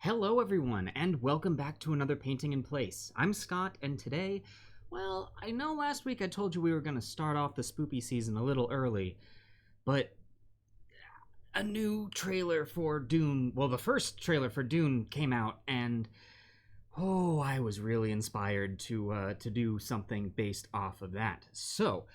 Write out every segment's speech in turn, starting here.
Hello everyone, and welcome back to another Painting in Place. I'm Scott, and today, well, I know last week I told you we were going to start off the spoopy season a little early, but a new trailer for Dune, well, the first trailer for Dune came out, and I was really inspired to do something based off of that. So,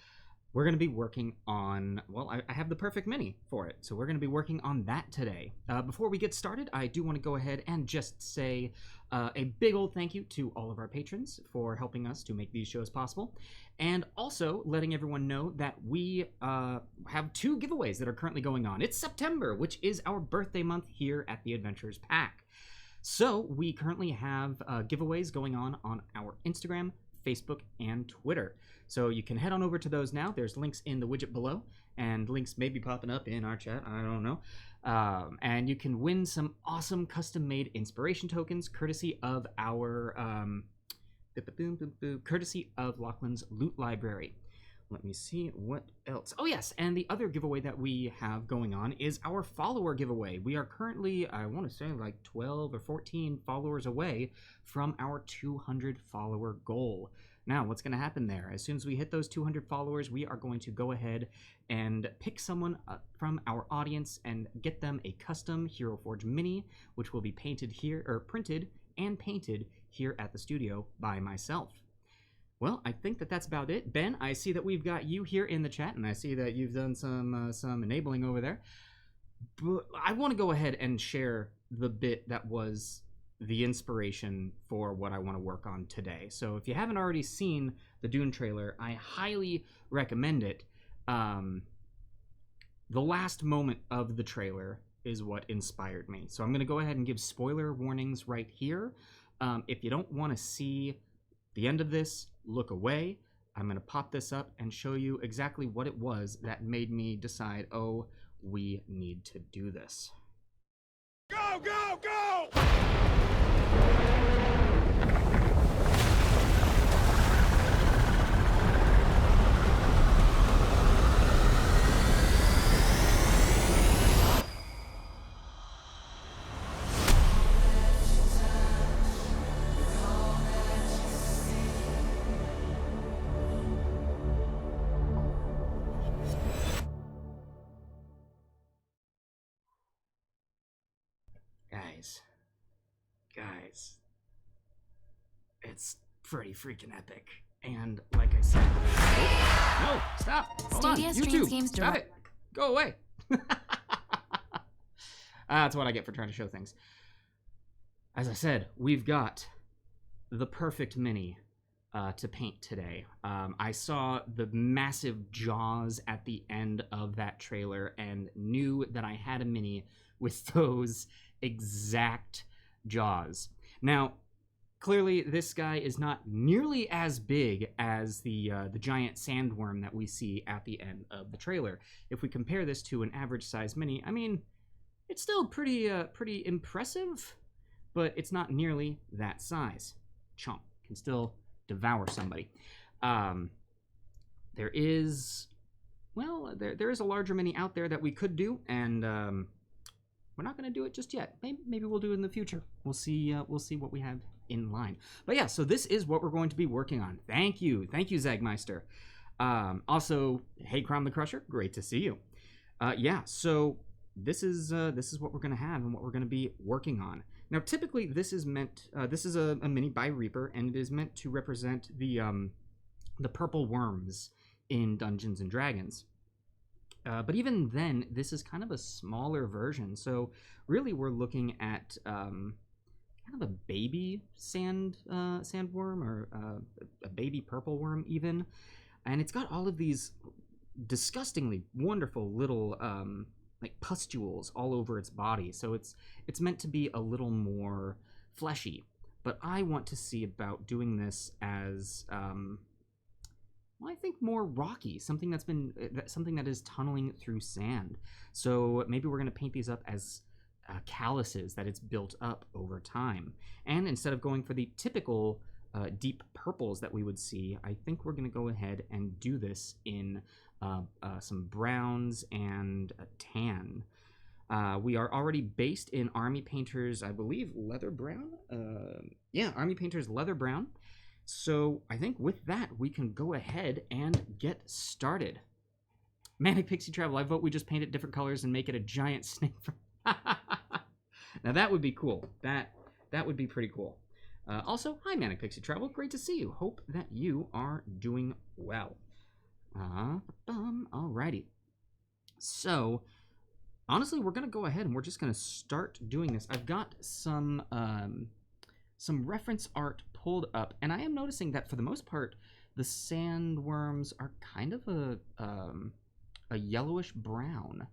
we're going to be working on, well, I have the perfect mini for it, so we're going to be working on that today. Before we get started, I do want to go ahead and just say a big old thank you to all of our patrons for helping us to make these shows possible, and also letting everyone know that we have two giveaways that are currently going on. It's September, which is our birthday month here at the Adventures Pack. So we currently have giveaways going on our Instagram, Facebook, and Twitter. So you can head on over to those now. There's links in the widget below, and links may be popping up in our chat, I don't know. And you can win some awesome custom-made inspiration tokens, courtesy of our, courtesy of Lachlan's Loot Library. Let me see what else. Oh yes, and the other giveaway that we have going on is our follower giveaway. We are currently, I want to say, like 12 or 14 followers away from our 200 follower goal. Now, what's going to happen there? As soon as we hit those 200 followers, we are going to go ahead and pick someone from our audience and get them a custom Hero Forge mini, which will be painted here, or printed and painted here at the studio by myself. Well, I think that's about it. Ben, I see that we've got you here in the chat, and I see that you've done some enabling over there. But I want to go ahead and share the bit that was the inspiration for what I want to work on today. So if you haven't already seen the Dune trailer, I highly recommend it. The last moment of the trailer is what inspired me. So I'm going to go ahead and give spoiler warnings right here. If you don't want to see the end of this, look away. I'm going to pop this up and show you exactly what it was that made me decide, oh, we need to do this. Go, go, go! Guys, it's pretty freaking epic. And like I said, no, stop, hold on, YouTube, stop it, go away. That's what I get for trying to show things. As I said, we've got the perfect mini to paint today. I saw the massive jaws at the end of that trailer and knew that I had a mini with those exact jaws. Now, clearly this guy is not nearly as big as the giant sandworm that we see at the end of the trailer. If we compare this to an average size mini, I mean, it's still pretty impressive, but it's not nearly that size. Chomp can still devour somebody. There is, well, there is a larger mini out there that we could do, and we're not going to do it just yet. Maybe we'll do it in the future. We'll see what we have in line. But yeah, so this is what we're going to be working on. Thank you, Zagmeister. Also, hey, Crom the Crusher, great to see you. Yeah, so this is what we're going to have and what we're going to be working on. Now, typically, this is meant. This is a mini by Reaper, and it is meant to represent the purple worms in Dungeons and Dragons. But even then, this is kind of a smaller version. So really, we're looking at kind of a baby sandworm, or a baby purple worm even. And it's got all of these disgustingly wonderful little like pustules all over its body. So it's meant to be a little more fleshy. But I want to see about doing this as well, I think more rocky, something that is tunneling through sand. So maybe we're going to paint these up as calluses that it's built up over time. And instead of going for the typical deep purples that we would see, I think we're going to go ahead and do this in some browns and a tan. We are already based in Army Painter's, I believe, leather brown. Yeah, Army Painter's leather brown. So I think with that, we can go ahead and get started. Manic Pixie Travel, I vote we just paint it different colors and make it a giant snake. Now that would be cool. That would be pretty cool. Also, hi Manic Pixie Travel, great to see you. Hope that you are doing well. Alrighty. So, honestly, we're gonna go ahead and we're just gonna start doing this. I've got some reference art pulled up, and I am noticing that for the most part, the sandworms are kind of a yellowish brown.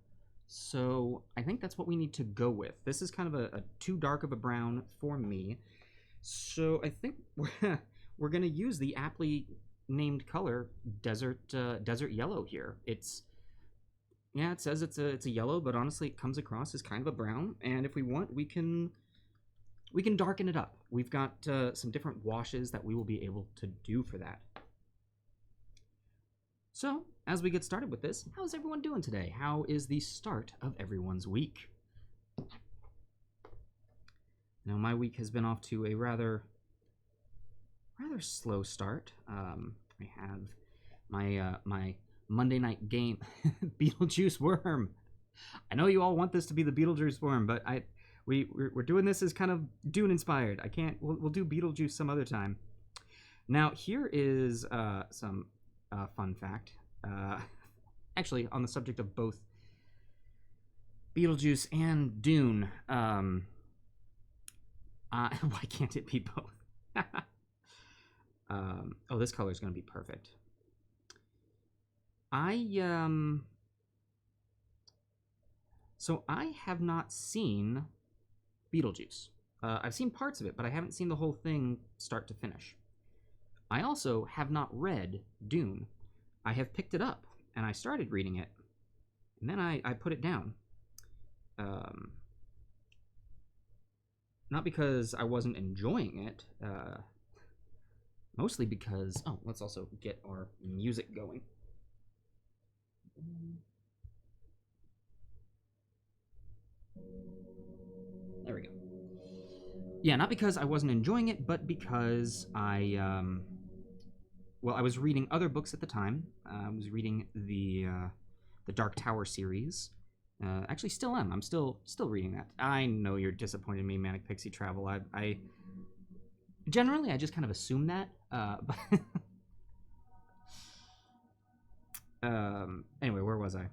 So I think that's what we need to go with. This is kind of a too dark of a brown for me. So I think we're gonna use the aptly named color desert yellow here. It says it's a yellow, but honestly it comes across as kind of a brown. And if we want, we can darken it up. We've got some different washes that we will be able to do for that. So, as we get started with this, how's everyone doing today? How is the start of everyone's week? Now, my week has been off to a rather slow start. I have my Monday night game, Beetlejuice Worm. I know you all want this to be the Beetlejuice Worm, but we're doing this as kind of Dune inspired. We'll do Beetlejuice some other time. Now, here is some fun fact. Actually, on the subject of both Beetlejuice and Dune, why can't it be both? Oh, this color is going to be perfect. So I have not seen Beetlejuice. I've seen parts of it, but I haven't seen the whole thing start to finish. I also have not read Dune. I have picked it up, and I started reading it, and then I put it down. Not because I wasn't enjoying it, mostly because... Oh, let's also get our music going. There we go. Yeah, not because I wasn't enjoying it, but because I was reading other books at the time. I was reading the Dark Tower series. Actually, still am. I'm still reading that. I know you're disappointed in me, Manic Pixie Travel. I generally, I just kind of assume that. But anyway, where was I?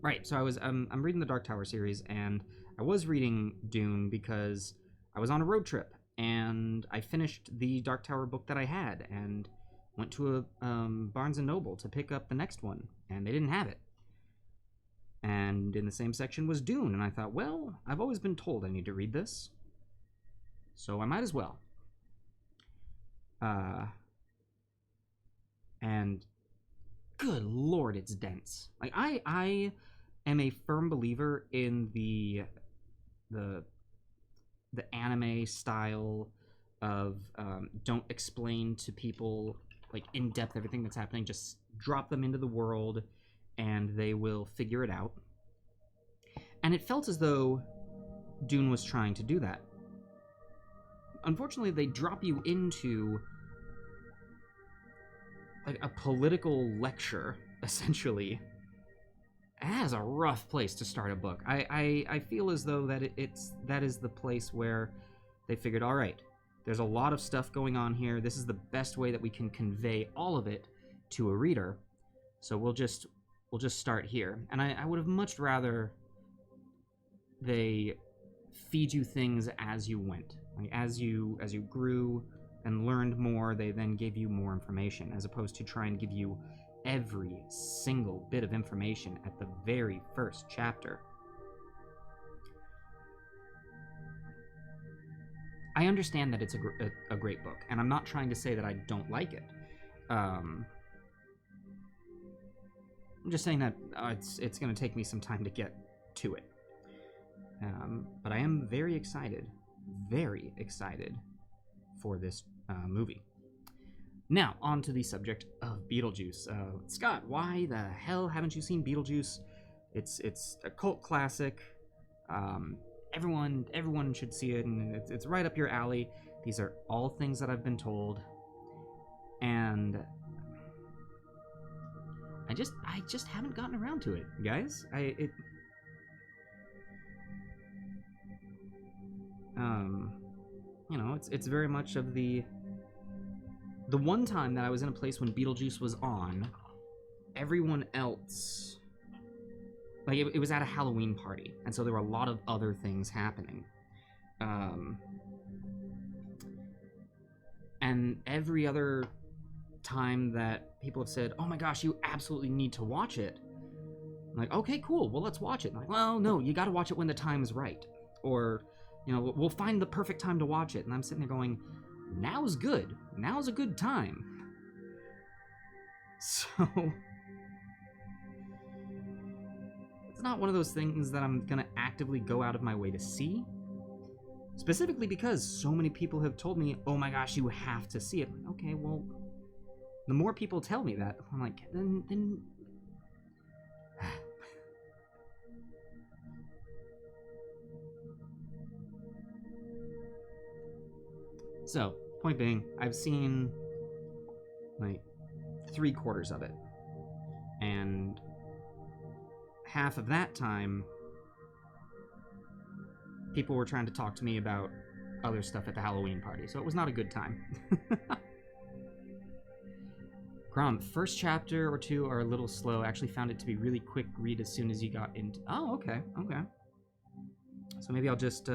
Right. So I'm reading the Dark Tower series, and I was reading Dune because I was on a road trip, and I finished the Dark Tower book that I had, and went to a Barnes & Noble to pick up the next one, and they didn't have it. And in the same section was Dune, and I thought, well, I've always been told I need to read this, so I might as well. And good lord, it's dense. Like, I am a firm believer in the anime style of don't explain to people like in depth everything that's happening. Just drop them into the world and they will figure it out. And it felt as though Dune was trying to do that. Unfortunately, they drop you into like a political lecture, essentially. That is a rough place to start a book. I feel as though that that is the place where they figured, all right, there's a lot of stuff going on here. This is the best way that we can convey all of it to a reader. So we'll just start here. And I would have much rather they feed you things as you went. Like as you grew and learned more, they then gave you more information, as opposed to try and give you every single bit of information at the very first chapter. I understand that it's a great book, and I'm not trying to say that I don't like it. I'm just saying that it's going to take me some time to get to it. But I am very excited for this movie. Now, on to the subject of Beetlejuice. Scott, why the hell haven't you seen Beetlejuice? It's a cult classic. Everyone should see it, and it's right up your alley. These are all things that I've been told, and I just haven't gotten around to it, guys. You know, it's very much of the one time that I was in a place when Beetlejuice was on, everyone else, like, it was at a Halloween party, and so there were a lot of other things happening. And every other time that people have said, oh my gosh, you absolutely need to watch it, I'm like, okay, cool, well, let's watch it. I'm like, well, no, you gotta watch it when the time is right. Or, you know, we'll find the perfect time to watch it. And I'm sitting there going, now's good. Now's a good time. So, it's not one of those things that I'm gonna actively go out of my way to see. Specifically because so many people have told me, oh my gosh, you have to see it. I'm like, okay, well, the more people tell me that, I'm like, then... So, point being, I've seen, like, 3/4 of it. And half of that time, people were trying to talk to me about other stuff at the Halloween party, so it was not a good time. Grom, first chapter or two are a little slow. I actually found it to be really quick read as soon as you got into... Oh, okay, okay. So maybe I'll just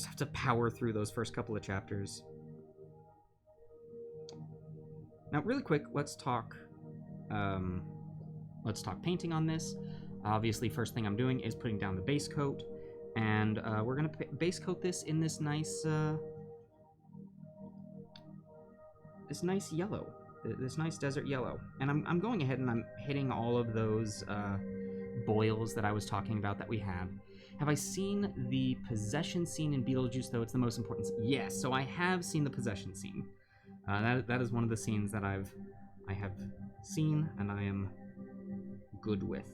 have to power through those first couple of chapters. Now, really quick, let's talk painting on this. Obviously, first thing I'm doing is putting down the base coat, and we're gonna base coat this in this nice yellow, this nice desert yellow. And I'm going ahead and I'm hitting all of those boils that I was talking about that we have. Have I seen the possession scene in Beetlejuice, though? It's the most important. Yes, so I have seen the possession scene. That is one of the scenes that I have seen, and I am good with.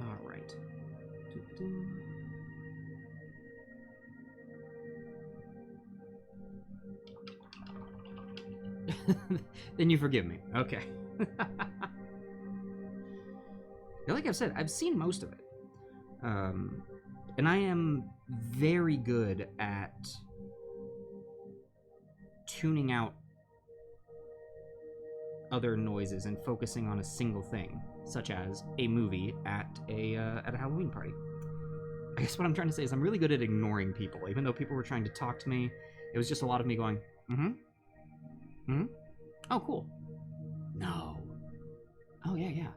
All right. Then you forgive me. Okay. Like I've said, I've seen most of it. And I am very good at tuning out other noises and focusing on a single thing, such as a movie at a Halloween party. I guess what I'm trying to say is I'm really good at ignoring people. Even though people were trying to talk to me, it was just a lot of me going, oh, cool. No. Oh, yeah, yeah.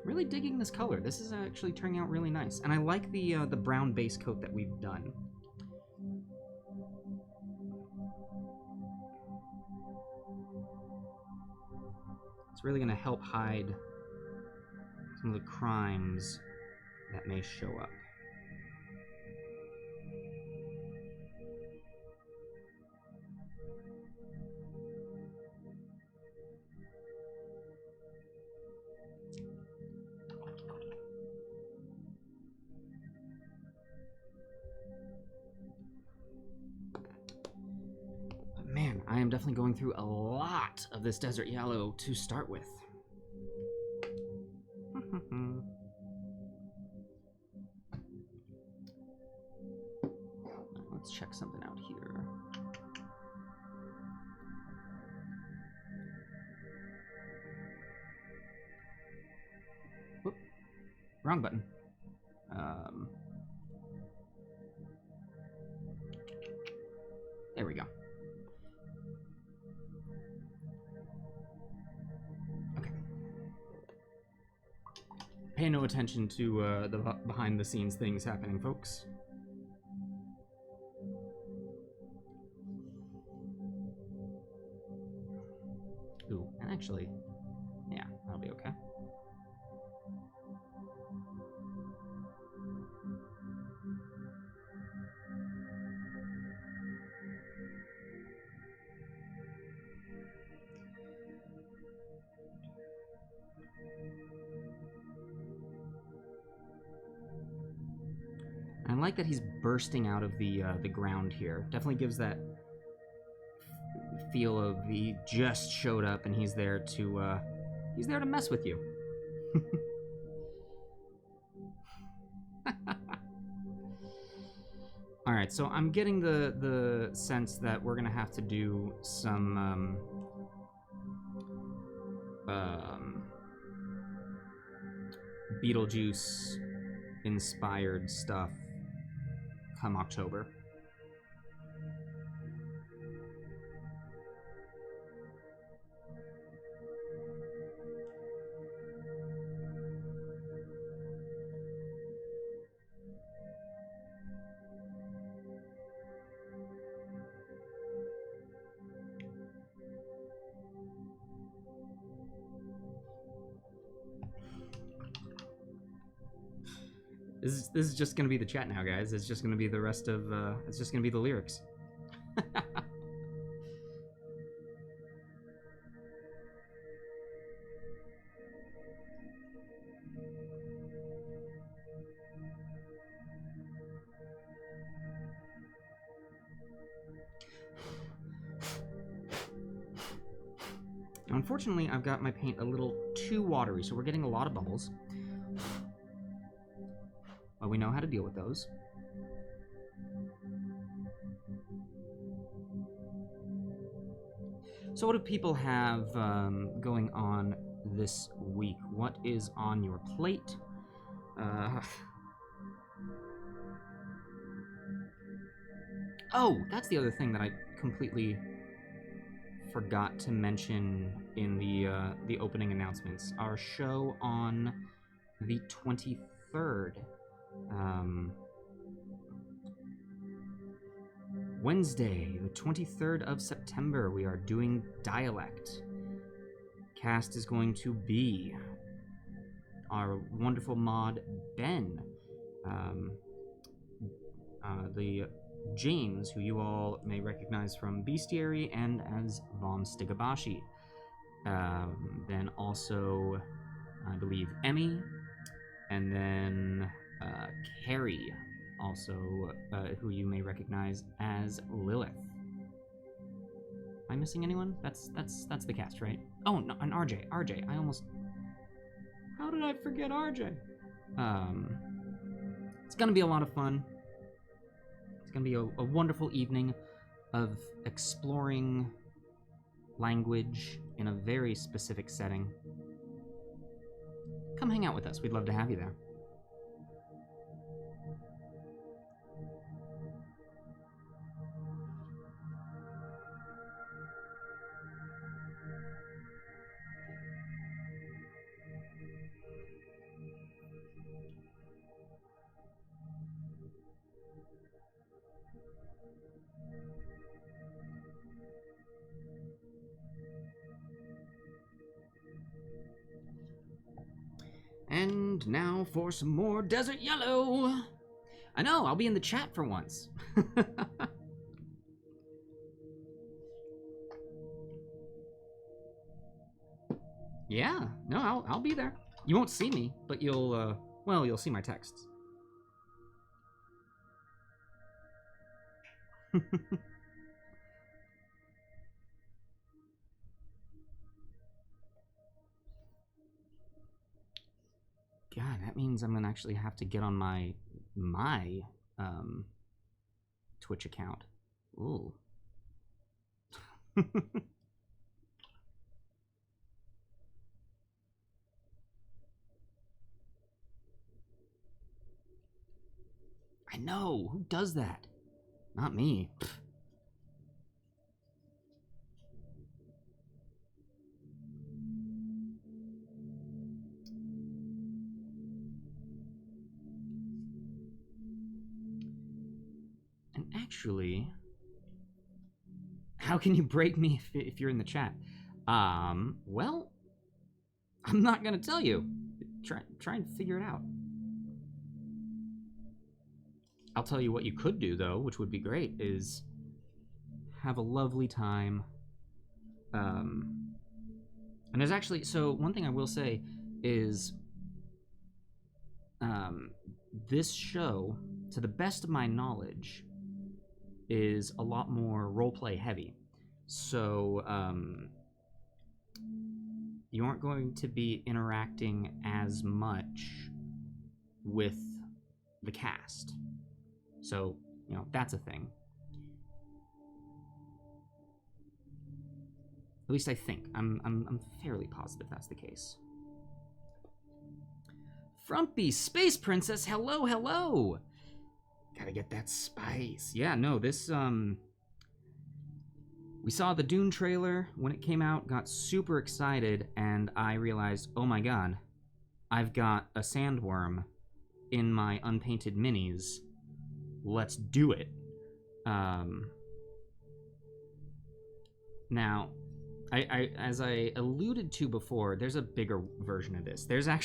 Really digging this color. This is actually turning out really nice. And I like the brown base coat that we've done. It's really going to help hide some of the crimes that may show up. Man, I am definitely going through a lot of this desert yellow to start with. Let's check something out here. Whoop. Wrong button. There we go. Okay. Pay no attention to the behind-the-scenes things happening, folks. Ooh, and actually, yeah, that'll be okay. I like that he's bursting out of the ground here. Definitely gives that feel of he just showed up and he's there to mess with you. All right, so I'm getting the sense that we're gonna have to do some Beetlejuice inspired stuff come October. This is just gonna be the chat now, guys. It's just gonna be the rest of, it's just gonna be the lyrics. Unfortunately, I've got my paint a little too watery, so we're getting a lot of bubbles. But we know how to deal with those. So what do people have going on this week? What is on your plate? Oh, that's the other thing that I completely forgot to mention in the opening announcements. Our show on the 23rd. Wednesday, the 23rd of September, we are doing Dialect. Cast is going to be our wonderful mod, Ben. The James, who you all may recognize from Bestiary and as Von Stigabashi. Then also, I believe, Emmy, and then Carrie, also, who you may recognize as Lilith. Am I missing anyone? That's the cast, right? Oh, no, and RJ. RJ, I almost... How did I forget RJ? It's gonna be a lot of fun. It's gonna be a wonderful evening of exploring language in a very specific setting. Come hang out with us. We'd love to have you there. And now for some more Desert Yellow. I know, I'll be in the chat for once. Yeah, no, I'll be there. You won't see me, but you'll, well, you'll see my texts. God, that means I'm gonna actually have to get on my Twitch account. Ooh. I know, who does that? Not me. Pfft. And actually, how can you break me if you're in the chat? Well, I'm not gonna tell you. Try and figure it out. I'll tell you what you could do, though, which would be great, is have a lovely time. And there's actually, so one thing I will say is this show, to the best of my knowledge, is a lot more roleplay heavy. So you aren't going to be interacting as much with the cast. So, you know, that's a thing. At least I think. I'm fairly positive that's the case. Frumpy Space Princess, hello, hello! Gotta get that spice. Yeah, no, this, we saw the Dune trailer when it came out, got super excited, and I realized, oh my god, I've got a sandworm in my unpainted minis. Let's do it. Now, I as I alluded to before, there's a bigger version of this. There's a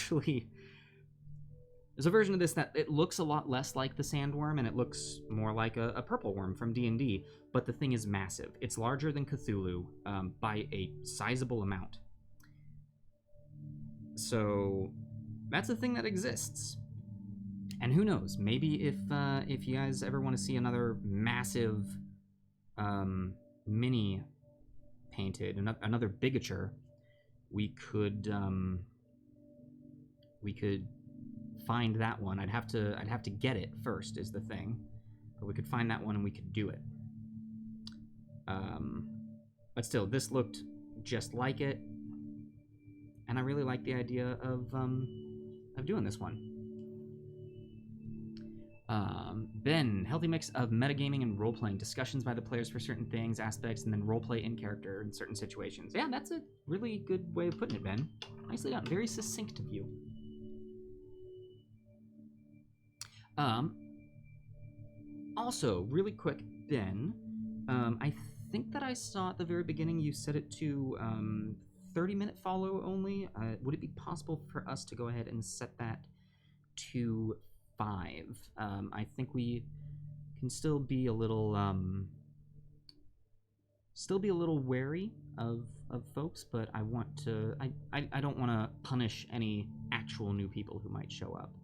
version of this that it looks a lot less like the sandworm, and it looks more like a purple worm from D&D, but the thing is massive. It's larger than Cthulhu by a sizable amount. So that's a thing that exists. And who knows, maybe if you guys ever want to see another massive mini painted, another bigature, we could find that one. I'd have to get it first is the thing, but we could find that one and we could do it. But still, this looked just like it, and I really like the idea of doing this one. Ben, healthy mix of metagaming and role-playing, discussions by the players for certain things, aspects, and then role-play in character in certain situations. Yeah, that's a really good way of putting it, Ben. Nicely done. Very succinct of you. Also, really quick, Ben, I think that I saw at the very beginning you set it to 30-minute follow only. Would it be possible for us to go ahead and set that to 5? I think we can still be a little wary of folks, but I want to I don't want to punish any actual new people who might show up.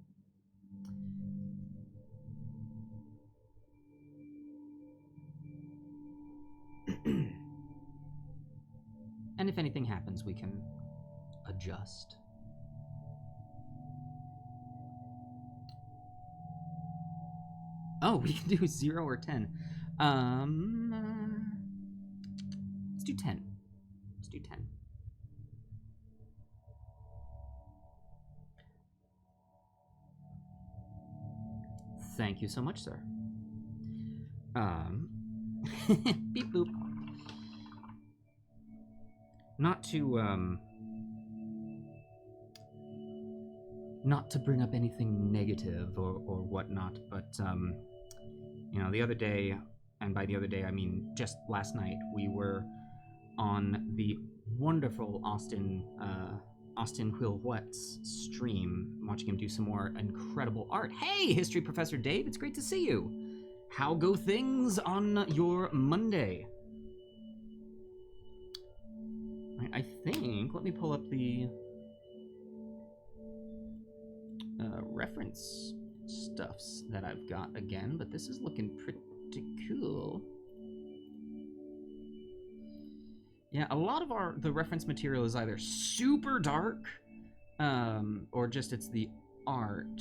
And if anything happens, we can adjust. Oh, we can do 0 or 10. Let's do 10. Let's do 10. Thank you so much, sir. Beep boop. Not to bring up anything negative or whatnot, but you know, the other day, and by the other day I mean just last night, we were on the wonderful Austin Huilwhat's stream, watching him do some more incredible art. Hey, History Professor Dave, it's great to see you. How go things on your Monday? I think, let me pull up the reference stuffs that I've got again, but this is looking pretty cool. Yeah, a lot of the reference material is either super dark, or just it's the art.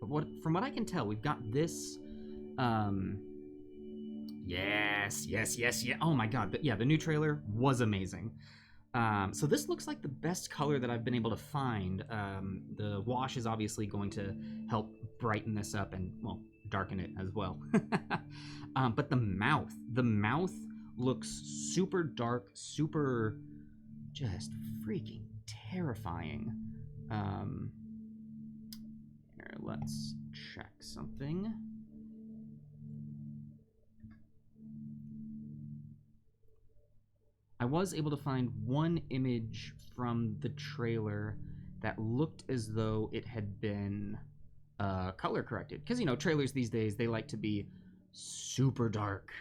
But from what I can tell, we've got this. Yes. Oh my god, yeah, the new trailer was amazing. So this looks like the best color that I've been able to find. The wash is obviously going to help brighten this up and, well, darken it as well. But the mouth looks super dark, super just freaking terrifying. Here, let's check something. I was able to find one image from the trailer that looked as though it had been color corrected. Because, you know, trailers these days, they like to be super dark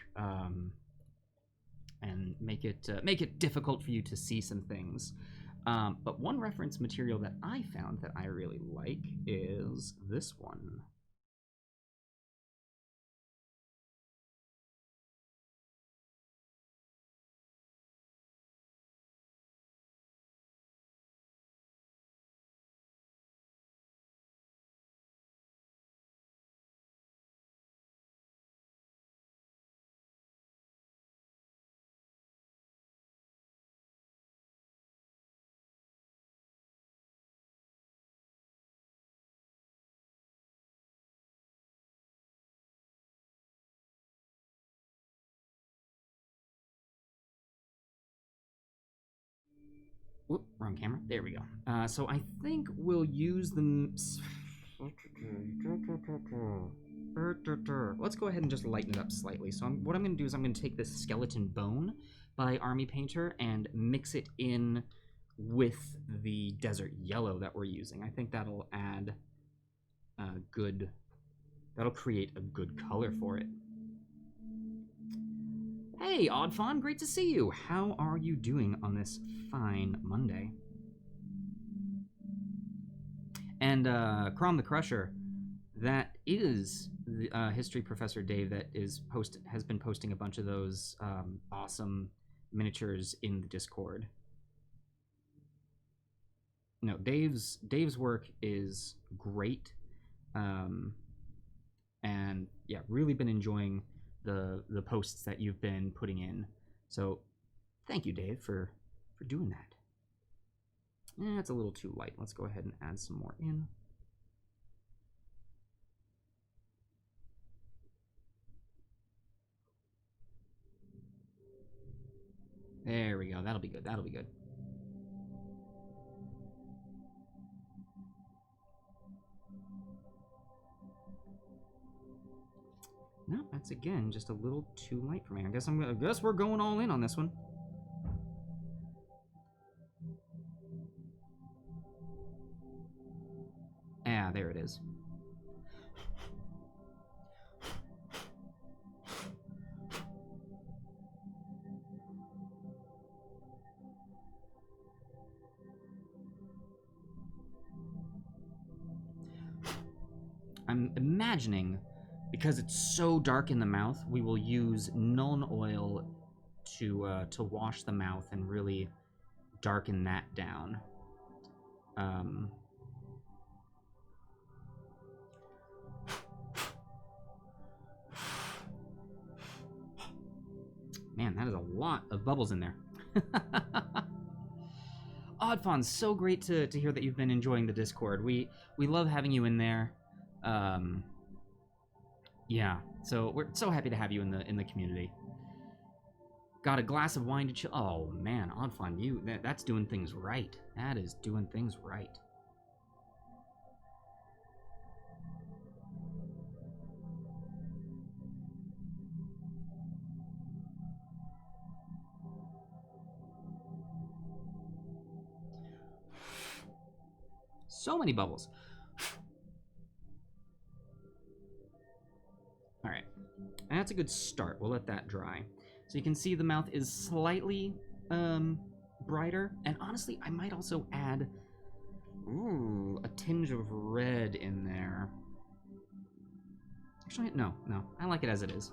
and make it difficult for you to see some things. But one reference material that I found that I really like is this one. Whoop, wrong camera. There we go. So I think we'll use the... Let's go ahead and just lighten it up slightly. So what I'm going to do is I'm going to take this Skeleton Bone by Army Painter and mix it in with the Desert Yellow that we're using. I think that'll add a good... That'll create a good color for it. Hey, Oddfawn, great to see you. How are you doing on this fine Monday? And Crom the Crusher, that is the history professor Dave that has been posting a bunch of those awesome miniatures in the Discord. No, Dave's work is great, and yeah, really been enjoying the posts that you've been putting in. So thank you, Dave, for doing that. It's a little too light. Let's go ahead and add some more in. There we go. That'll be good. That'll be good. No, that's again just a little too light for me. I guess we're going all in on this one. Ah, there it is. I'm imagining, because it's so dark in the mouth, we will use Nuln Oil to wash the mouth and really darken that down. Man, that is a lot of bubbles in there. Oddfawn, so great to hear that you've been enjoying the Discord. We love having you in there. Yeah, so we're so happy to have you in the community. Got a glass of wine to chill. Oh man, Oddfawn, that's doing things right. That is doing things right. So many bubbles. All right, and that's a good start. We'll let that dry. So you can see the mouth is slightly brighter, and honestly, I might also add a tinge of red in there. Actually, no, I like it as it is.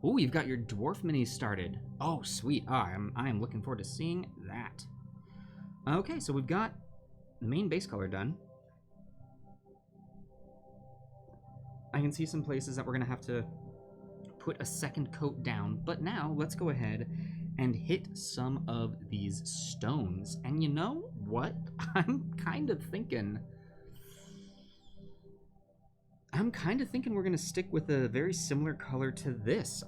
Ooh, you've got your dwarf minis started. Oh, sweet. I am looking forward to seeing that. Okay, so we've got the main base color done. I can see some places that we're going to have to put a second coat down, but now let's go ahead and hit some of these stones. And you know what? I'm kind of thinking we're gonna stick with a very similar color to this.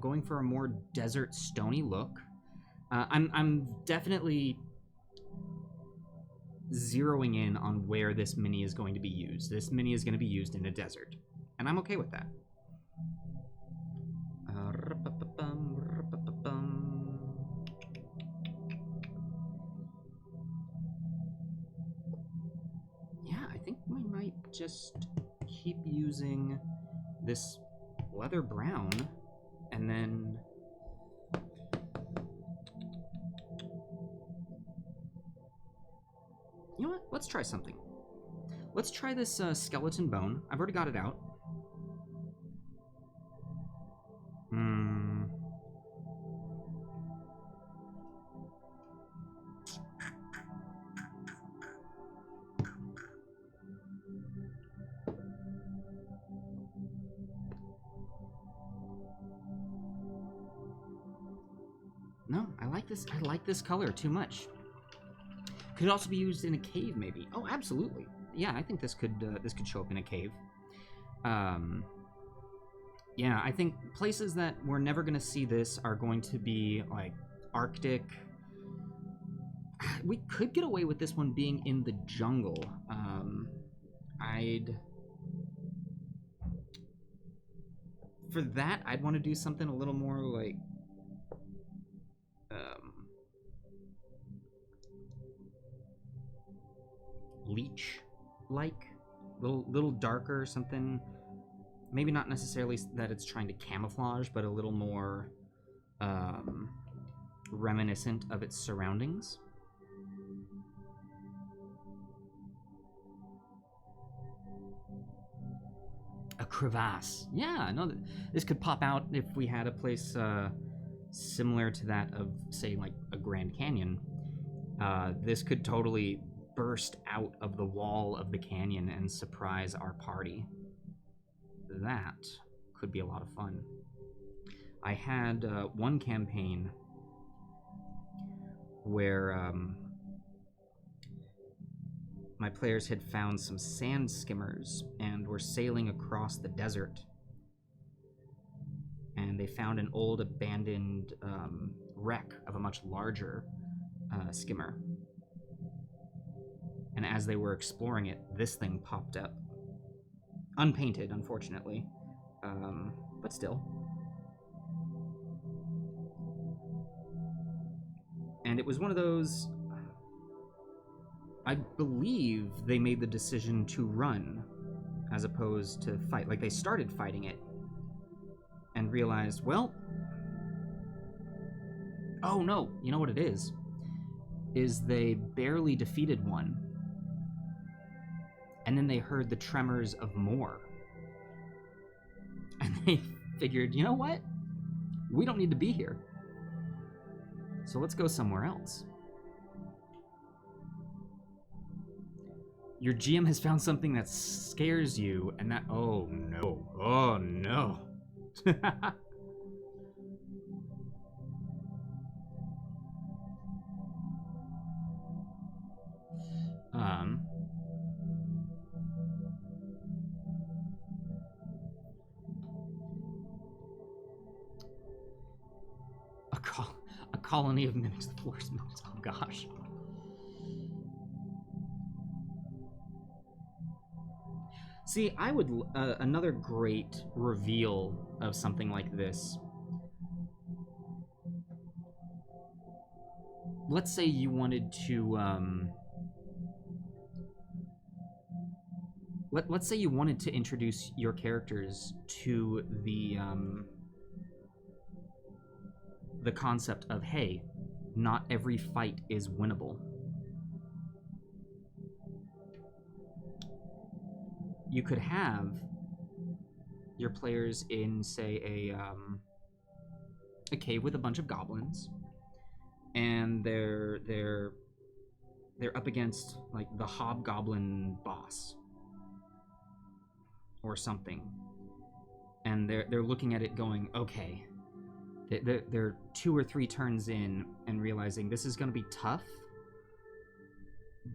Going for a more desert stony look. I'm definitely zeroing in on where this mini is going to be used. This mini is going to be used in a desert, and I'm okay with that. Yeah, I think we might just keep using this leather brown, and then you know what? Let's try something. Let's try this skeleton bone. I've already got it out. No, I like this. I like this color too much. Could also be used in a cave, maybe. Oh, absolutely. Yeah, I think this could show up in a cave. Yeah, I think places that we're never gonna see this are going to be like Arctic. We could get away with this one being in the jungle. For that, I'd want to do something a little more like leech like, little darker, something maybe not necessarily that it's trying to camouflage, but a little more reminiscent of its surroundings. A crevasse. Yeah, no, this could pop out if we had a place similar to that of, say, like a Grand Canyon. This could totally burst out of the wall of the canyon and surprise our party. That could be a lot of fun. I had one campaign where my players had found some sand skimmers and were sailing across the desert. And they found an old abandoned wreck of a much larger skimmer. And as they were exploring it, this thing popped up. Unpainted, unfortunately, but still. And it was one of those, I believe they made the decision to run as opposed to fight. Like, they started fighting it and realized, well, oh no, you know what it is they barely defeated one. And then they heard the tremors of more. And they figured, you know what? We don't need to be here. So let's go somewhere else. Your GM has found something that scares you, and that... Oh, no. Oh, no. A colony of mimics the forest mimics. Oh, gosh. See, I would... another great reveal of something like this. Let's say you wanted to... Let's say you wanted to introduce your characters to the concept of, hey, not every fight is winnable. You could have your players in, say, a cave with a bunch of goblins, and they're up against like the hobgoblin boss or something, and they're looking at it going, okay, They're 2 or 3 turns in and realizing this is going to be tough,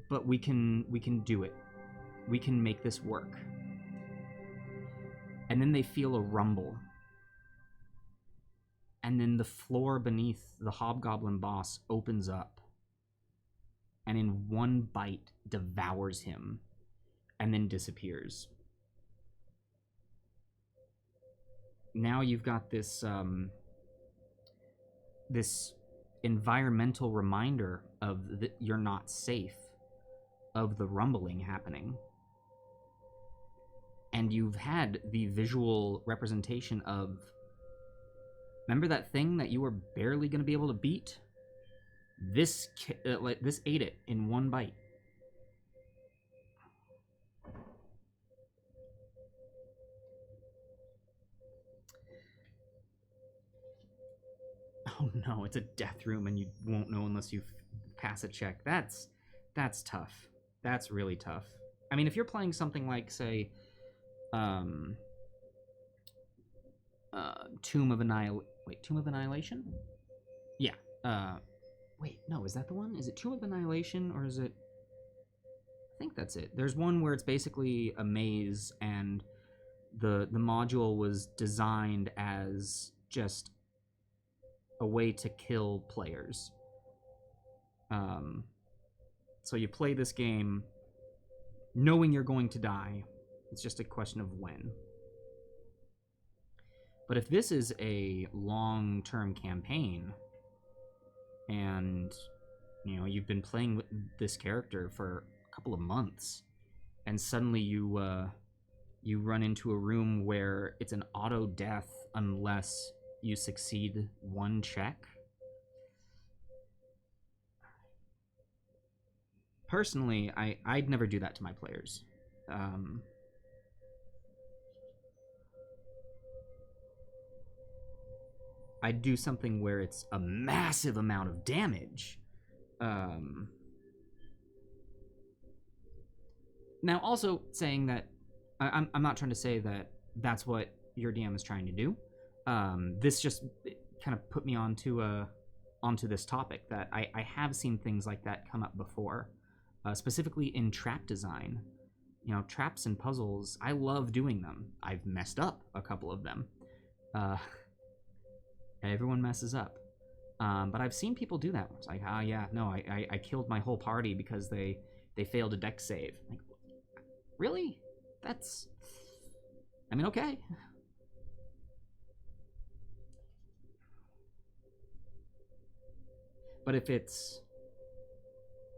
but we can do it. We can make this work. And then they feel a rumble. And then the floor beneath the hobgoblin boss opens up. And in one bite devours him and then disappears. Now you've got this this environmental reminder of you're not safe, of the rumbling happening. And you've had the visual representation of, remember that thing that you were barely going to be able to beat? This ate it in one bite. Oh no, it's a death room and you won't know unless you pass a check. That's tough. That's really tough. I mean, if you're playing something like, say, Tomb of Annihilation? Yeah. Wait, no, is that the one? Is it Tomb of Annihilation, or is it... I think that's it. There's one where it's basically a maze, and the module was designed as just a way to kill players. So you play this game knowing you're going to die. It's just a question of when. But if this is a long-term campaign, and you've been playing with this character for a couple of months, and suddenly you run into a room where it's an auto death unless you succeed one check. Personally, I'd never do that to my players. I'd do something where it's a massive amount of damage. Now, also saying that, I'm not trying to say that that's what your DM is trying to do. This just kind of put me onto this topic, that I have seen things like that come up before, specifically in trap design. Traps and puzzles, I love doing them. I've messed up a couple of them. Everyone messes up. But I've seen people do that. It's like, yeah, no, I killed my whole party because they failed a dex save. Like, really? That's... I mean, okay. But if it's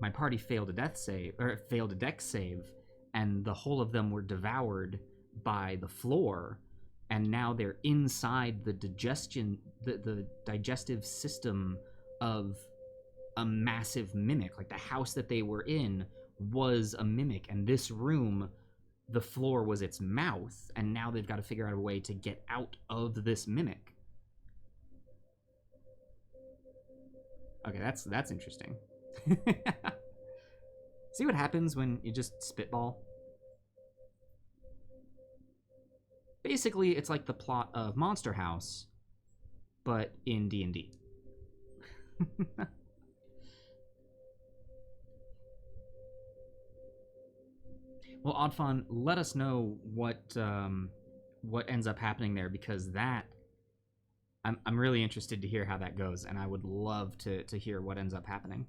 my party failed a death save, or failed a dex save, and the whole of them were devoured by the floor, and now they're inside the digestive system of a massive mimic. Like, the house that they were in was a mimic, and this room, the floor was its mouth, and now they've got to figure out a way to get out of this mimic. Okay, that's interesting. See what happens when you just spitball? Basically, it's like the plot of Monster House, but in D&D. Well, Oddfun, let us know what ends up happening there, because that I'm really interested to hear how that goes, and I would love to hear what ends up happening.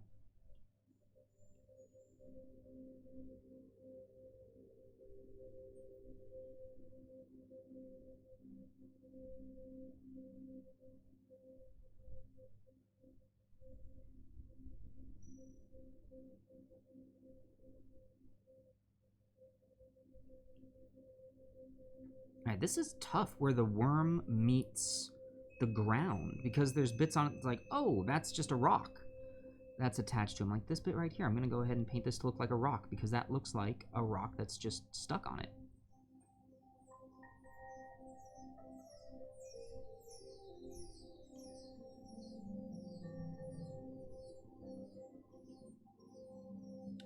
Alright, this is tough where the worm meets the ground, because there's bits on it like, oh, that's just a rock that's attached to him. Like this bit right here, I'm gonna go ahead and paint this to look like a rock, because that looks like a rock that's just stuck on it.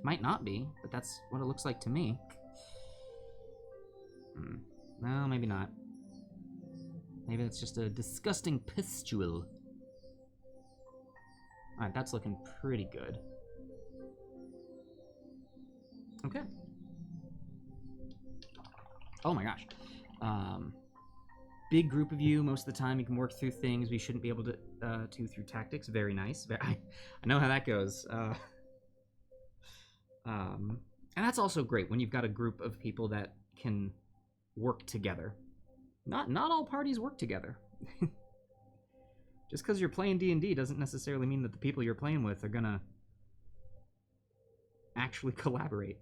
Might not be, but that's what it looks like to me. No, maybe not. Maybe it's just a disgusting pustule. Alright, that's looking pretty good. Okay. Oh my gosh. Big group of you. Most of the time you can work through things we shouldn't be able to through tactics. Very nice. I know how that goes. And that's also great when you've got a group of people that can work together. Not all parties work together. Just because you're playing D&D doesn't necessarily mean that the people you're playing with are gonna actually collaborate.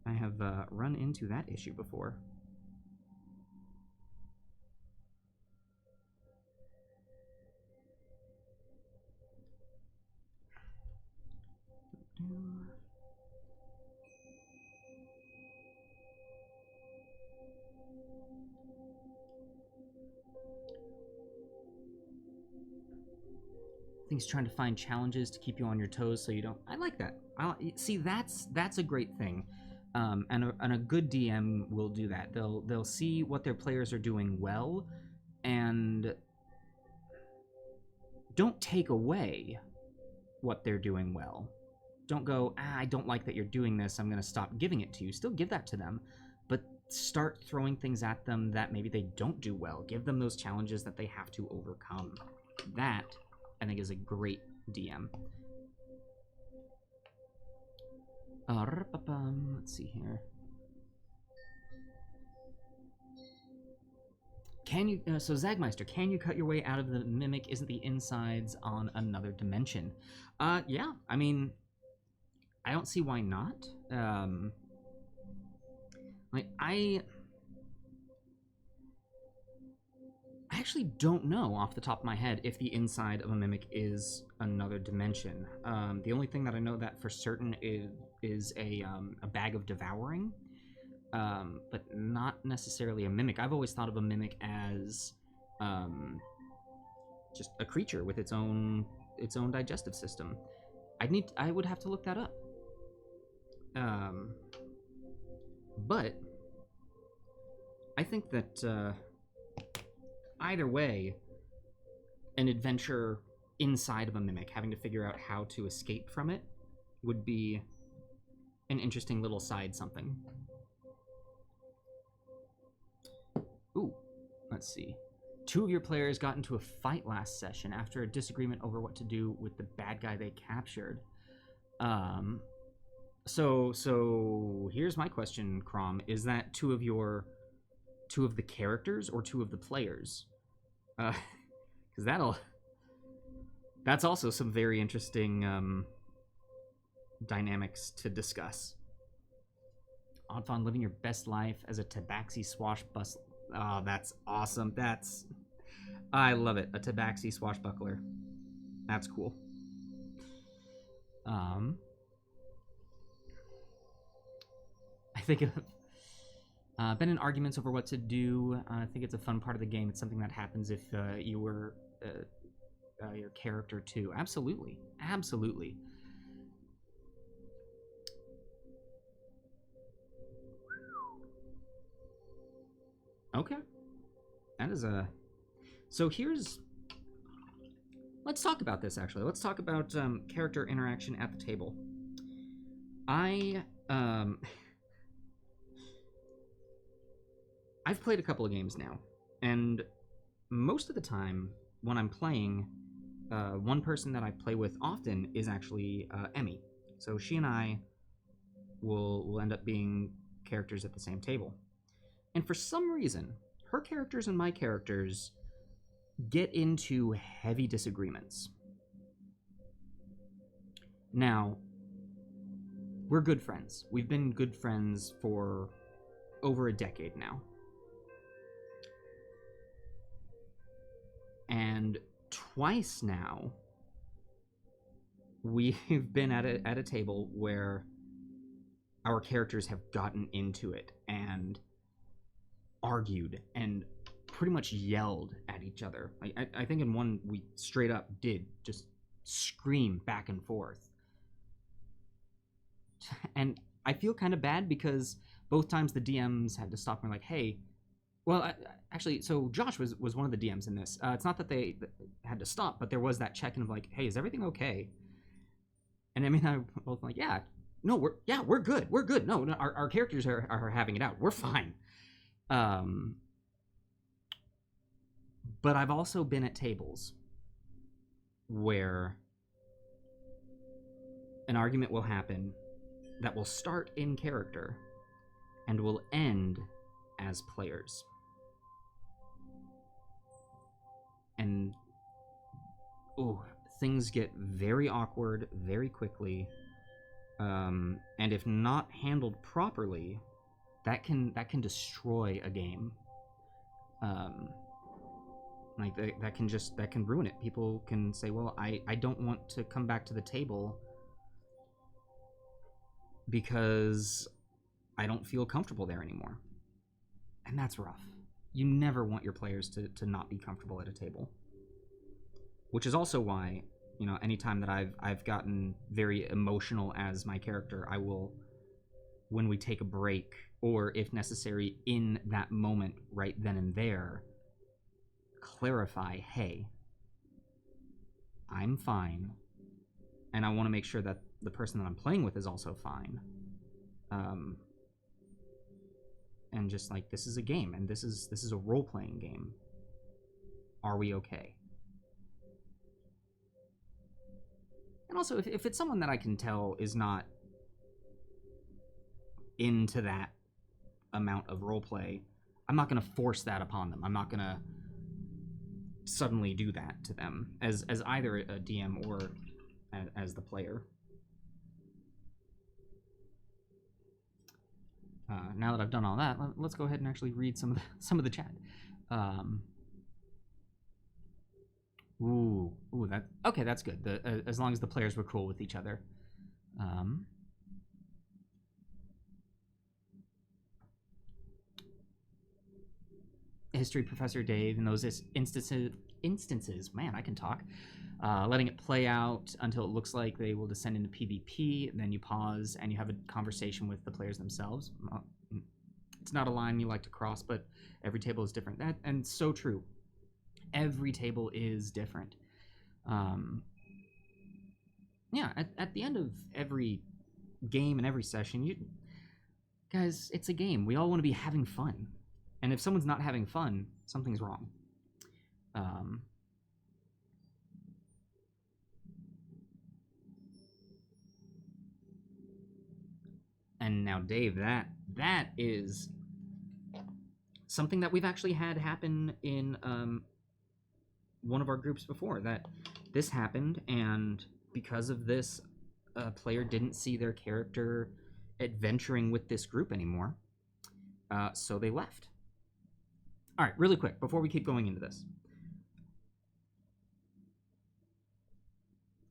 I have run into that issue before. I think he's trying to find challenges to keep you on your toes so you don't... I like that. See, that's a great thing. And a good DM will do that. They'll see what their players are doing well and don't take away what they're doing well. Don't go, I don't like that you're doing this, I'm going to stop giving it to you. Still give that to them, but start throwing things at them that maybe they don't do well. Give them those challenges that they have to overcome. That, I think, is a great DM. Let's see here. Can you, so Zagmeister, can you cut your way out of the mimic? Isn't the insides on another dimension? Yeah, I mean, I don't see why not. Like, I actually don't know off the top of my head if the inside of a mimic is another dimension. The only thing that I know that for certain is a bag of devouring, but not necessarily a mimic. I've always thought of a mimic as just a creature with its own digestive system. I would have to look that up. But I think that either way, an adventure inside of a mimic, having to figure out how to escape from it, would be an interesting little side something. Ooh, let's see. 2 of your players got into a fight last session after a disagreement over what to do with the bad guy they captured. So here's my question, Crom. Is that 2 of the characters or 2 of the players? Because that's also some very interesting dynamics to discuss. Odd Fawn living your best life as a tabaxi swashbuckler. Oh, that's awesome. I love it. A tabaxi swashbuckler. That's cool. I think been in arguments over what to do. I think it's a fun part of the game. It's something that happens if you were your character too. Absolutely. Absolutely. Okay. That is a... So let's talk about this, actually. Let's talk about character interaction at the table. I've played a couple of games now, and most of the time when I'm playing, one person that I play with often is actually Emmy. So she and I will end up being characters at the same table. And for some reason, her characters and my characters get into heavy disagreements. Now, we're good friends. We've been good friends for over a decade now. And twice now, we've been at a table where our characters have gotten into it and argued and pretty much yelled at each other. I think in one we straight up did just scream back and forth. And I feel kind of bad because both times the DMs had to stop me like, hey, Well, actually, so Josh was one of the DMs in this. It's not that they had to stop, but there was that check-in of like, hey, is everything okay? And I mean, I both like, yeah, no, we're good, we're good. No, our characters are having it out. We're fine. But I've also been at tables where an argument will happen that will start in character and will end as players. And things get very awkward very quickly. And if not handled properly, that can destroy a game. Like that can ruin it. People can say, well, I don't want to come back to the table because I don't feel comfortable there anymore. And that's rough. You never want your players to not be comfortable at a table. Which is also why, you know, anytime that I've gotten very emotional as my character, I will, when we take a break, or if necessary in that moment right then and there, clarify, hey, I'm fine, and I want to make sure that the person that I'm playing with is also fine. And just like, this is a game, and this is a role-playing game. Are we okay? And also, if it's someone that I can tell is not into that amount of roleplay, I'm not going to force that upon them. I'm not going to suddenly do that to them as either a DM or as the player. Now that I've done all that, let's go ahead and actually read some of the chat. That's good. As long as the players were cool with each other. History Professor Dave, in those instances, man, I can talk. Letting it play out until it looks like they will descend into PvP, and then you pause and you have a conversation with the players themselves. It's not a line you like to cross, but every table is different. And so true. Every table is different. Yeah, at the end of every game and every session, guys, it's a game. We all want to be having fun. And if someone's not having fun, something's wrong. And now, Dave, that is something that we've actually had happen in one of our groups before. That this happened, and because of this, a player didn't see their character adventuring with this group anymore, so they left. All right, really quick, before we keep going into this.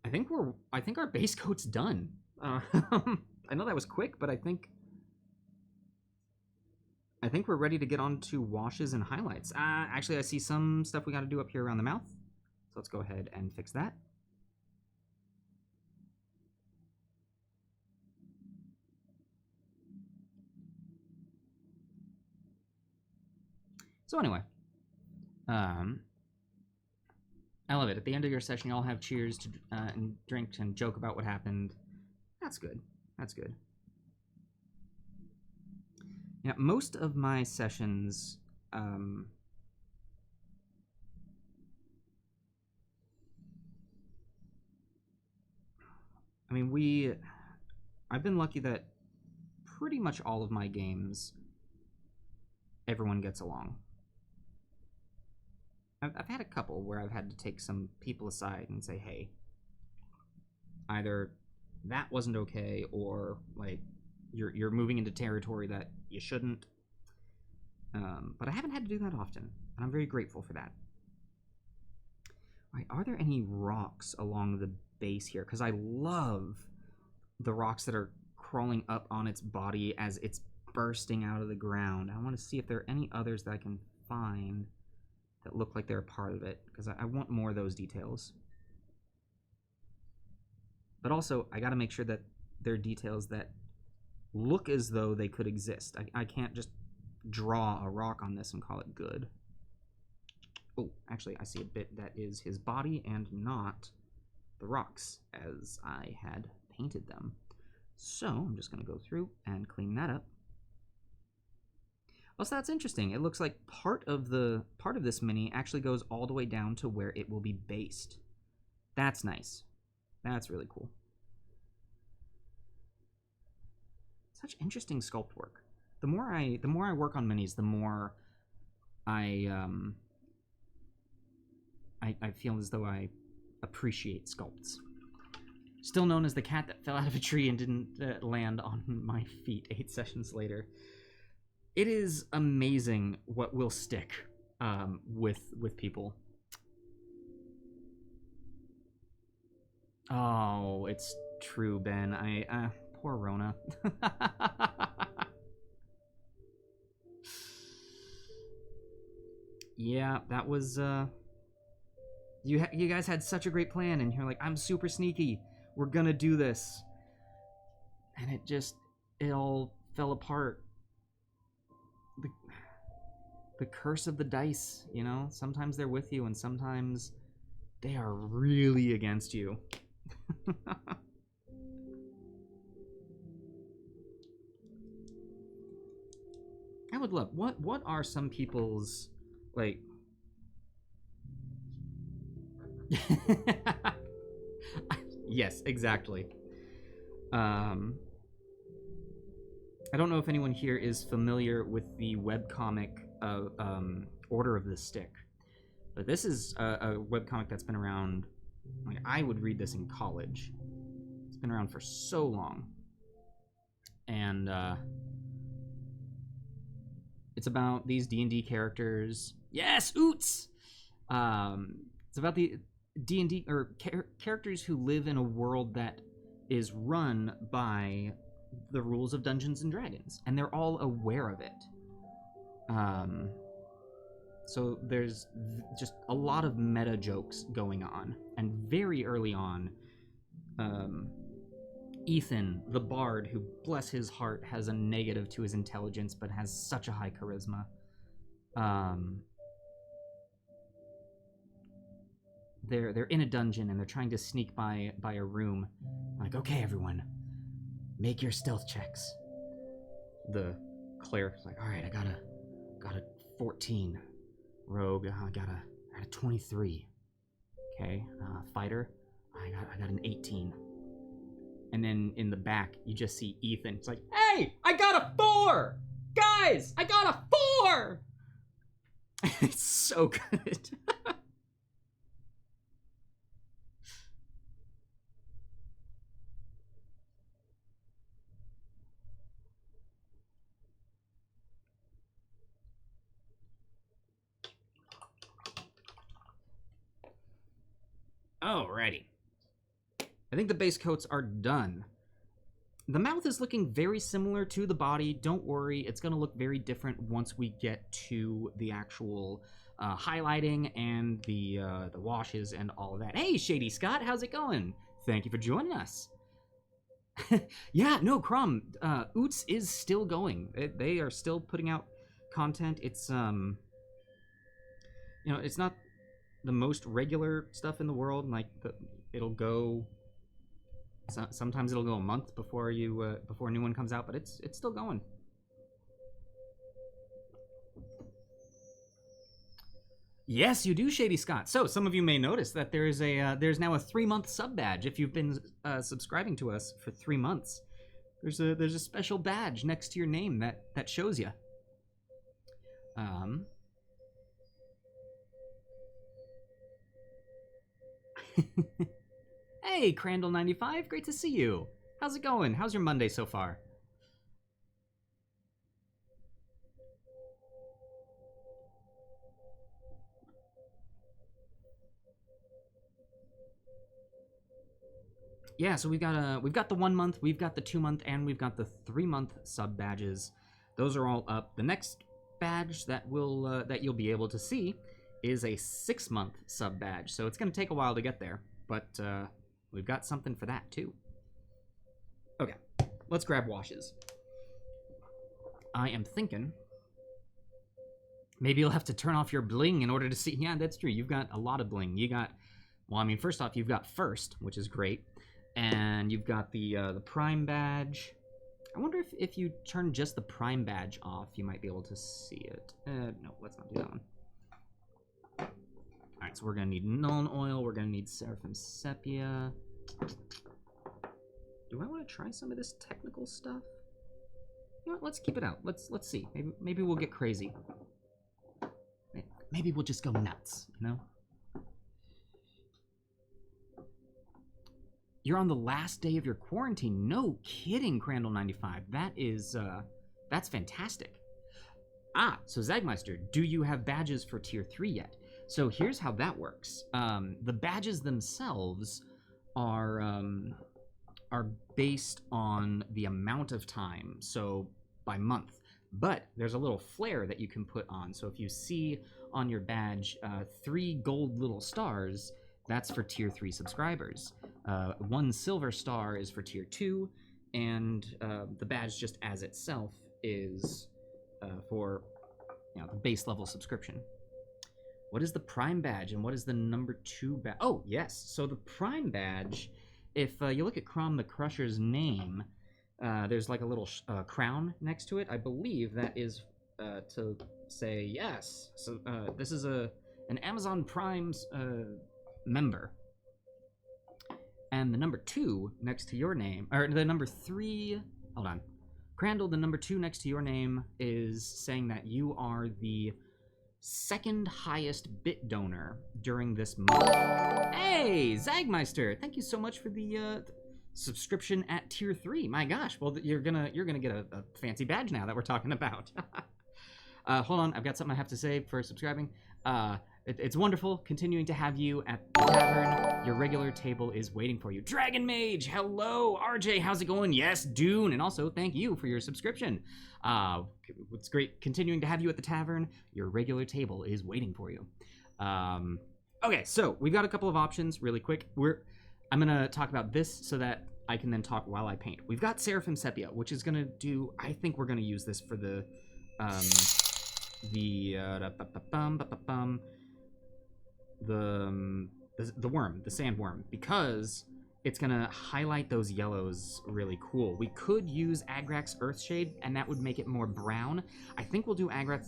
I think our base coat's done. I know that was quick, but I think we're ready to get on to washes and highlights. Actually, I see some stuff we got to do up here around the mouth. So let's go ahead and fix that. So anyway, I love it. At the end of your session, you all have cheers to and drink and joke about what happened. That's good. That's good. Yeah, most of my sessions, I mean, I've been lucky that pretty much all of my games, everyone gets along. I've had a couple where I've had to take some people aside and say, hey, either that wasn't okay, or like you're moving into territory that you shouldn't. But I haven't had to do that often, and I'm very grateful for that. All right, are there any rocks along the base here? Because I love the rocks that are crawling up on its body as it's bursting out of the ground. I want to see if there are any others that I can find that look like they're a part of it, because I want more of those details. But also, I got to make sure that they're details that look as though they could exist. I can't just draw a rock on this and call it good. Oh, actually, I see a bit that is his body and not the rocks as I had painted them. So I'm just going to go through and clean that up. Also, that's interesting. It looks like part of this mini actually goes all the way down to where it will be based. That's nice. That's really cool. Such interesting sculpt work. The more I work on minis, the more I feel as though I appreciate sculpts. Still known as the cat that fell out of a tree and didn't land on my feet 8 sessions later. It is amazing what will stick with people. Oh, it's true, Ben. Poor Rona. Yeah, that was you guys had such a great plan, and you're like, I'm super sneaky. We're gonna do this, and it all fell apart. The curse of the dice, you know? Sometimes they're with you, and sometimes they are really against you. I would love, what are some people's, like... Yes, exactly. I don't know if anyone here is familiar with the webcomic Order of the Stick, but this is a webcomic that's been around, like, I would read this in college. It's been around for so long. And it's about these D&D characters. Yes, Oots! It's about the D&D, or characters who live in a world that is run by the rules of Dungeons and Dragons, and they're all aware of it. So there's just a lot of meta jokes going on, and very early on, Ethan, the bard, who, bless his heart, has a negative to his intelligence, but has such a high charisma. They're in a dungeon, and they're trying to sneak by a room. Like, okay, everyone, make your stealth checks. The cleric's like, all right, I got a 14. Rogue, I got a 23. Okay, fighter, I got an 18. And then in the back, you just see Ethan. It's like, hey, I got a 4! Guys, I got a 4! It's so good. Alrighty. I think the base coats are done. The mouth is looking very similar to the body. Don't worry, it's going to look very different once we get to the actual highlighting and the washes and all of that. Hey, Shady Scott, how's it going? Thank you for joining us. Yeah, no, Crom, Oots is still going. They are still putting out content. It's, you know, it's not the most regular stuff in the world. Like, it'll go... Sometimes it'll go a month before before a new one comes out, but it's still going. Yes, you do, Shady Scott. So some of you may notice that there's now a 3-month sub badge. If you've been subscribing to us for 3 months, there's a special badge next to your name that shows you. Hey, Crandall95, great to see you. How's it going? How's your Monday so far? Yeah, so we've got the 1 month, we've got the 2 month, and we've got the 3 month sub badges. Those are all up. The next badge that you'll be able to see is a 6 month sub badge. So it's going to take a while to get there, but we've got something for that too. Okay, let's grab washes. I am thinking Maybe you'll have to turn off your bling in order to see. Yeah, that's true. You've got a lot of bling. You got, well, I mean, first off, you've got first, which is great, and you've got the Prime badge. I wonder if you turn just the Prime badge off, you might be able to see it. No, let's not do that one. All right, so we're gonna need Nuln Oil. We're gonna need Seraphim Sepia. Do I want to try some of this technical stuff? You know what, let's keep it out. Let's see. Maybe we'll get crazy. Maybe we'll just go nuts, you know? You're on the last day of your quarantine. No kidding, Crandall95. That is, that's fantastic. Ah, so Zagmeister, do you have badges for Tier 3 yet? So here's how that works. The badges themselves are based on the amount of time, so by month. But there's a little flare that you can put on. So if you see on your badge 3 gold little stars, that's for Tier 3 subscribers. 1 silver star is for Tier 2, and the badge just as itself is for the base level subscription. What is the Prime badge and what is the number 2 badge? Oh, yes. So the Prime badge, if you look at Crom the Crusher's name, there's like a little crown next to it. I believe that is to say yes. So this is an Amazon Prime's member. And the number 2 next to your name, or the number 3, hold on. Crandall, the number 2 next to your name is saying that you are the 2nd highest bit donor during this month. Hey, Zagmeister, thank you so much for the subscription at Tier 3. My gosh, well, you're gonna get a fancy badge now that we're talking about. Hold on, I've got something I have to say for subscribing. It's wonderful continuing to have you at the tavern. Your regular table is waiting for you. Dragon Mage, hello. RJ, how's it going? Yes, Dune, and also thank you for your subscription. It's great continuing to have you at the tavern. Your regular table is waiting for you. Okay, so we've got a couple of options really quick. I'm gonna talk about this so that I can then talk while I paint. We've got Seraphim Sepia, which is gonna do, I think we're gonna use this for the worm, the sandworm, because it's gonna highlight those yellows really cool. We could use Agrax Earthshade, and that would make it more brown. I think we'll do Agrax.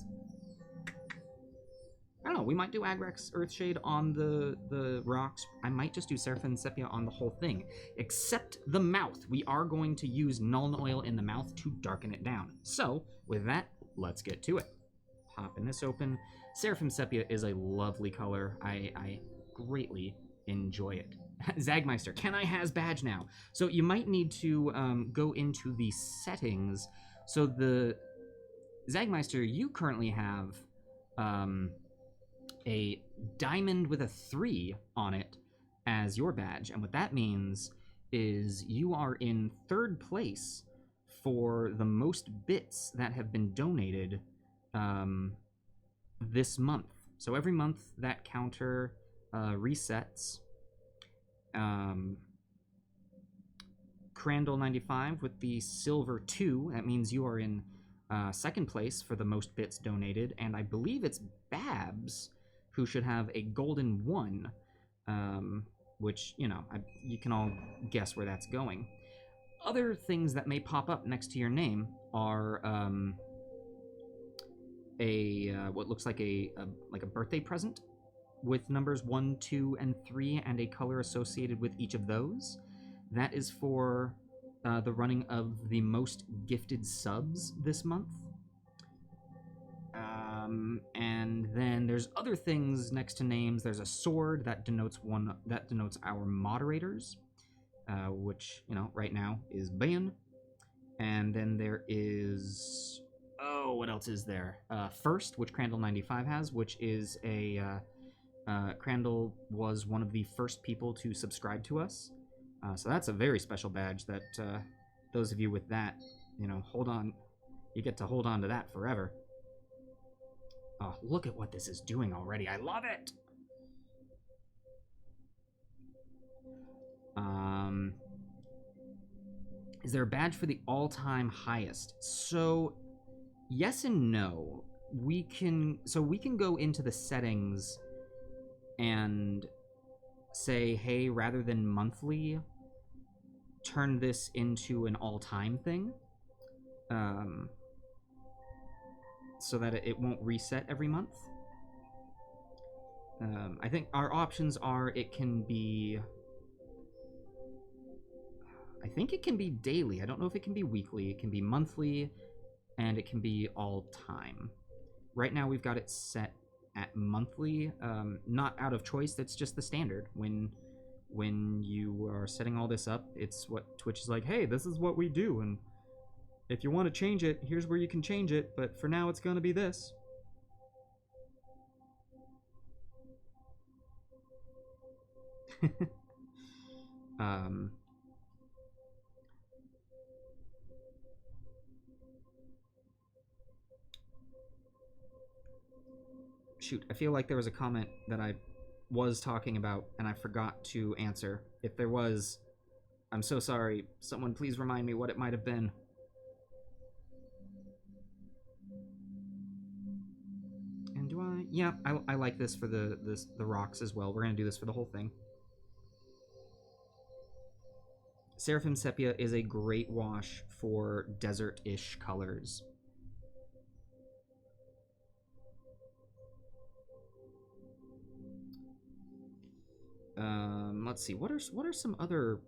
I don't know, we might do Agrax Earthshade on the rocks. I might just do Seraphim Sepia on the whole thing, except the mouth. We are going to use Nuln Oil in the mouth to darken it down. So, with that, let's get to it. Popping this open. Seraphim Sepia is a lovely color. I greatly enjoy it. Zagmeister, can I has badge now? So you might need to go into the settings. So the Zagmeister, you currently have a diamond with a 3 on it as your badge. And what that means is you are in 3rd place for the most bits that have been donated this month. So every month that counter resets. Crandall95 with the silver 2, that means you are in 2nd place for the most bits donated, and I believe it's Babs who should have a golden 1, which, you can all guess where that's going. Other things that may pop up next to your name are what looks like a birthday present with numbers 1, 2, and 3, and a color associated with each of those. That is for the running of the most gifted subs this month. And then there's other things next to names. There's a sword that denotes our moderators, which right now is Ben. And then there is what else is there? First, which Crandall95 has, which is a Crandall was one of the first people to subscribe to us. So that's a very special badge that those of you with that, hold on. You get to hold on to that forever. Oh, look at what this is doing already. I love it! Is there a badge for the all-time highest? So, yes and no. we can go into the settings and say, hey, rather than monthly, turn this into an all-time thing, so that it won't reset every month. I think our options are it can be daily. I don't know if it can be weekly. It can be monthly, and it can be all-time. Right now we've got it set at monthly, not out of choice. That's just the standard. When you are setting all this up, it's what Twitch is like, hey, this is what we do, and if you want to change it, here's where you can change it, but for now it's gonna be this. Shoot, I feel like there was a comment that I was talking about and I forgot to answer. If there was, I'm so sorry. Someone please remind me what it might have been. And do I? Yeah, I like this for the rocks as well. We're gonna do this for the whole thing. Seraphim Sepia is a great wash for desert-ish colors. Let's see. What are some other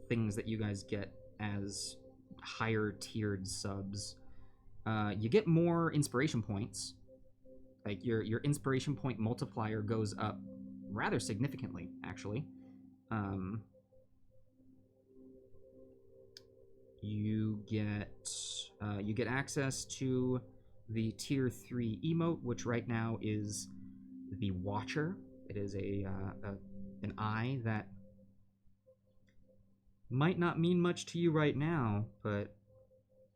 things that you guys get as higher tiered subs? You get more inspiration points. Like your inspiration point multiplier goes up rather significantly, actually. You get access to the tier 3 emote, which right now is the Watcher. It is an eye that might not mean much to you right now, but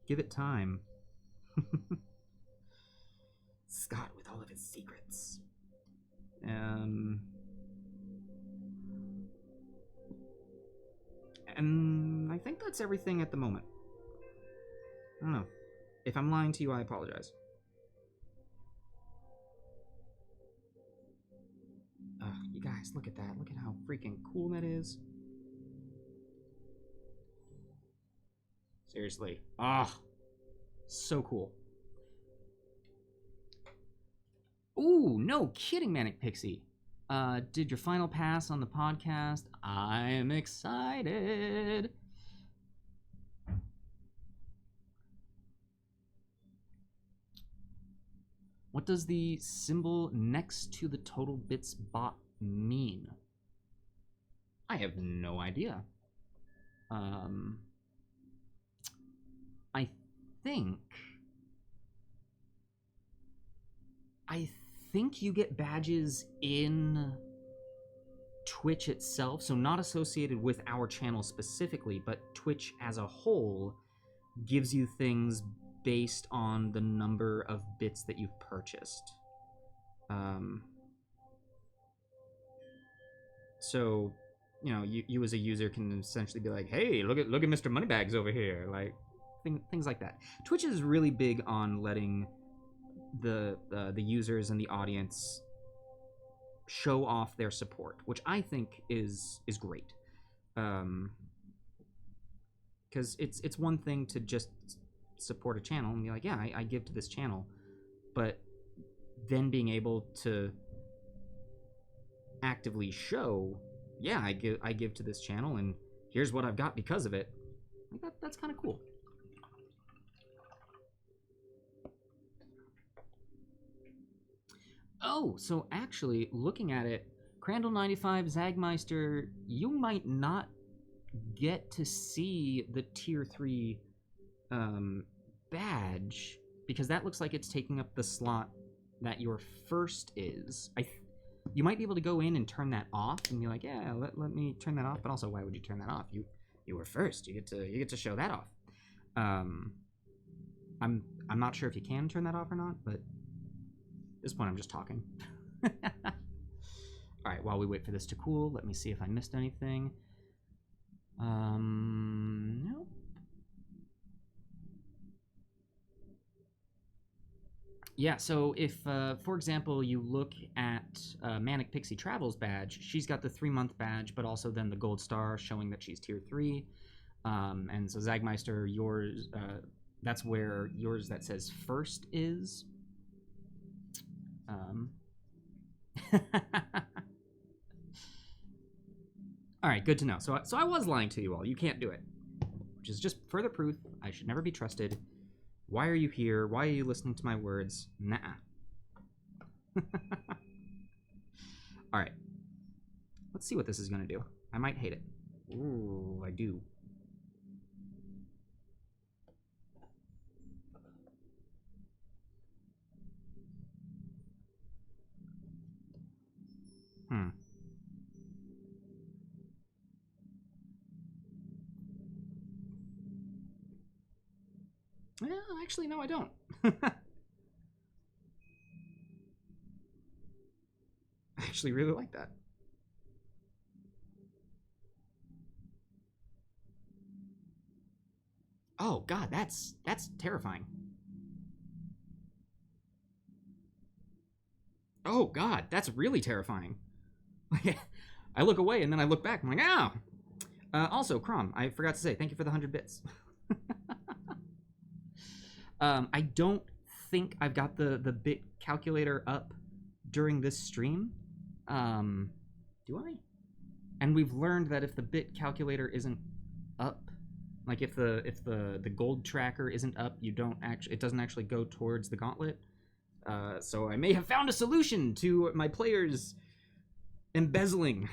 give it time. Scott with all of his secrets. And I think that's everything at the moment. I don't know. If I'm lying to you, I apologize. You guys, look at that. Look at how freaking cool that is. Seriously. So cool. Ooh, no kidding, Manic Pixie. Did your final pass on the podcast? I'm excited. What does the symbol next to the total bits bot mean? I have no idea. I think you get badges in Twitch itself, so not associated with our channel specifically, but Twitch as a whole gives you things based on the number of bits that you've purchased. So, you know, you as a user can essentially be like, hey, look at Mr. Moneybags over here, like things like that. Twitch is really big on letting the users and the audience show off their support, which I think is great. Because it's one thing to just support a channel and be like, yeah, I give to this channel, but then being able to actively show, yeah, I give to this channel and here's what I've got because of it. Like that's kind of cool. Oh, so actually, looking at it, Crandall95, Zagmeister, you might not get to see the tier 3 badge, because that looks like it's taking up the slot that your first is. You might be able to go in and turn that off and be like, yeah, let me turn that off, but also, why would you turn that off? You were first. You get to show that off. I'm not sure if you can turn that off or not, but at this point I'm just talking. Alright, while we wait for this to cool, let me see if I missed anything. Nope. Yeah, so if, for example, you look at Manic Pixie Travel's badge, she's got the 3-month badge, but also then the gold star showing that she's tier 3. And so Zagmeister, yours, that's where yours that says first is. All right, good to know. So I was lying to you all. You can't do it, which is just further proof I should never be trusted. Why are you here? Why are you listening to my words? Nah. All right. Let's see what this is going to do. I might hate it. Ooh, I do. Well, actually, no, I don't. I actually really like that. Oh, God, that's terrifying. Oh, God, that's really terrifying. I look away, and then I look back. I'm like, ow! Also, Crom, I forgot to say, thank you for the 100 bits. I don't think I've got the bit calculator up during this stream. Do I? And we've learned that if the bit calculator isn't up, like if the gold tracker isn't up, it doesn't actually go towards the gauntlet. So I may have found a solution to my players embezzling.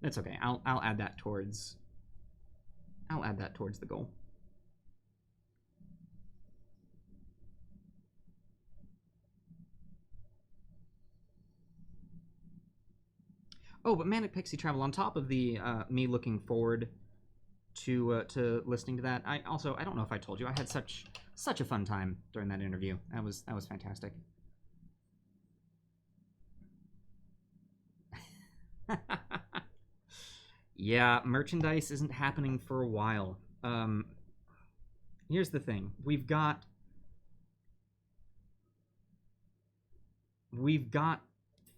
That's okay. I'll add that towards the goal. Oh, but Manic Pixie Travel, on top of the me looking forward to listening to that, I don't know if I told you, I had such a fun time during that interview. That was fantastic. Yeah, merchandise isn't happening for a while. Here's the thing. We've got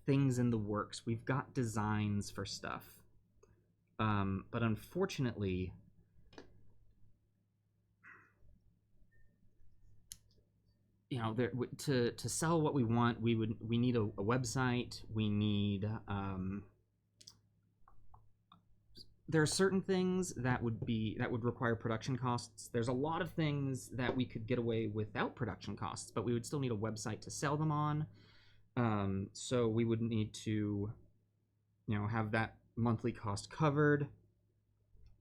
things in the works. We've got designs for stuff. But unfortunately, you know, to sell what we want, we need a website. We need there are certain things that would require production costs. There's a lot of things that we could get away without production costs, but we would still need a website to sell them on. So we would need to, you know, have that monthly cost covered.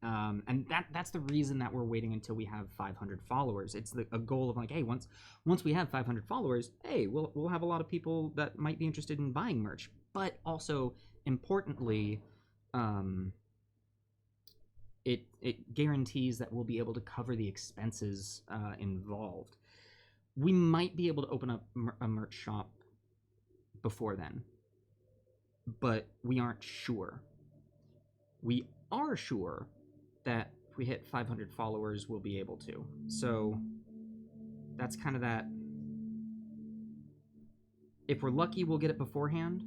And that's the reason that we're waiting until we have 500 followers. It's a goal of like, hey, once we have 500 followers, hey, we'll have a lot of people that might be interested in buying merch. But also, importantly, it guarantees that we'll be able to cover the expenses involved. We might be able to open up a merch shop before then, but we aren't sure. We are sure that if we hit 500 followers, we'll be able to. So that's kind of that. If we're lucky, we'll get it beforehand.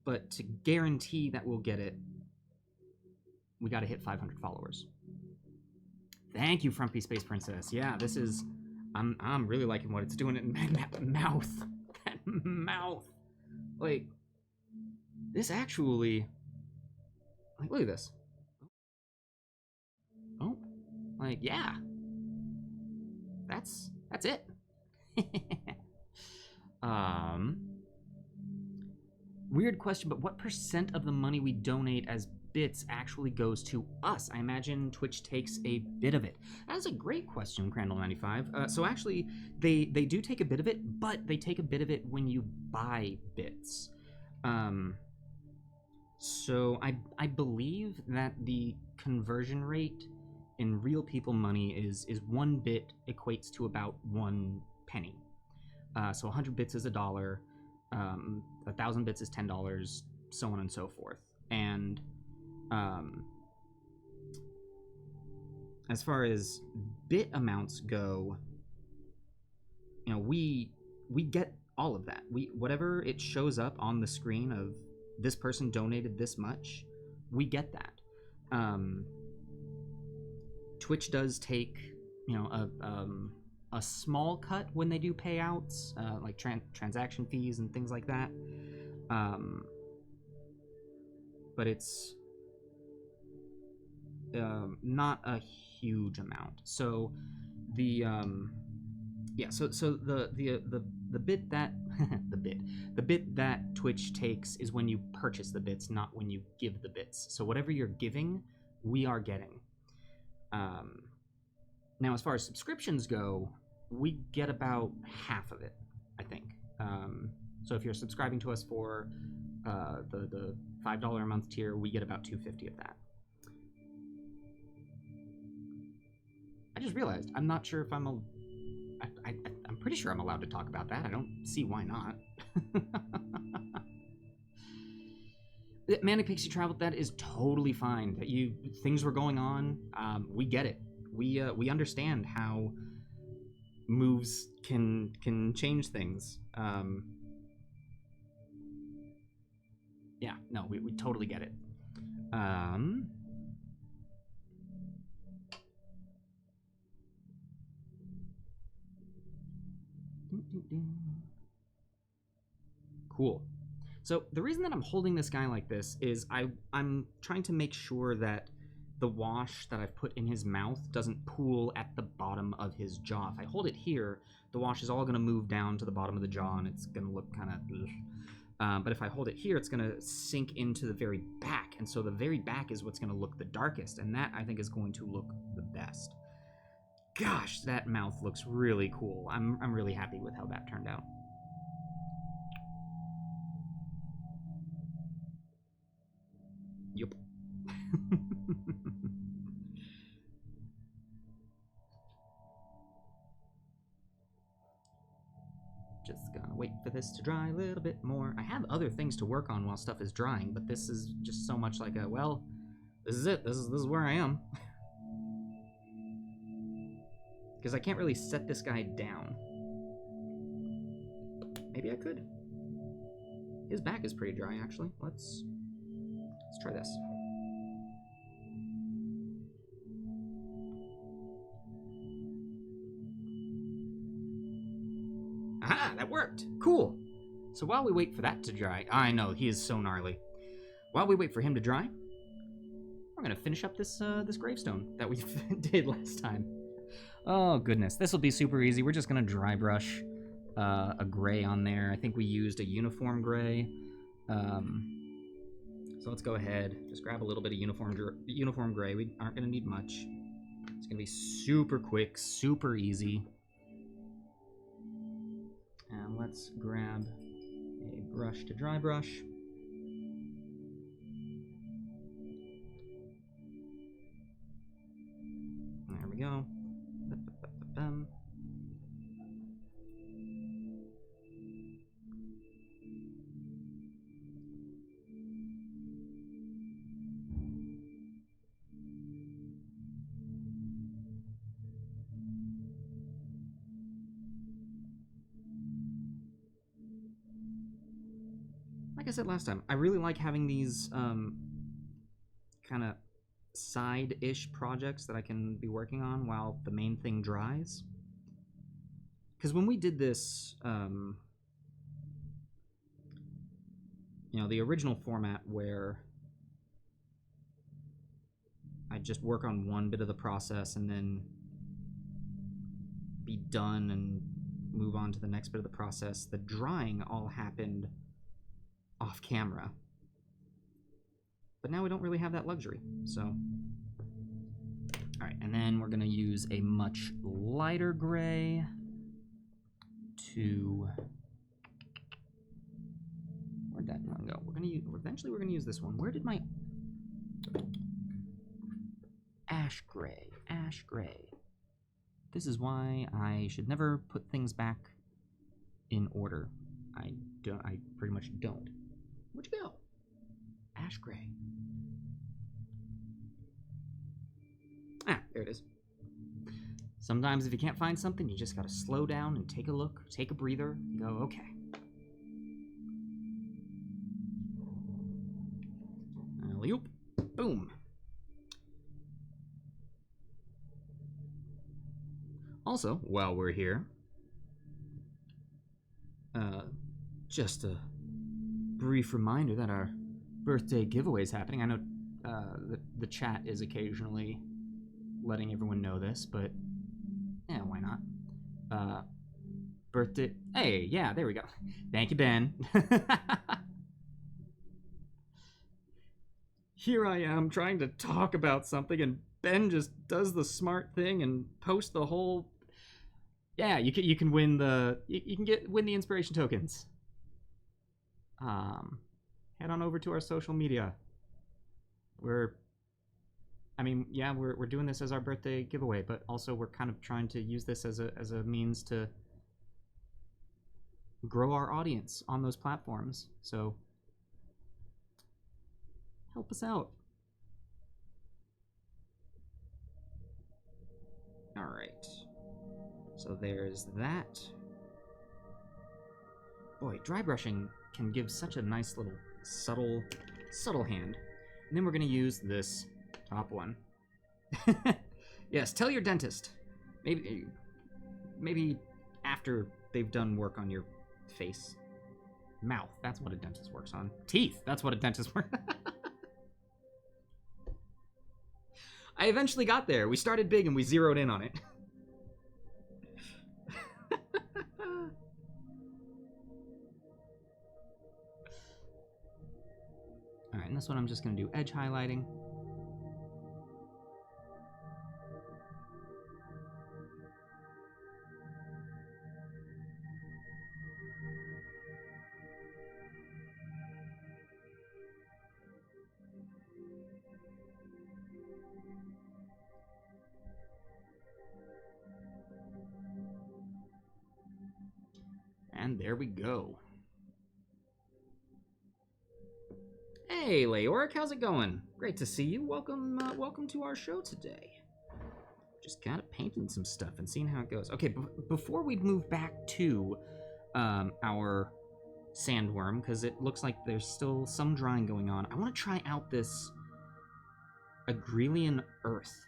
But to guarantee that we'll get it, we got to hit 500 followers. Thank you, Frumpy Space Princess. Yeah, this is... I'm really liking what it's doing in that mouth. That mouth. Like, this actually... Like, look at this. Oh. Like, yeah. That's it. Weird question, but what % of the money we donate as bits actually goes to us? I imagine Twitch takes a bit of it. That's a great question, Crandall95. So actually, they do take a bit of it, but they take a bit of it when you buy bits. So I believe that the conversion rate in real people money is 1 bit equates to about 1 penny. So 100 bits is $1, 1,000 bits is $10, so on and so forth. And as far as bit amounts go, you know, we get all of that. Whatever it shows up on the screen of this person donated this much, we get that. Twitch does take, you know, a small cut when they do payouts, like transaction fees and things like that. But it's not a huge amount. So the the bit that the bit that Twitch takes is when you purchase the bits, not when you give the bits. So whatever you're giving, we are getting. Now, as far as subscriptions go, we get about half of it, I think. So if you're subscribing to us for the $5 a month tier, we get about $2.50 of that. I just realized I'm not sure if I'm pretty sure I'm allowed to talk about that. I don't see why not. Manic Pixie Travel, that is totally fine. Things were going on. We get it. We understand how moves can change things. Yeah, no, we totally get it. Cool. So the reason that I'm holding this guy like this is I'm trying to make sure that the wash that I've put in his mouth doesn't pool at the bottom of his jaw. If I hold it here, the wash is all going to move down to the bottom of the jaw, and it's going to look kind of... but if I hold it here, it's going to sink into the very back, and so the very back is what's going to look the darkest, and that, I think, is going to look the best. Gosh, that mouth looks really cool. I'm really happy with how that turned out. Yup. Just gonna wait for this to dry a little bit more. I have other things to work on while stuff is drying, but this is just so much like a, well, this is it. This is where I am. Because I can't really set this guy down. Maybe I could. His back is pretty dry, actually. Let's try this. Aha, that worked. Cool. So while we wait for that to dry, I know, he is so gnarly. While we wait for him to dry, we're gonna finish up this gravestone that we did last time. Oh goodness, this will be super easy. We're just gonna dry brush a gray on there. I think we used a uniform gray. So let's go ahead, just grab a little bit of uniform gray. We aren't gonna need much. It's gonna be super quick, super easy. And let's grab a brush to dry brush. There we go. Like I said last time, I really like having these kind of side-ish projects that I can be working on while the main thing dries. Because when we did this, you know, the original format where I just work on one bit of the process and then be done and move on to the next bit of the process, the drying all happened off camera. But now we don't really have that luxury, so. All right, and then we're gonna use a much lighter gray to, where'd that one go? Eventually we're gonna use this one. Where did my, ash gray. This is why I should never put things back in order. I pretty much don't. Where'd you go? Ash gray. Ah, there it is. Sometimes if you can't find something, you just gotta slow down and take a look, take a breather, and go, okay. Alley-oop. Boom. Also, while we're here, just a brief reminder that our birthday giveaway is happening. I know the chat is occasionally letting everyone know this, but yeah, why not? Birthday. Hey, yeah, there we go. Thank you, Ben. Here I am trying to talk about something, and Ben just does the smart thing and posts the whole. Yeah, you can win the win the inspiration tokens. Head on over to our social media. We're doing this as our birthday giveaway, but also we're kind of trying to use this as a means to grow our audience on those platforms. So help us out. All right. So there's that. Boy, dry brushing can give such a nice little subtle hand. And then we're gonna use this top one. Yes, tell your dentist. Maybe after they've done work on your face. Mouth, that's what a dentist works on. Teeth, that's what a dentist works on. I eventually got there. We started big and we zeroed in on it. Alright, and this one I'm just going to do edge highlighting. And there we go. Hey, Leoric, how's it going? Great to see you. Welcome to our show today. Just kind of painting some stuff and seeing how it goes. Okay, before we move back to our sandworm, because it looks like there's still some drying going on, I want to try out this Agrelian Earth.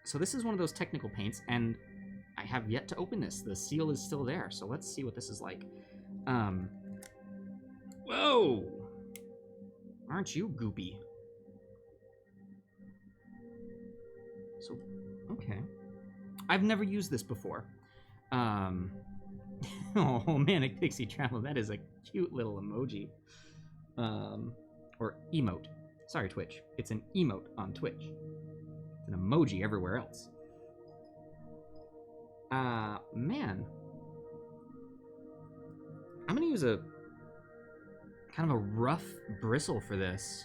So this is one of those technical paints, and I have yet to open this. The seal is still there, so let's see what this is like. Whoa! Aren't you goopy? So, okay. I've never used this before. Oh, Manic Pixie Travel, that is a cute little emoji. Or emote. Sorry, Twitch. It's an emote on Twitch. It's an emoji everywhere else. Man. I'm gonna use a kind of a rough bristle for this.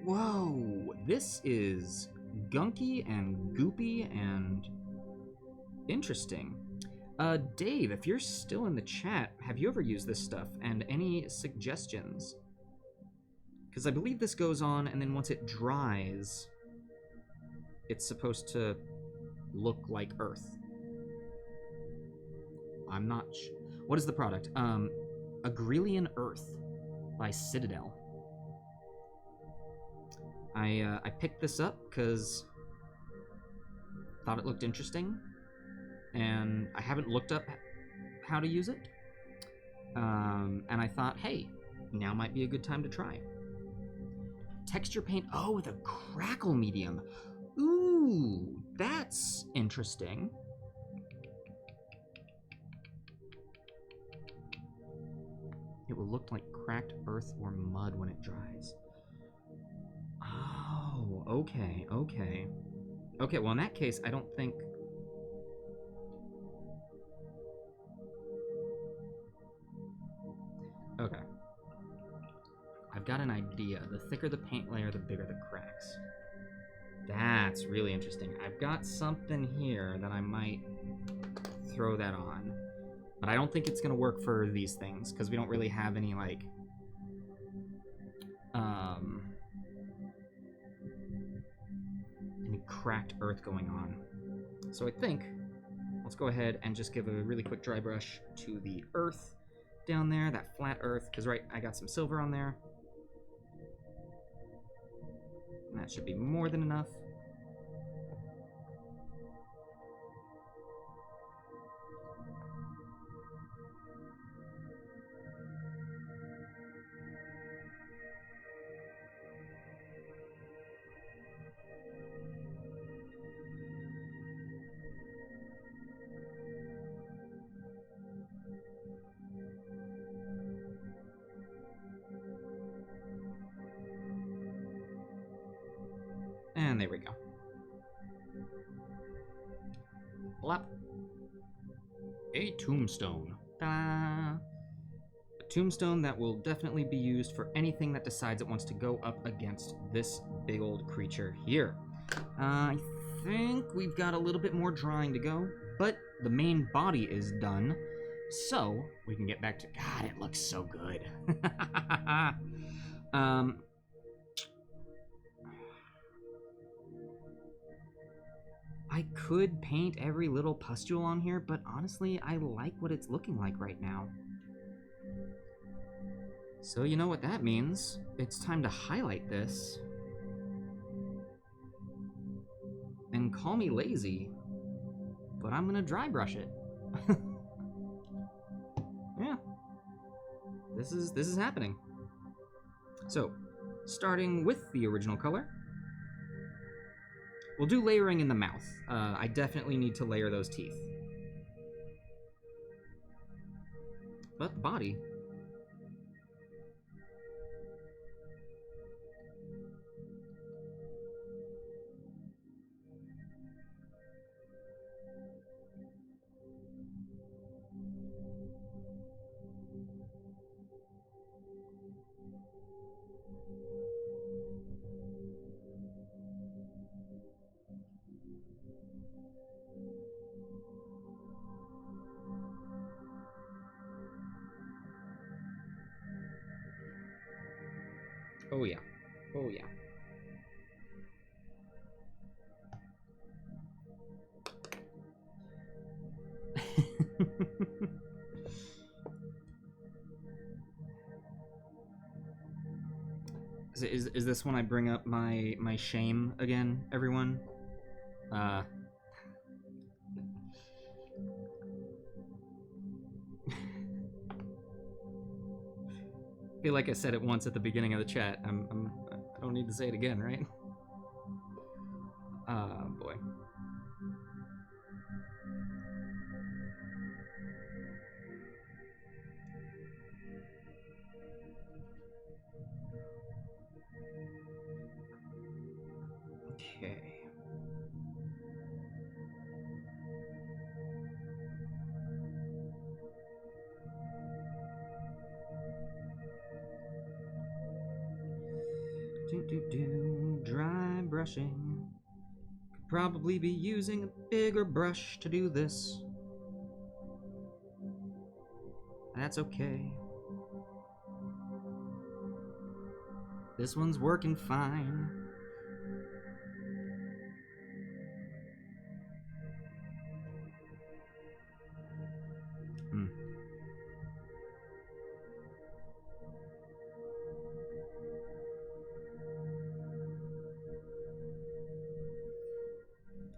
Whoa, this is gunky and goopy and interesting. Dave, if you're still in the chat, have you ever used this stuff? And any suggestions? Because I believe this goes on, and then once it dries, it's supposed to look like Earth. I'm not sure. What is the product? Agrelian Earth by Citadel. I picked this up because thought it looked interesting, and I haven't looked up how to use it. And I thought, hey, now might be a good time to try. Texture paint, oh, with a crackle medium. Ooh, that's interesting. It will look like cracked earth or mud when it dries. Oh, okay, okay. Okay, well in that case, I don't think... Okay. I've got an idea. The thicker the paint layer, the bigger the cracks. That's really interesting. I've got something here that I might throw that on. But I don't think it's gonna work for these things, because we don't really have any, like... any cracked earth going on. So I think let's go ahead and just give a really quick dry brush to the earth down there, that flat earth, because right, I got some silver on there. And that should be more than enough. And there we go. Blop. A tombstone. Ta-da! A tombstone that will definitely be used for anything that decides it wants to go up against this big old creature here. I think we've got a little bit more drawing to go, but the main body is done, so we can get back to... God, it looks so good. I could paint every little pustule on here, but honestly, I like what it's looking like right now. So you know what that means. It's time to highlight this. And call me lazy, but I'm gonna dry brush it. Yeah. This is happening. So, starting with the original color, we'll do layering in the mouth. I definitely need to layer those teeth. But the body... Oh yeah. Oh yeah. Is this when I bring up my shame again, everyone? I feel like I said it once at the beginning of the chat. I don't need to say it again, right? Boy. Okay. Dry brushing. Could probably be using a bigger brush to do this. That's okay. This one's working fine.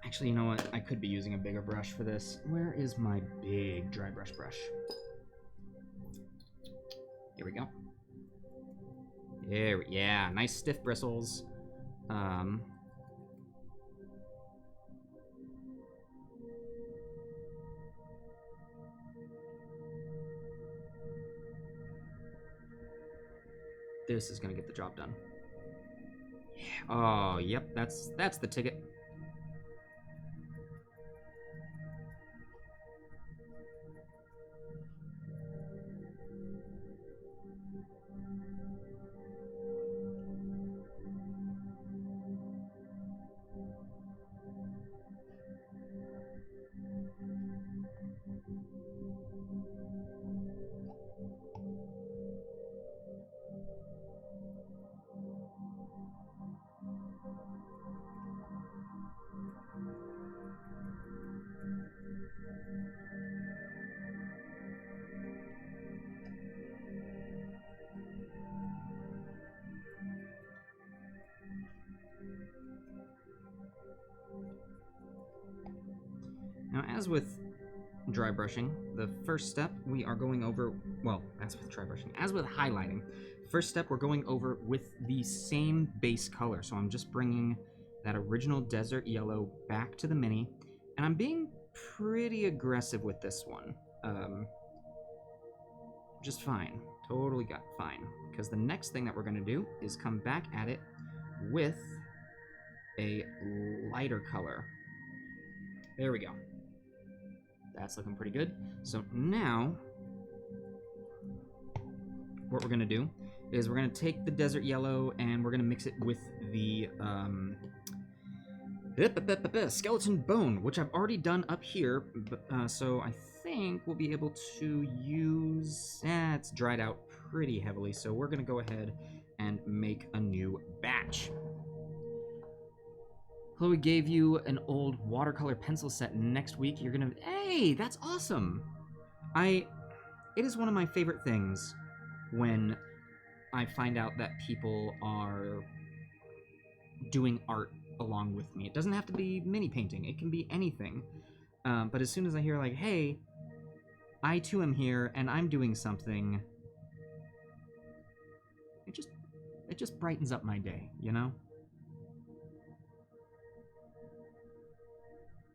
Actually, you know what? I could be using a bigger brush for this. Where is my big dry brush? Here we go. Yeah, nice stiff bristles. This is gonna get the job done. Yeah. Oh, yep, that's the ticket. as with dry brushing, the first step we are going over, well, as with dry brushing, as with highlighting, first step we're going over with the same base color. So I'm just bringing that original desert yellow back to the mini, and I'm being pretty aggressive with this one. Just fine. Totally got fine. Because the next thing that we're going to do is come back at it with a lighter color. There we go. That's looking pretty good. So now, what we're going to do is we're going to take the desert yellow and we're going to mix it with the skeleton bone, which I've already done up here. So I think we'll be able to use... it's dried out pretty heavily, so we're going to go ahead and make a new batch. Chloe gave you an old watercolor pencil set. Next week you're gonna... Hey, that's awesome! It is one of my favorite things when I find out that people are doing art along with me. It doesn't have to be mini painting, it can be anything. But as soon as I hear like, hey, I too am here and I'm doing something, it just brightens up my day, you know?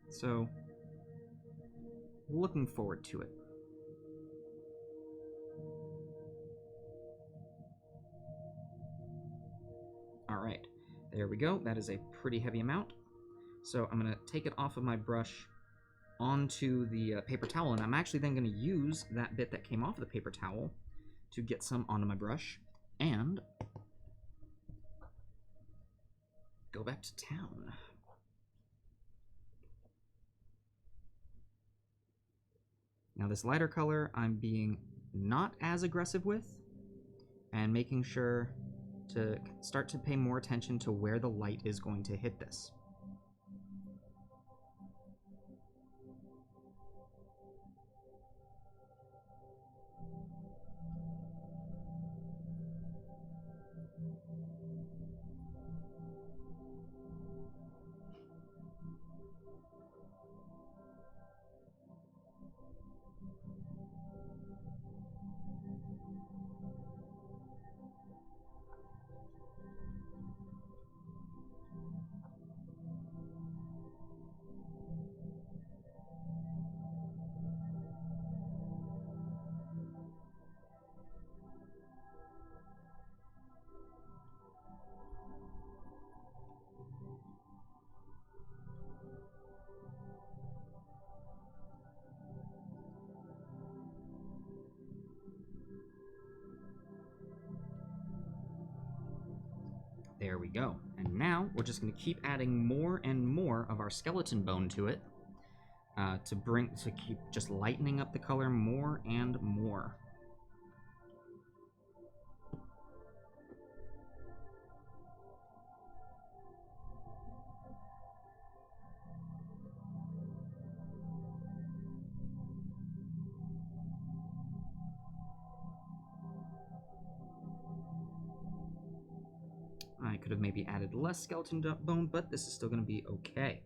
So, looking forward to it. Alright, there we go. That is a pretty heavy amount. So I'm going to take it off of my brush onto the paper towel, and I'm actually then going to use that bit that came off of the paper towel to get some onto my brush, and go back to town. Now this lighter color I'm being not as aggressive with, and making sure to start to pay more attention to where the light is going to hit this. There we go. And now we're just going to keep adding more and more of our skeleton bone to it to keep just lightening up the color more and more. I could have maybe added less skeleton bone, but this is still going to be okay.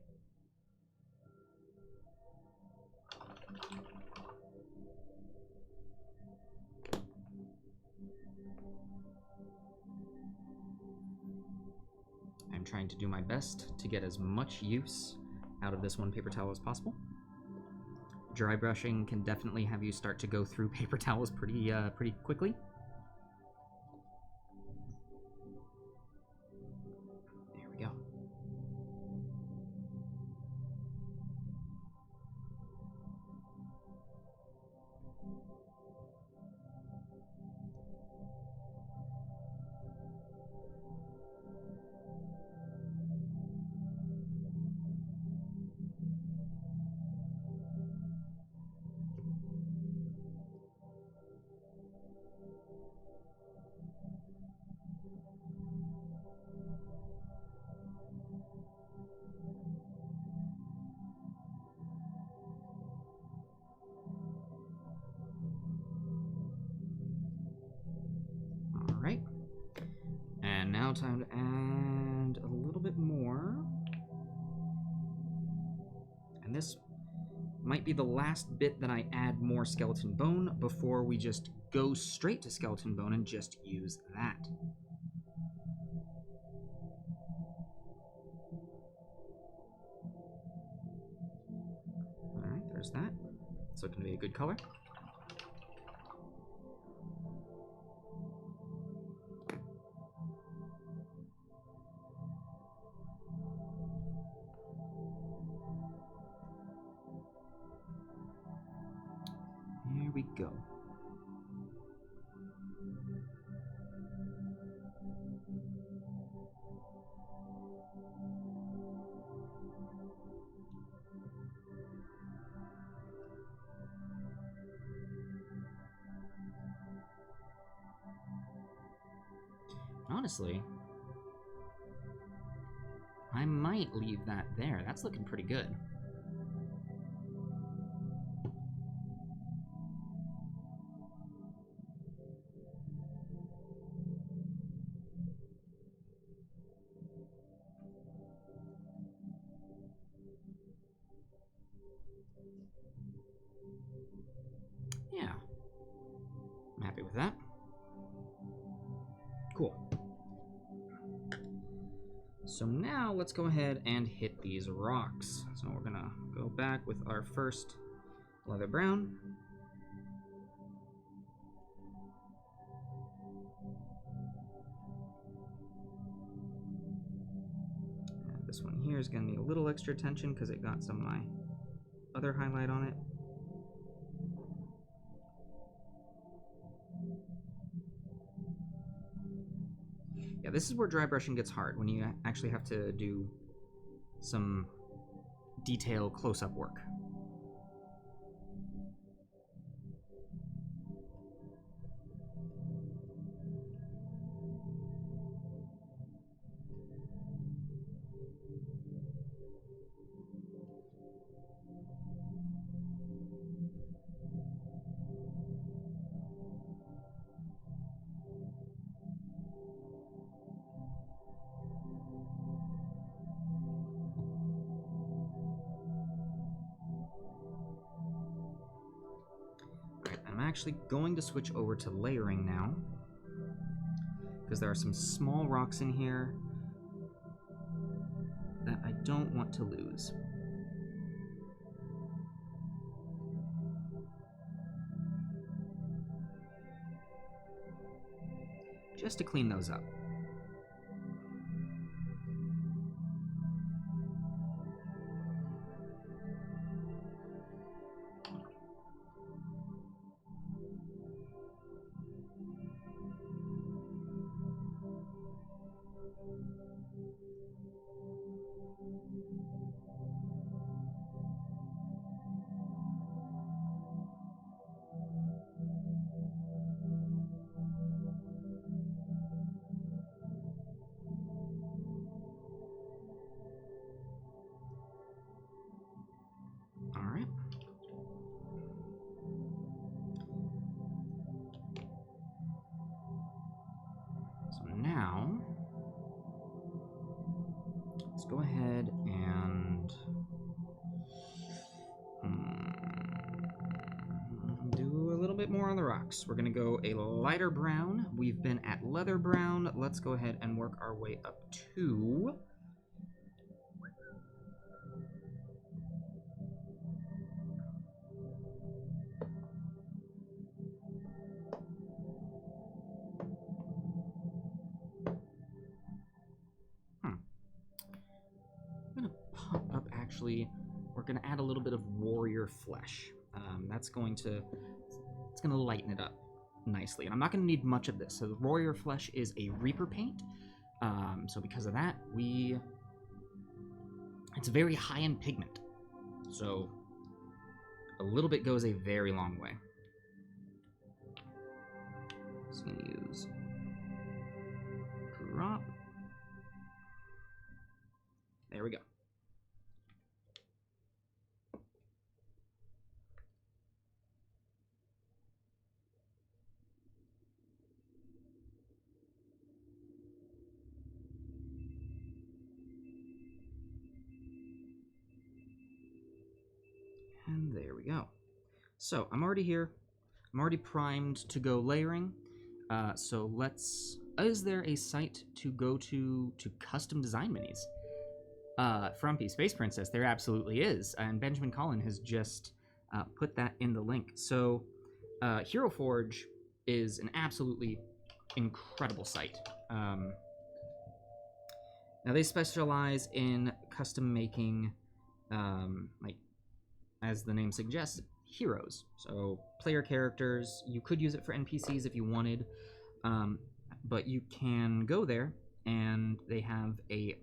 I'm trying to do my best to get as much use out of this one paper towel as possible. Dry brushing can definitely have you start to go through paper towels pretty quickly. Alright. And now time to add a little bit more. And this be the last bit that I add more skeleton bone before we just go straight to skeleton bone and just use that. Alright, there's that. It's looking to be a good color. Here we go. Honestly, I might leave that there. That's looking pretty good. Yeah, I'm happy with that. Cool. So now let's go ahead and hit these rocks. So we're gonna go back with our first leather brown. And this one here is gonna need a little extra attention because it got some of my other highlight on it. Yeah, this is where dry brushing gets hard, when you actually have to do some detail close-up work. I'm actually going to switch over to layering now, because there are some small rocks in here that I don't want to lose. Just to clean those up. Alright. So now, let's go ahead and do a little bit more on the rocks. We're going to go a lighter brown. We've been at leather brown. Let's go ahead and work our way up to we're going to add a little bit of warrior flesh. That's going to lighten it up nicely. And I'm not going to need much of this. So the warrior flesh is a reaper paint. So because of that, it's very high in pigment. So a little bit goes a very long way. Just going to use drop. There we go. And there we we go. So I'm already here. I'm already primed to go layering. So let's... Is there a site to go to custom design minis? Frumpy Space Princess, there absolutely is. And Benjamin Collin has just put that in the link. So Hero Forge is an absolutely incredible site. Now they specialize in custom making, like as the name suggests, heroes. So player characters. You could use it for NPCs if you wanted, but you can go there and they have a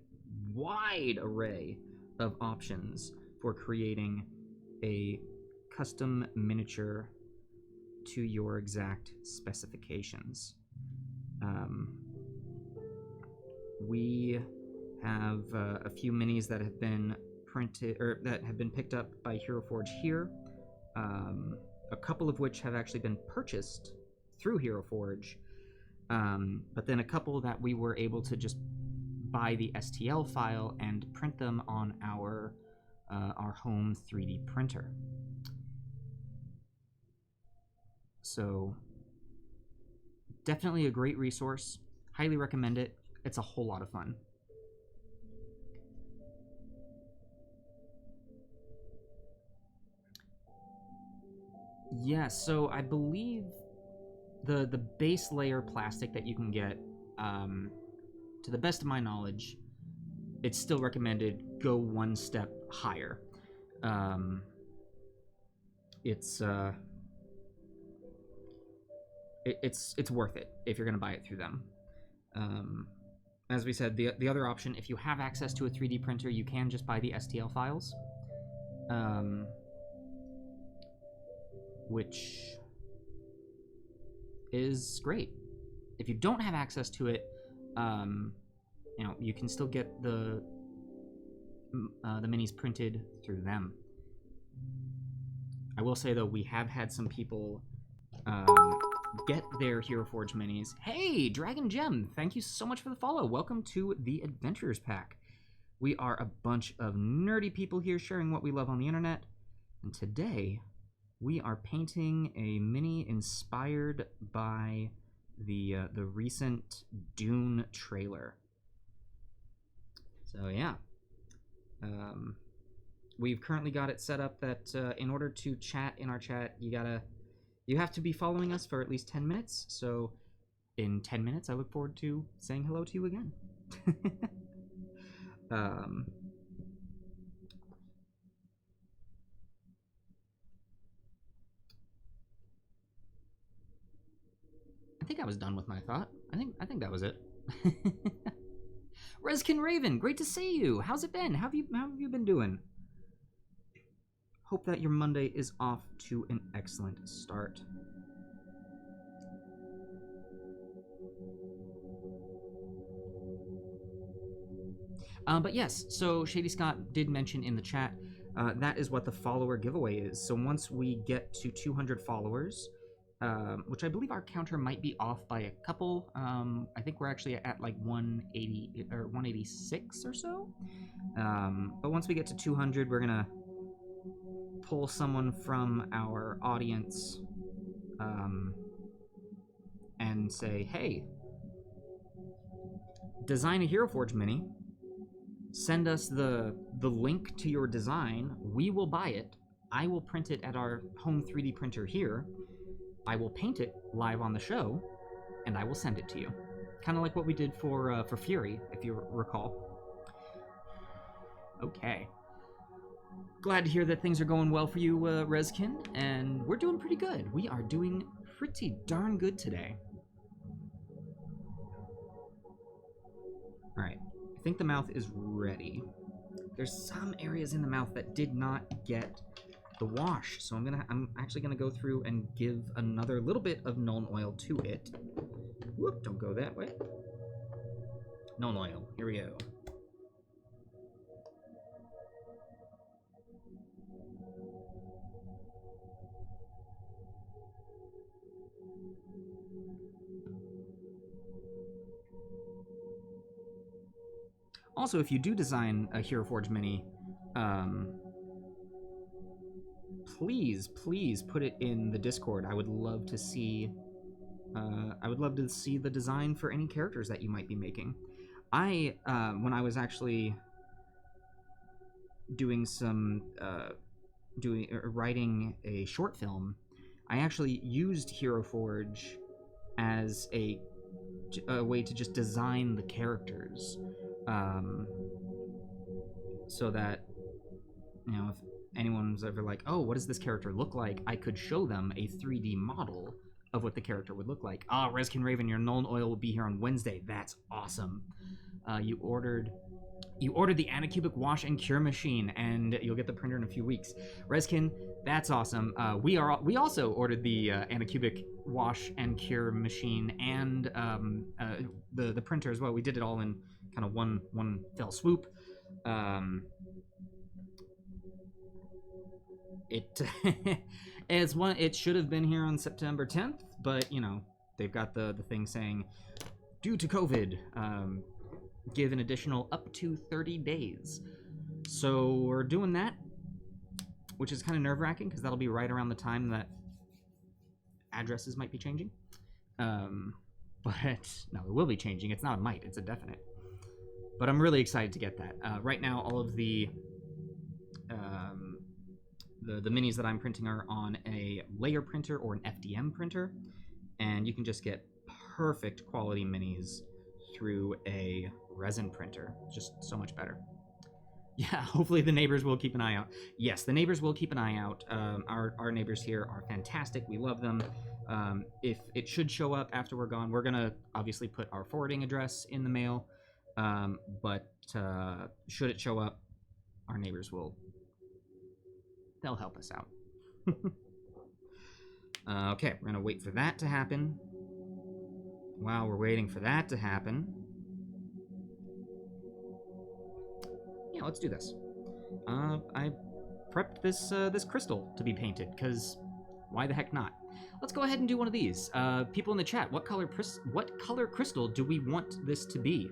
wide array of options for creating a custom miniature to your exact specifications. We have a few minis that have been printed or that have been picked up by Hero Forge here. A couple of which have actually been purchased through Hero Forge, but then a couple that we were able to just buy the STL file and print them on our home 3D printer. So definitely a great resource. Highly recommend it. It's a whole lot of fun. Yeah, so I believe the base layer plastic that you can get, to the best of my knowledge, it's still recommended go one step higher. It's worth it if you're gonna buy it through them. As we said, the other option, if you have access to a 3D printer, you can just buy the STL files, which is great. If you don't have access to it, you know, you can still get the minis printed through them. I will say though, we have had some people get their Hero Forge minis. Hey, Dragon Gem, thank you so much for the follow. Welcome to the Adventurers Pack. We are a bunch of nerdy people here sharing what we love on the internet, and today we are painting a mini inspired by the recent Dune trailer. So yeah, we've currently got it set up that in order to chat in our chat, you have to be following us for at least 10 minutes. So in 10 minutes, I look forward to saying hello to you again. I think I was done with my thought. I think that was it. Reskin Raven, great to see you. How's it been? How have you been doing? Hope that your Monday is off to an excellent start. But yes, so Shady Scott did mention in the chat, that is what the follower giveaway is. So once we get to 200 followers, which I believe our counter might be off by a couple. I think we're actually at like 180 or 186 or so. But once we get to 200, we're gonna pull someone from our audience and say, hey, design a Hero Forge mini. Send us the link to your design. We will buy it. I will print it at our home 3D printer here. I will paint it live on the show, and I will send it to you. Kind of like what we did for Fury, if you recall. Okay. Glad to hear that things are going well for you, Reskin, and we're doing pretty good. We are doing pretty darn good today. All right. I think the mouth is ready. There's some areas in the mouth that did not get the wash, so I'm actually gonna go through and give another little bit of Nuln Oil to it. Whoop, don't go that way. Nuln Oil, here we go. Also, if you do design a Hero Forge mini, please put it in the Discord. I would love to see the design for any characters that you might be making. When I was actually doing writing a short film, I actually used Hero Forge as a way to just design the characters, so that, you know, if anyone's ever like, oh, what does this character look like, I could show them a 3D model of what the character would look like. Ah, Reskin Raven, your Nuln Oil will be here on Wednesday. That's awesome. You ordered the Anacubic wash and cure machine, and you'll get the printer in a few weeks. Reskin, that's awesome. We also ordered the Anacubic wash and cure machine and the printer as well. We did it all in kind of one fell swoop. It should have been here on September 10th, but you know, they've got the thing saying, due to COVID, give an additional up to 30 days. So we're doing that, which is kind of nerve-wracking because that'll be right around the time that addresses might be changing. But no, it will be changing. It's not a might, it's a definite. But I'm really excited to get that. Right now, all of the minis that I'm printing are on a layer printer or an FDM printer, and you can just get perfect quality minis through a resin printer. Just so much better. Yeah, hopefully the neighbors will keep an eye out. Yes, the neighbors will keep an eye out. Our neighbors here are fantastic. We love them. If it should show up after we're gone, we're gonna obviously put our forwarding address in the mail. But should it show up, our neighbors they'll help us out. Okay, we're gonna wait for that to happen. While we're waiting for that to happen, yeah, let's do this. I prepped this crystal to be painted, because why the heck not? Let's go ahead and do one of these. People in the chat, what color crystal do we want this to be?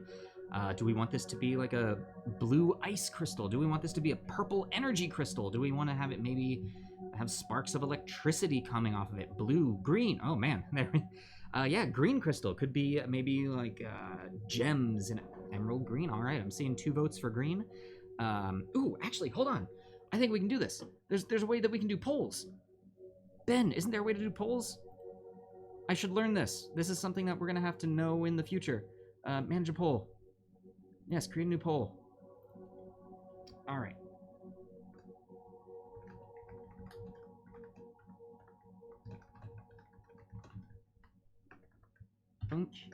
Do we want this to be like a blue ice crystal? Do we want this to be a purple energy crystal? Do we want to have it maybe have sparks of electricity coming off of it? Blue, green. Oh man, yeah, green crystal could be maybe like gems in emerald green. All right, I'm seeing 2 votes for green. Ooh, actually, hold on. I think we can do this. There's a way that we can do polls. Ben, isn't there a way to do polls? I should learn this. This is something that we're gonna have to know in the future. Manage a poll. Yes, create a new poll. All right.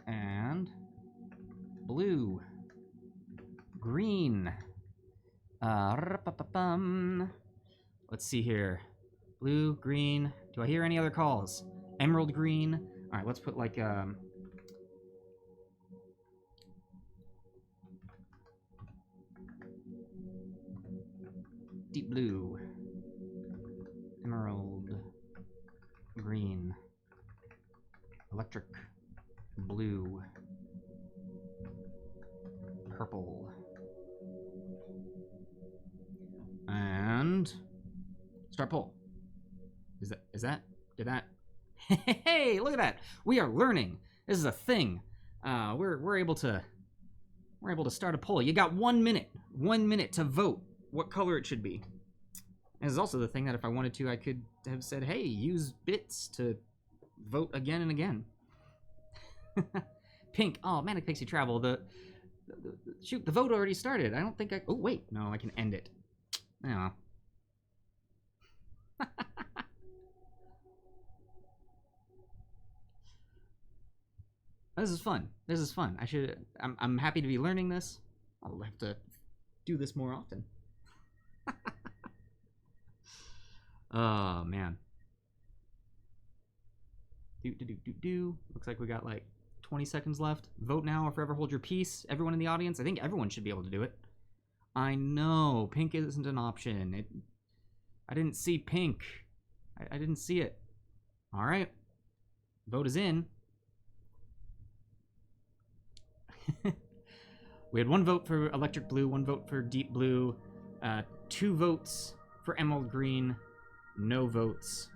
And blue, green. Let's see here. Blue, green. Do I hear any other calls? Emerald green. All right, let's put like deep blue, emerald green, electric blue, purple, and start poll. Did that? Hey, look at that. We are learning. This is a thing. We're able to start a poll. You got 1 minute. 1 minute to vote what color it should be. And this is also the thing that if I wanted to, I could have said, hey, use bits to vote again and again. Pink. Oh, Manic Pixie Travel. Shoot, the vote already started. I don't think I... Oh, wait. No, I can end it. Yeah. This is fun. This is fun. I'm happy to be learning this. I'll have to do this more often. Oh, man. Looks like we got like 20 seconds left. Vote now or forever hold your peace. Everyone in the audience, I think everyone should be able to do it. I know, pink isn't an option. I didn't see pink. I didn't see it. All right. Vote is in. We had 1 vote for electric blue, 1 vote for deep blue, 2 votes for emerald green, No votes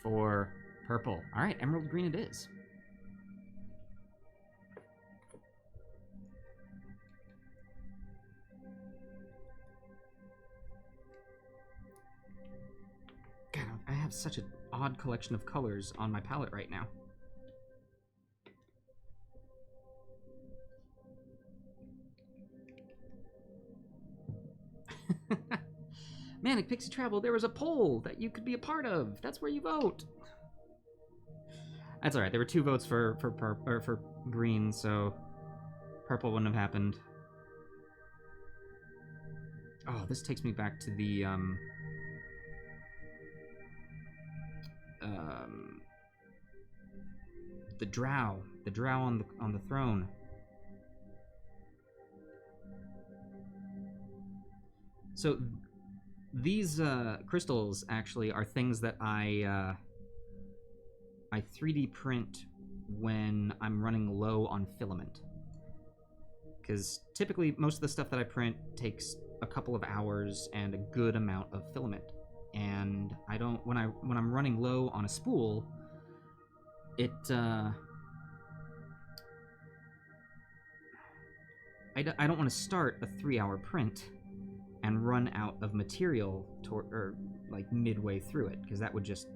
for purple. All right, emerald green it is. God, I have such an odd collection of colors on my palette right now. Manic Pixie Travel, there was a poll that you could be a part of. That's where you vote. That's all right. There were 2 votes for green, so purple wouldn't have happened. Oh, this takes me back to the drow on the throne. So these crystals actually are things that I 3D print when I'm running low on filament. Because typically most of the stuff that I print takes a couple of hours and a good amount of filament. And I don't when I'm running low on a spool, it I don't want to start a 3-hour print and run out of material like midway through it, because that would just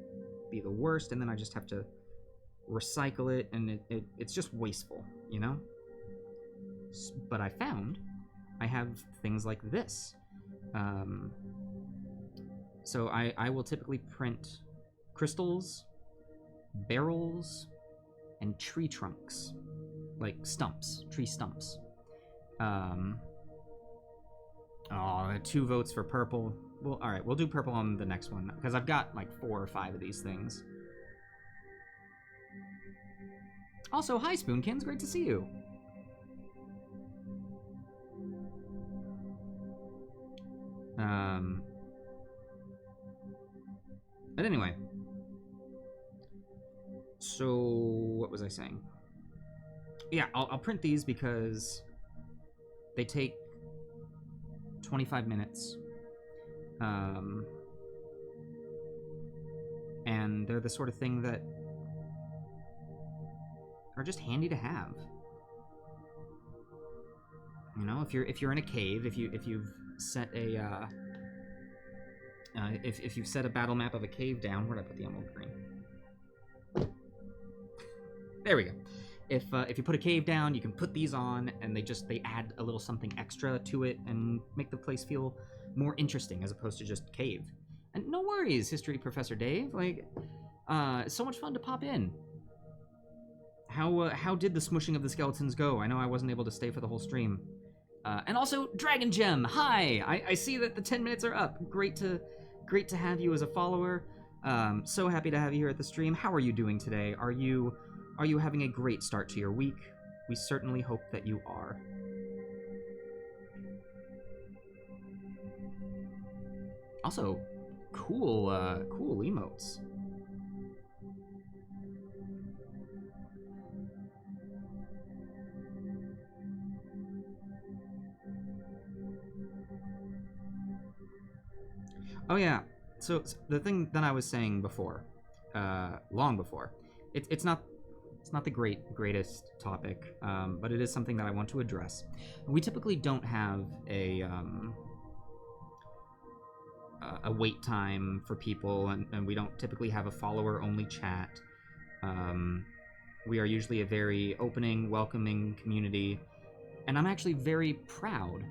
be the worst, and then I just have to recycle it, and it's just wasteful, you know? But I found I have things like this. So I will typically print crystals, barrels, and tree trunks, like stumps, tree stumps. Oh, 2 votes for purple. Well, all right, we'll do purple on the next one, because I've got like 4 or 5 of these things. Also, hi Spoonkins, great to see you. But anyway, so what was I saying? Yeah, I'll print these because they take 25 minutes. And they're the sort of thing that are just handy to have. You know, if you're in a cave, if you've set a if you've set a battle map of a cave down, where'd I put the emerald green? There we go. If you put a cave down, you can put these on, and they add a little something extra to it and make the place feel more interesting as opposed to just cave. And no worries, History Professor Dave. Like, it's so much fun to pop in. How did the smushing of the skeletons go? I know I wasn't able to stay for the whole stream. And also, Dragon Gem, hi! I see that the 10 minutes are up. Great to have you as a follower. So happy to have you here at the stream. How are you doing today? Are you having a great start to your week? We certainly hope that you are. Also, cool emotes. Oh yeah, so the thing that I was saying before, long before, it's not the greatest topic, but it is something that I want to address. We typically don't have a wait time for people, and we don't typically have a follower-only chat. We are usually a very opening, welcoming community, and I'm actually very proud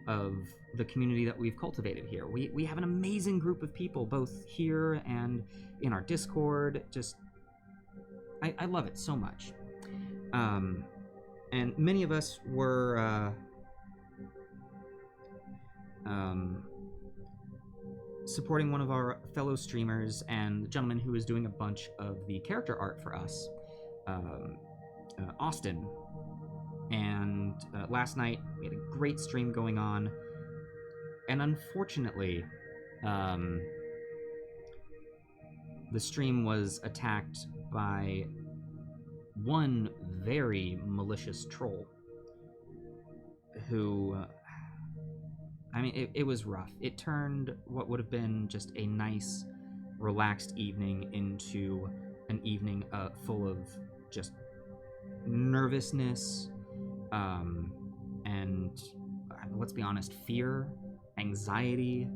of the community that we've cultivated here. We have an amazing group of people, both here and in our Discord. Just, I love it so much. And many of us were supporting one of our fellow streamers and the gentleman who is doing a bunch of the character art for us, Austin. And last night we had a great stream going on, and unfortunately the stream was attacked by one very malicious troll who I mean, it was rough. It turned what would have been just a nice relaxed evening into an evening full of just nervousness, and let's be honest, fear, anxiety.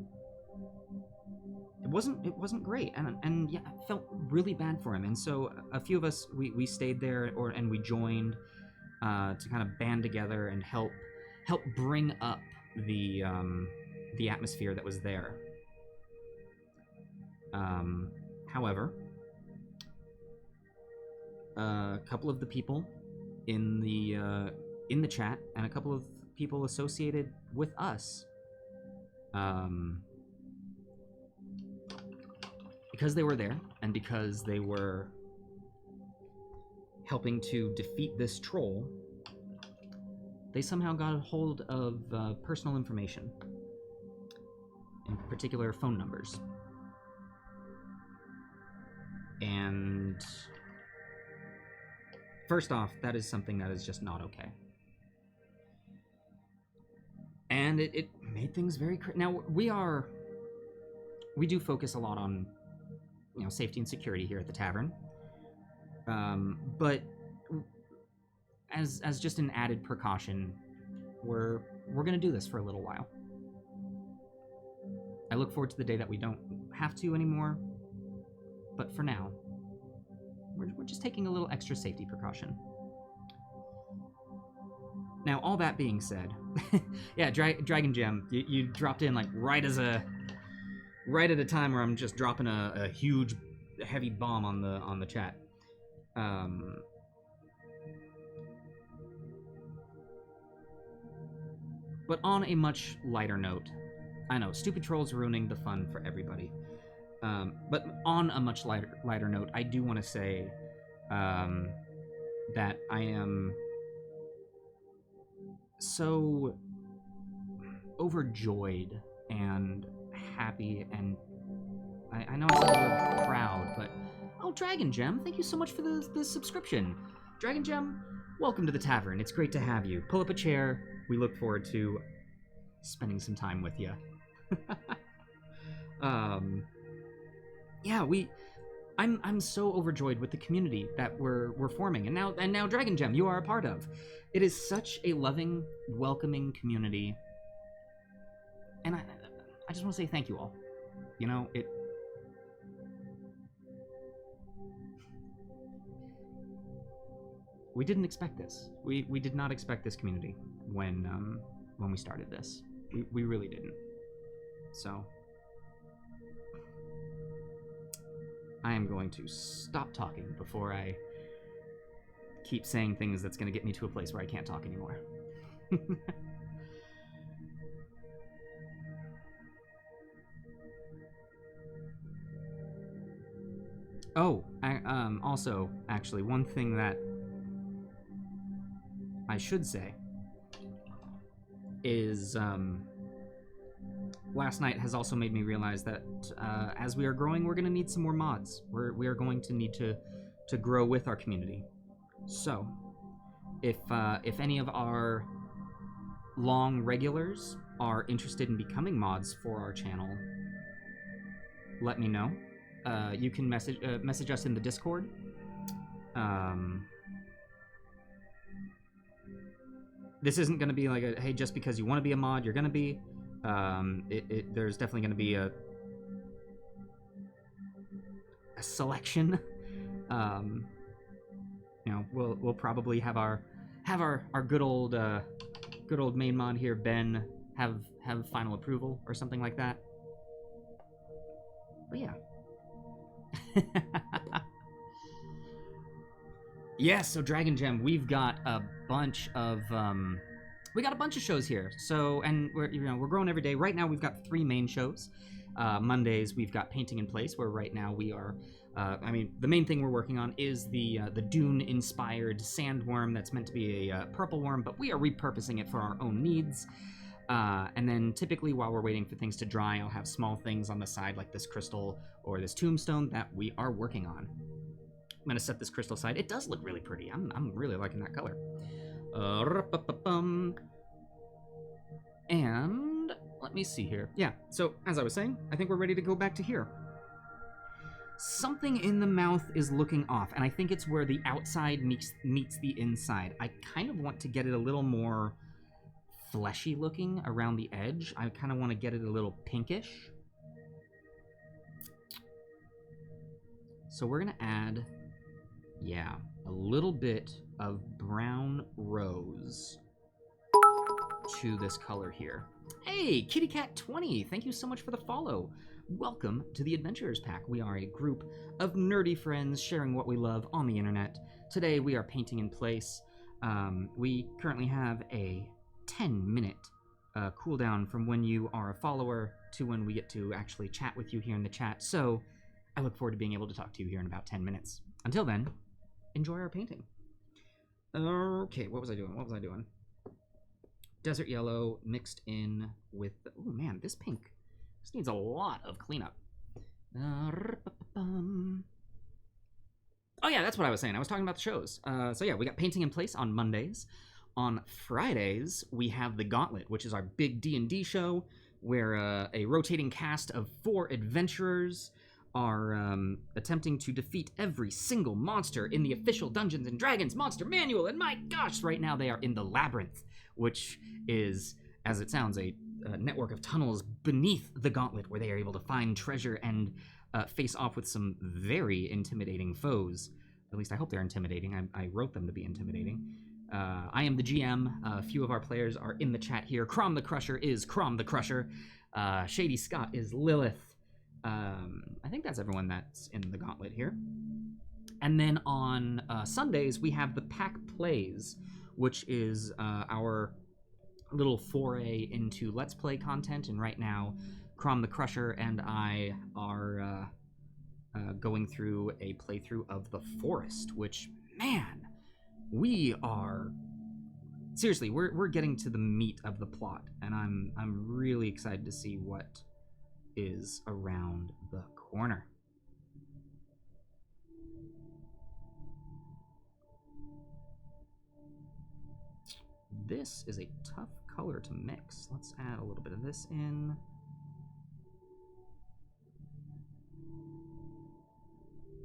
It wasn't great, and yeah, I felt really bad for him. And so a few of us we stayed there, and we joined to kind of band together and help bring up the atmosphere that was there. However, a couple of the people in the chat and a couple of people associated with us, because they were there and because they were helping to defeat this troll, they somehow got a hold of personal information, in particular phone numbers. And first off, that is something that is just not okay. And it made things very now we do focus a lot on, you know, safety and security here at the tavern, but as just an added precaution, we're gonna do this for a little while. I look forward to the day that we don't have to anymore, but for now, we're just taking a little extra safety precaution. Now, all that being said, yeah, Dragon Gem, you dropped in like right at a time where I'm just dropping a huge, heavy bomb on the chat. But on a much lighter note, I know stupid trolls ruining the fun for everybody. But on a much lighter note, I do want to say that I am so overjoyed and happy, and I know I said the word proud, but oh, Dragon Gem, thank you so much for the subscription. Dragon Gem, welcome to the tavern. It's great to have you. Pull up a chair. We look forward to spending some time with you. Yeah, I'm so overjoyed with the community that we're forming, and now Dragon Gem, you are a part of. It is such a loving, welcoming community, and I just want to say thank you all. You know, we didn't expect this. We did not expect this community when we started this. We really didn't. So I am going to stop talking before I keep saying things that's going to get me to a place where I can't talk anymore. Oh, also, actually, one thing that I should say is, last night has also made me realize that as we are growing, we're going to need some more mods. We are going to need to grow with our community. So, if any of our long regulars are interested in becoming mods for our channel, let me know. You can message us in the Discord. This isn't going to be like a, hey, just because you want to be a mod, you're going to be. There's definitely going to be a selection. You know, we'll probably have our good old main mod here, Ben, have final approval or something like that. But yeah. Yes, so Dragon Gem, we've got a bunch of shows here. So, and we're growing every day. Right now, we've got 3 main shows. Mondays, we've got Painting in Place, where right now we are. The main thing we're working on is the Dune-inspired sandworm that's meant to be a purple worm, but we are repurposing it for our own needs. And then typically, while we're waiting for things to dry, I'll have small things on the side like this crystal or this tombstone that we are working on. I'm gonna set this crystal aside. It does look really pretty. I'm really liking that color. And let me see here. Yeah, so as I was saying, I think we're ready to go back to here. something in the mouth is looking off, and I think it's where the outside meets the inside. I kind of want to get it a little more fleshy looking around the edge. I kind of want to get it a little pinkish. So we're going to add, yeah, a little bit of brown rose to this color here. Hey, KittyCat20, thank you so much for the follow. Welcome to the Adventurers Pack. We are a group of nerdy friends sharing what we love on the internet. Today we are painting in place. We currently have a 10-minute cooldown from when you are a follower to when we get to actually chat with you here in the chat. So I look forward to being able to talk to you here in about 10 minutes. Until then, enjoy our painting. Okay, what was I doing? Desert yellow mixed in with, oh man, this pink. This needs a lot of cleanup. Oh yeah, that's what I was saying. I was talking about the shows. So yeah, we got painting in place on Mondays. On Fridays, we have the Gauntlet, which is our big D&D show, where a rotating cast of 4 adventurers are attempting to defeat every single monster in the official Dungeons & Dragons Monster Manual. And my gosh, right now they are in the Labyrinth, which is, as it sounds, a network of tunnels beneath the Gauntlet where they are able to find treasure and face off with some very intimidating foes. At least I hope they're intimidating. I wrote them to be intimidating. I am the GM. A few of our players are in the chat here. Crom the Crusher is Crom the Crusher. Shady Scott is Lilith. I think that's everyone that's in the Gauntlet here. And then on Sundays, we have the Pack Plays, which is our little foray into Let's Play content. And right now, Crom the Crusher and I are going through a playthrough of The Forest, which, man, we are... Seriously, we're getting to the meat of the plot, and I'm really excited to see what is around the corner. This is a tough color to mix. Let's add a little bit of this in.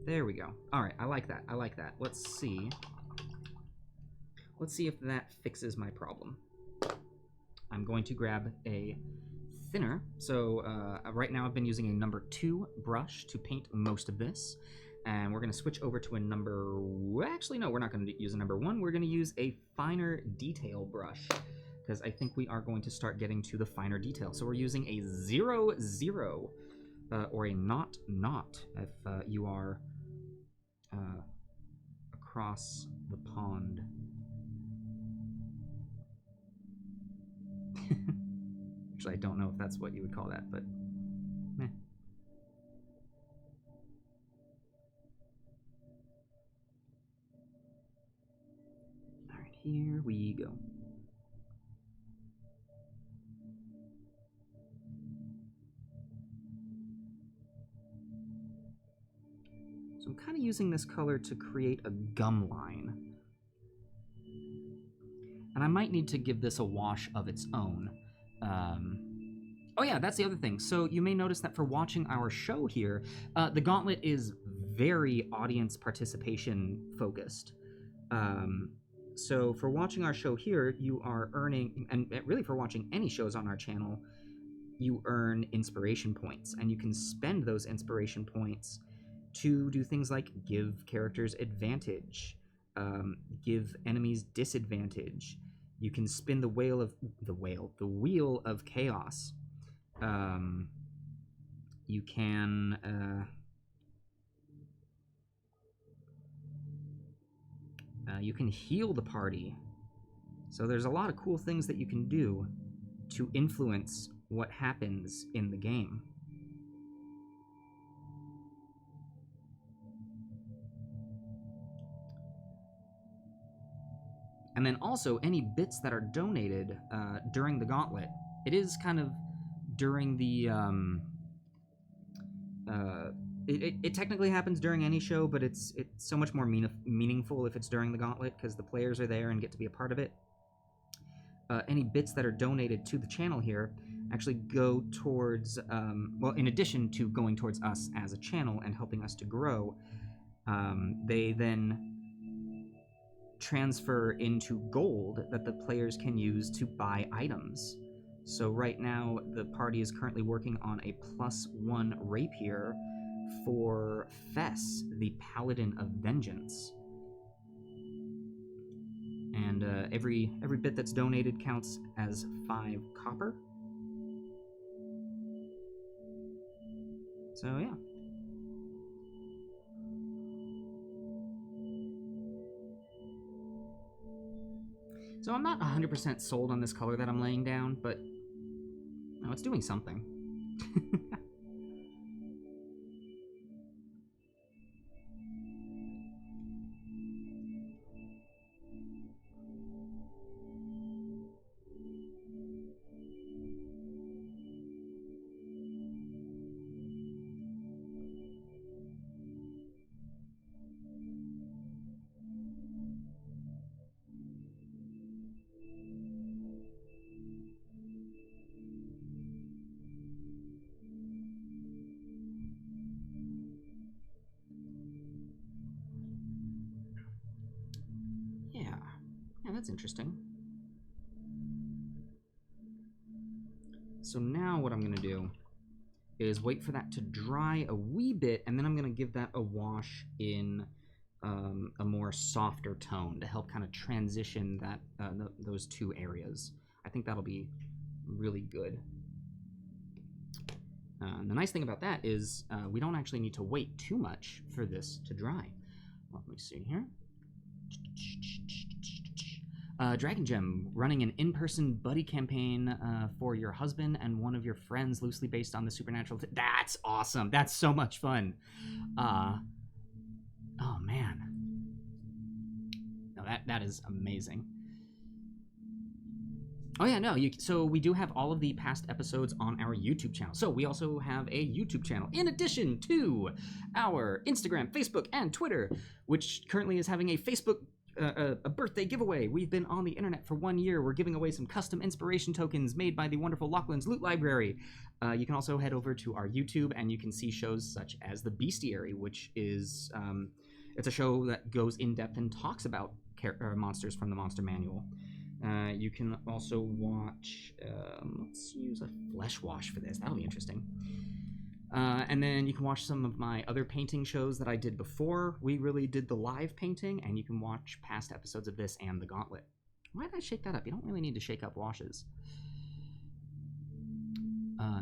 There we go. All right, I like that. I like that. Let's see. Let's see if that fixes my problem. I'm going to grab a thinner. So right now I've been using a number 2 brush to paint most of this. And we're going to switch over to a number... Actually, no, we're not going to use a number 1. We're going to use a finer detail brush, because I think we are going to start getting to the finer detail. So we're using a 0-0, or a 0-0, if you are across the pond. Actually, I don't know if that's what you would call that, but meh. All right, here we go. So I'm kind of using this color to create a gum line. And I might need to give this a wash of its own. Oh yeah, that's the other thing. So you may notice that for watching our show here, the Gauntlet is very audience participation focused. So for watching our show here, you are earning, and really for watching any shows on our channel, you earn inspiration points. And you can spend those inspiration points to do things like give characters advantage, give enemies disadvantage. You can spin the wheel of chaos. You can heal the party. So there's a lot of cool things that you can do to influence what happens in the game. And then also, any bits that are donated during the Gauntlet, it is kind of during the... It technically happens during any show, but it's so much more meaningful if it's during the Gauntlet, because the players are there and get to be a part of it. Any bits that are donated to the channel here actually go towards, well, in addition to going towards us as a channel and helping us to grow, they then transfer into gold that the players can use to buy items. So right now, the party is currently working on a +1 rapier for Fess, the Paladin of Vengeance. And every bit that's donated counts as 5 copper. So yeah. So I'm not 100% sold on this color that I'm laying down, but no, it's doing something. Yeah, that's interesting. So now what I'm going to do is wait for that to dry a wee bit, and then I'm going to give that a wash in a more softer tone to help kind of transition that those two areas. I think that'll be really good. And the nice thing about that is we don't actually need to wait too much for this to dry. Let me see here. Dragon Gem, running an in-person buddy campaign for your husband and one of your friends, loosely based on the supernatural. That's awesome. That's so much fun. Oh man, no, that is amazing. Oh yeah, no. So we do have all of the past episodes on our YouTube channel. So we also have a YouTube channel in addition to our Instagram, Facebook, and Twitter, which currently is having a Facebook. A birthday giveaway. We've been on the internet for 1 year. We're giving away some custom inspiration tokens made by the wonderful Lachlan's Loot Library. You can also head over to our YouTube and you can see shows such as The Bestiary, which is it's a show that goes in depth and talks about monsters from the Monster Manual. You can also watch. Let's use a flesh wash for this. That'll be interesting. And then you can watch some of my other painting shows that I did before we really did the live painting, and you can watch past episodes of this and the Gauntlet. Why did I shake that up? You don't really need to shake up washes.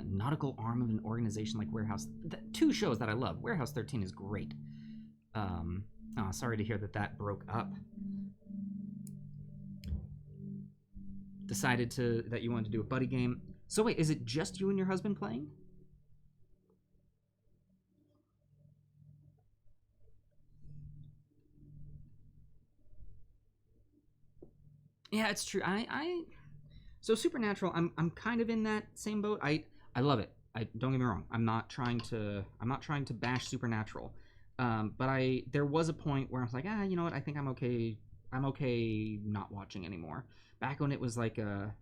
Nautical arm of an organization like Warehouse. 2 shows that I love. Warehouse 13 is great. Sorry to hear that broke up. Decided that you wanted to do a buddy game. So wait, is it just you and your husband playing? Yeah, it's true. So Supernatural, I'm kind of in that same boat. I love it. Don't get me wrong. I'm not trying to bash Supernatural. But there was a point where I was like, you know what? I think I'm okay. I'm okay not watching anymore. Back when it was like a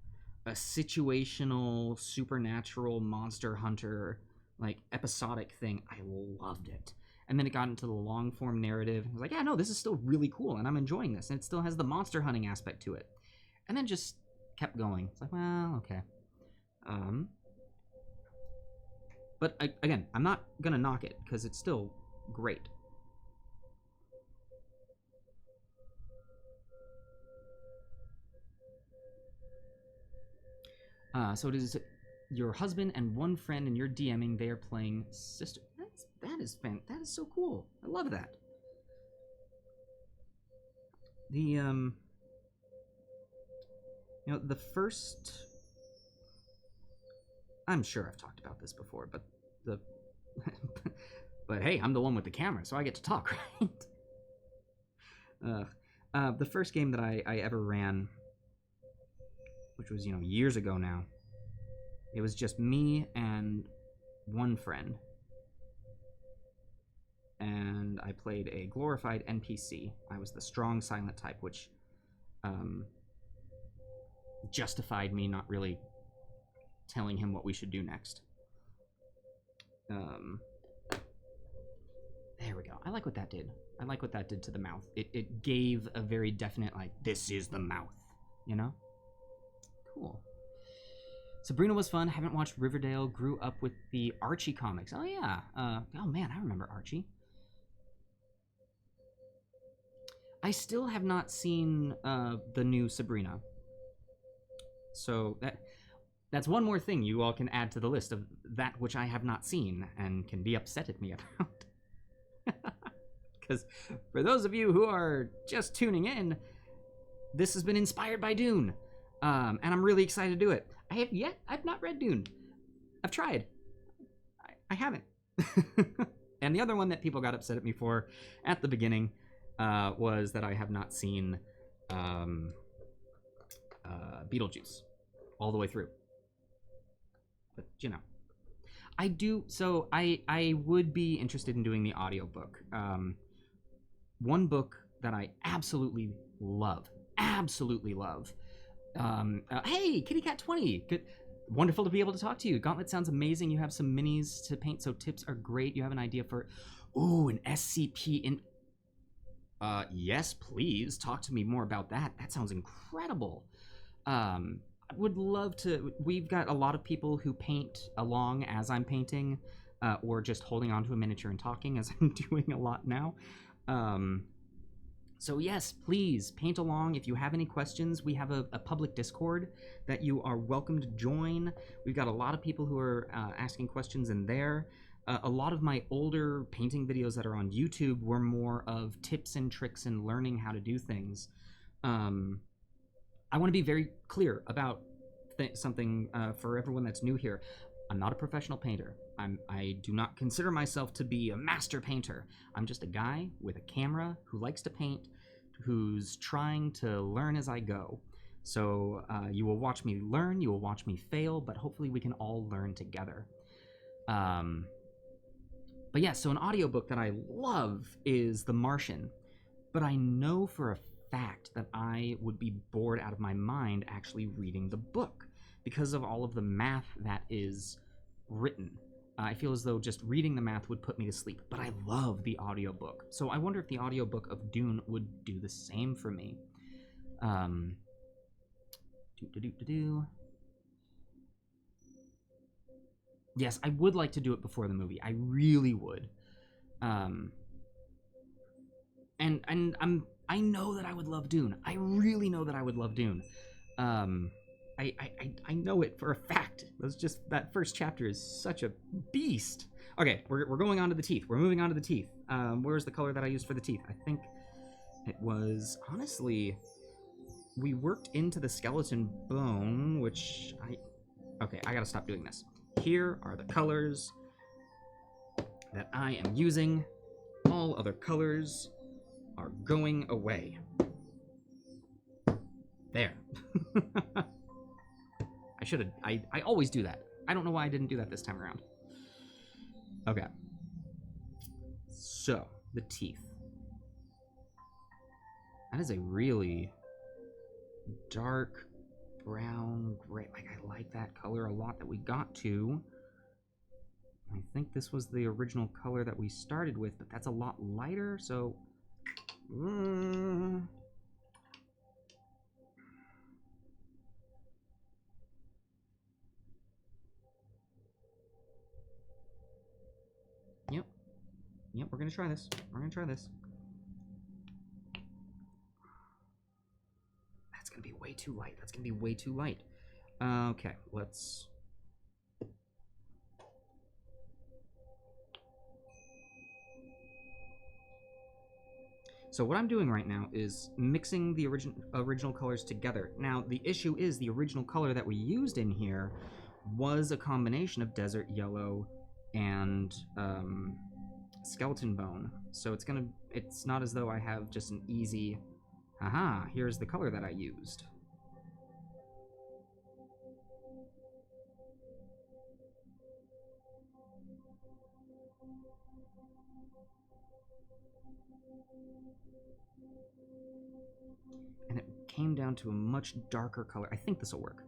situational supernatural monster hunter like episodic thing, I loved it. And then it got into the long form narrative. I was like, yeah, no, this is still really cool, and I'm enjoying this, and it still has the monster hunting aspect to it. And then just kept going. It's like, well, okay. But again, I'm not gonna knock it because it's still great. So it is your husband and one friend, and you're DMing. They are playing sister. That is so cool. I love that. The the first. I'm sure I've talked about this before, but but hey, I'm the one with the camera, so I get to talk, right? The first game that I ever ran, which was years ago now, it was just me and one friend, and I played a glorified NPC. I was the strong silent type, which justified me not really telling him what we should do next. There we go. I like what that did. I like what that did to the mouth. It gave a very definite, like, this is the mouth, you know? Cool. Sabrina was fun. Haven't watched Riverdale. Grew up with the Archie comics. Oh, yeah. Oh, man, I remember Archie. I still have not seen the new Sabrina. So that's one more thing you all can add to the list of that which I have not seen and can be upset at me about. Because for those of you who are just tuning in, this has been inspired by Dune. And I'm really excited to do it. I've not read Dune. I've tried. I haven't. And the other one that people got upset at me for at the beginning was that I have not seen Beetlejuice all the way through. But, you know. I do, so I would be interested in doing the audiobook. One book that I absolutely love, hey, Kitty Cat 20, good, wonderful to be able to talk to you. Gauntlet sounds amazing. You have some minis to paint, so tips are great. You have an idea for, ooh, an SCP in, yes, please, talk to me more about that. That sounds incredible. I would love to, we've got a lot of people who paint along as I'm painting, or just holding onto a miniature and talking, as I'm doing a lot now. So yes, please paint along. If you have any questions, we have a public Discord that you are welcome to join. We've got a lot of people who are asking questions in there. A lot of my older painting videos that are on YouTube were more of tips and tricks and learning how to do things. I want to be very clear about something for everyone that's new here. I'm not a professional painter. I do not consider myself to be a master painter. I'm just a guy with a camera who likes to paint, who's trying to learn as I go. So you will watch me learn, you will watch me fail, but hopefully we can all learn together. But yeah, so an audiobook that I love is The Martian, but I know for a fact that I would be bored out of my mind actually reading the book because of all of the math that is written. I feel as though just reading the math would put me to sleep, but I love the audiobook. So I wonder if the audiobook of Dune would do the same for me. Yes, I would like to do it before the movie. I really would. And I know that I would love Dune. I really know that I would love Dune. I know it for a fact. That's just, that first chapter is such a beast. Okay, we're going on to the teeth. We're moving on to the teeth. Where's the color that I used for the teeth? I think it was, honestly, we worked into the skeleton bone, which okay, I gotta stop doing this. Here are the colors that I am using. All other colors are going away. There. I should have, I always do that. I don't know why I didn't do that this time around. Okay. So, the teeth. That is a really dark brown gray. Like, I like that color a lot that we got to. I think this was the original color that we started with, but that's a lot lighter, so... Yep, we're gonna try this. That's gonna be way too light. Okay, let's... So what I'm doing right now is mixing the original colors together. Now, the issue is the original color that we used in here was a combination of desert yellow and skeleton bone. So it's not as though I have just an easy, aha, here's the color that I used. And it came down to a much darker color. I think this will work.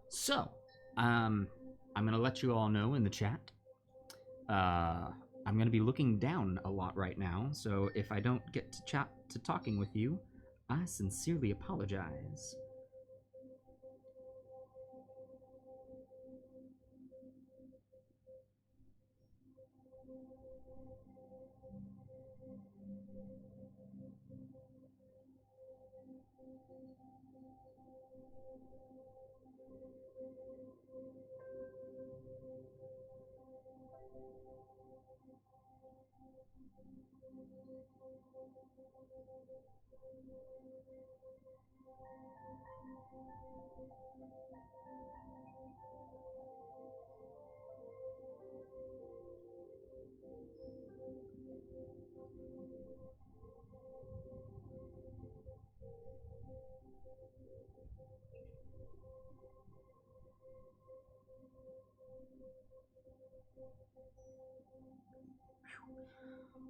So, I'm gonna let you all know in the chat. I'm gonna be looking down a lot right now, so if I don't get to chat to talking with you, I sincerely apologize.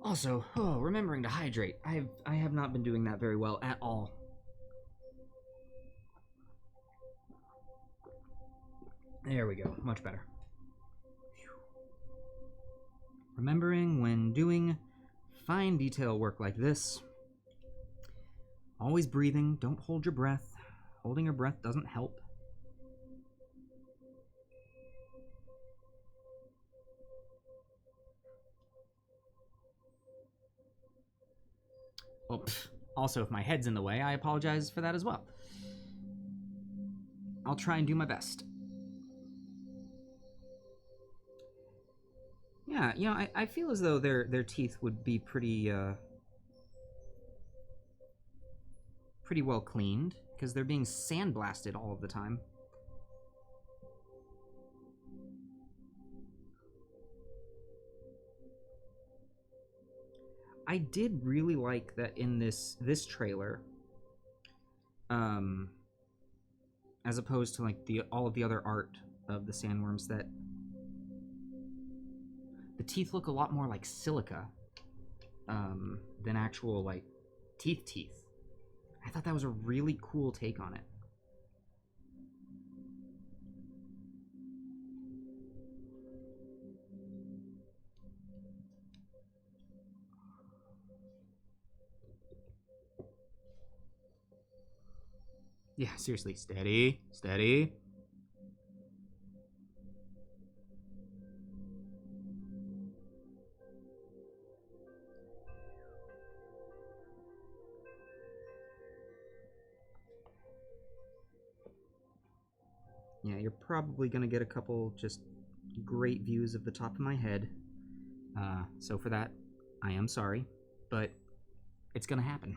Also, remembering to hydrate. I have not been doing that very well at all. There we go, much better. Remembering when doing fine detail work like this, always breathing, don't hold your breath. Holding your breath doesn't help. Well, also, if my head's in the way, I apologize for that as well. I'll try and do my best. Yeah, you know, I feel as though their teeth would be pretty well cleaned, because they're being sandblasted all of the time. I did really like that in this trailer, as opposed to like all of the other art of the sandworms, that the teeth look a lot more like silica than actual like teeth. I thought that was a really cool take on it. Yeah, seriously, steady, steady. Yeah, you're probably gonna get a couple just great views of the top of my head. So for that, I am sorry, but it's gonna happen.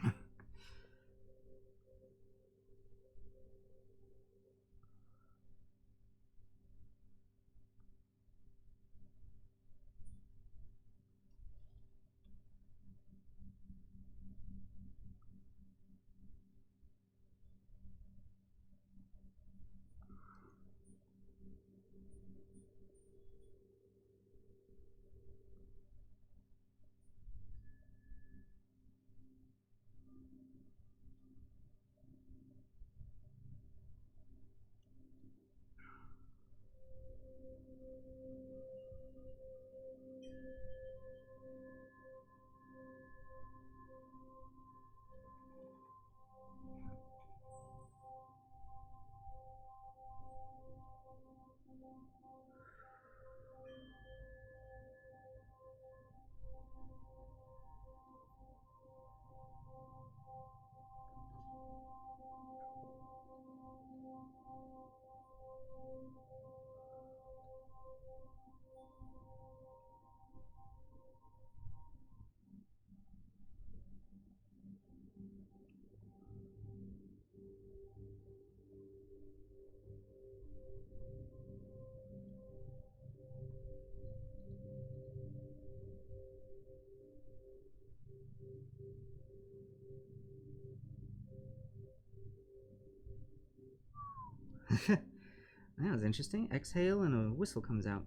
That was interesting. Exhale and a whistle comes out.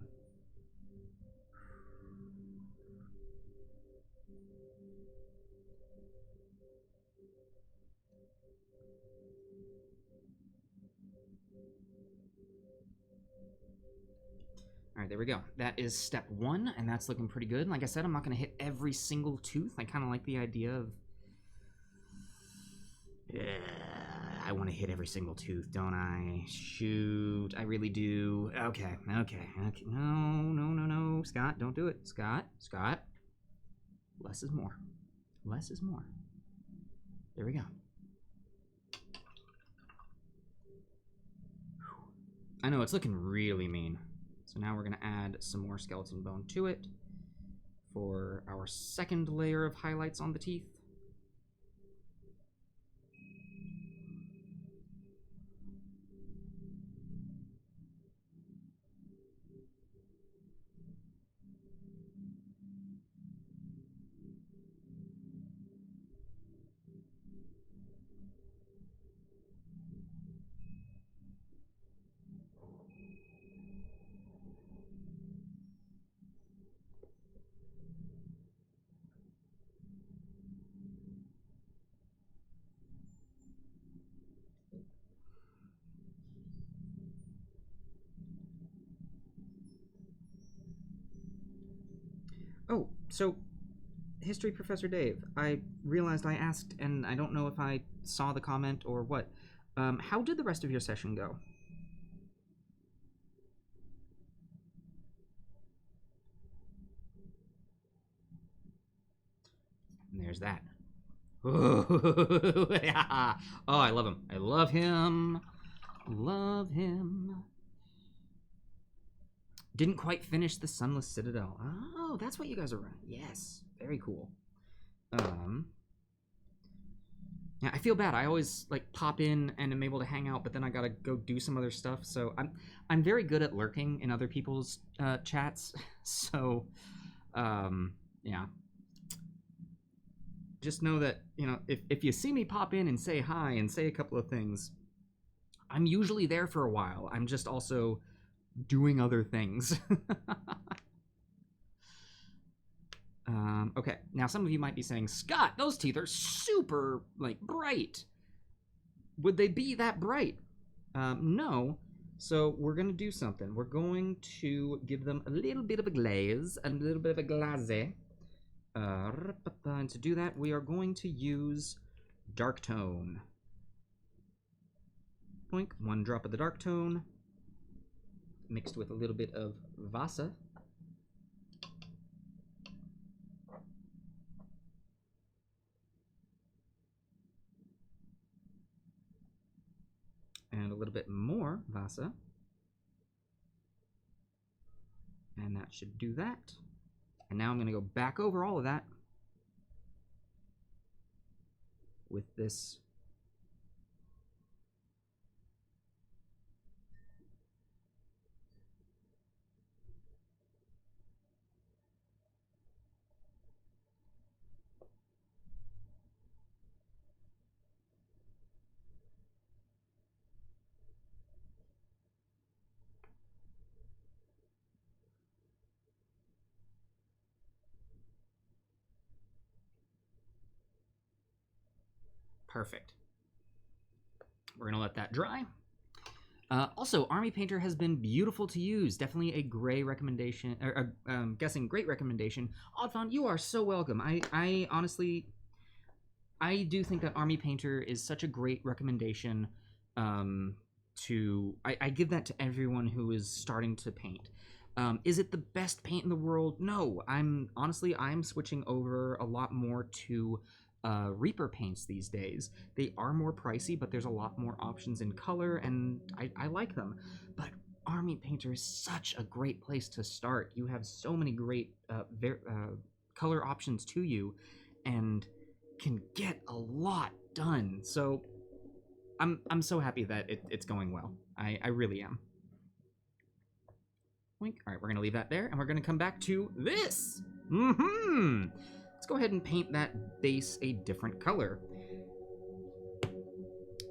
All right, there we go. That is step 1, and that's looking pretty good. Like I said, I'm not going to hit every single tooth. I kind of like the idea of... I want to hit every single tooth, don't I? Shoot, I really do. Okay. No. Scott, don't do it. Scott. Less is more. Less is more. There we go. I know, it's looking really mean. So now we're going to add some more skeleton bone to it for our second layer of highlights on the teeth. Oh, so, History Professor Dave, I realized I asked, and I don't know if I saw the comment or what. How did the rest of your session go? And there's that. Oh, yeah. Oh, I love him. I love him. Love him. Didn't quite finish the Sunless Citadel. Oh, that's what you guys are running. Yes. Very cool. Yeah, I feel bad. I always like pop in and am able to hang out, but then I gotta go do some other stuff. So I'm very good at lurking in other people's chats. So, yeah. Just know that, you know, if you see me pop in and say hi and say a couple of things, I'm usually there for a while. I'm just also doing other things. Okay, now some of you might be saying, Scott, those teeth are super, like, bright. Would they be that bright? No. So we're going to do something. We're going to give them a little bit of a glaze, a little bit of a glaze. And to do that, we are going to use dark tone. Boink, 1 drop of the dark tone, mixed with a little bit of Vasa. And a little bit more Vasa. And that should do that. And now I'm going to go back over all of that with this perfect. We're going to let that dry. Also, Army Painter has been beautiful to use. Definitely a gray recommendation, or guessing great recommendation. Oddfon, you are so welcome. I honestly, I do think that Army Painter is such a great recommendation. I give that to everyone who is starting to paint. Is it the best paint in the world? No. I'm switching over a lot more to Reaper paints these days. They are more pricey, but there's a lot more options in color, and I like them. But Army Painter is such a great place to start. You have so many great color options to you, and can get a lot done. So I'm so happy that it's going well. I really am. Wink. All right, we're gonna leave that there, and we're gonna come back to this. Let's go ahead and paint that base a different color.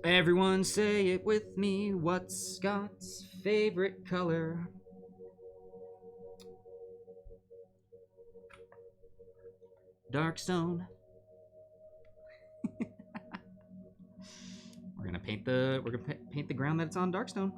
Everyone say it with me. What's Scott's favorite color? Darkstone. We're gonna paint the ground that it's on Darkstone.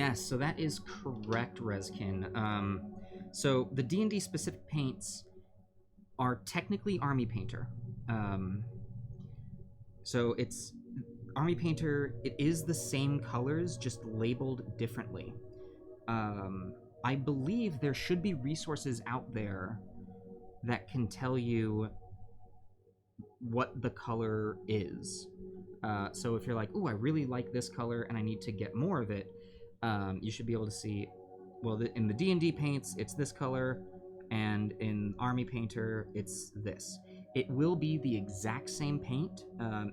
Yes, so that is correct, Reskin. So the D&D specific paints are technically Army Painter. So it's Army Painter. It is the same colors, just labeled differently. I believe there should be resources out there that can tell you what the color is. So if you're like, ooh, I really like this color and I need to get more of it, you should be able to see, well, in the D&D paints, it's this color, and in Army Painter, it's this. It will be the exact same paint.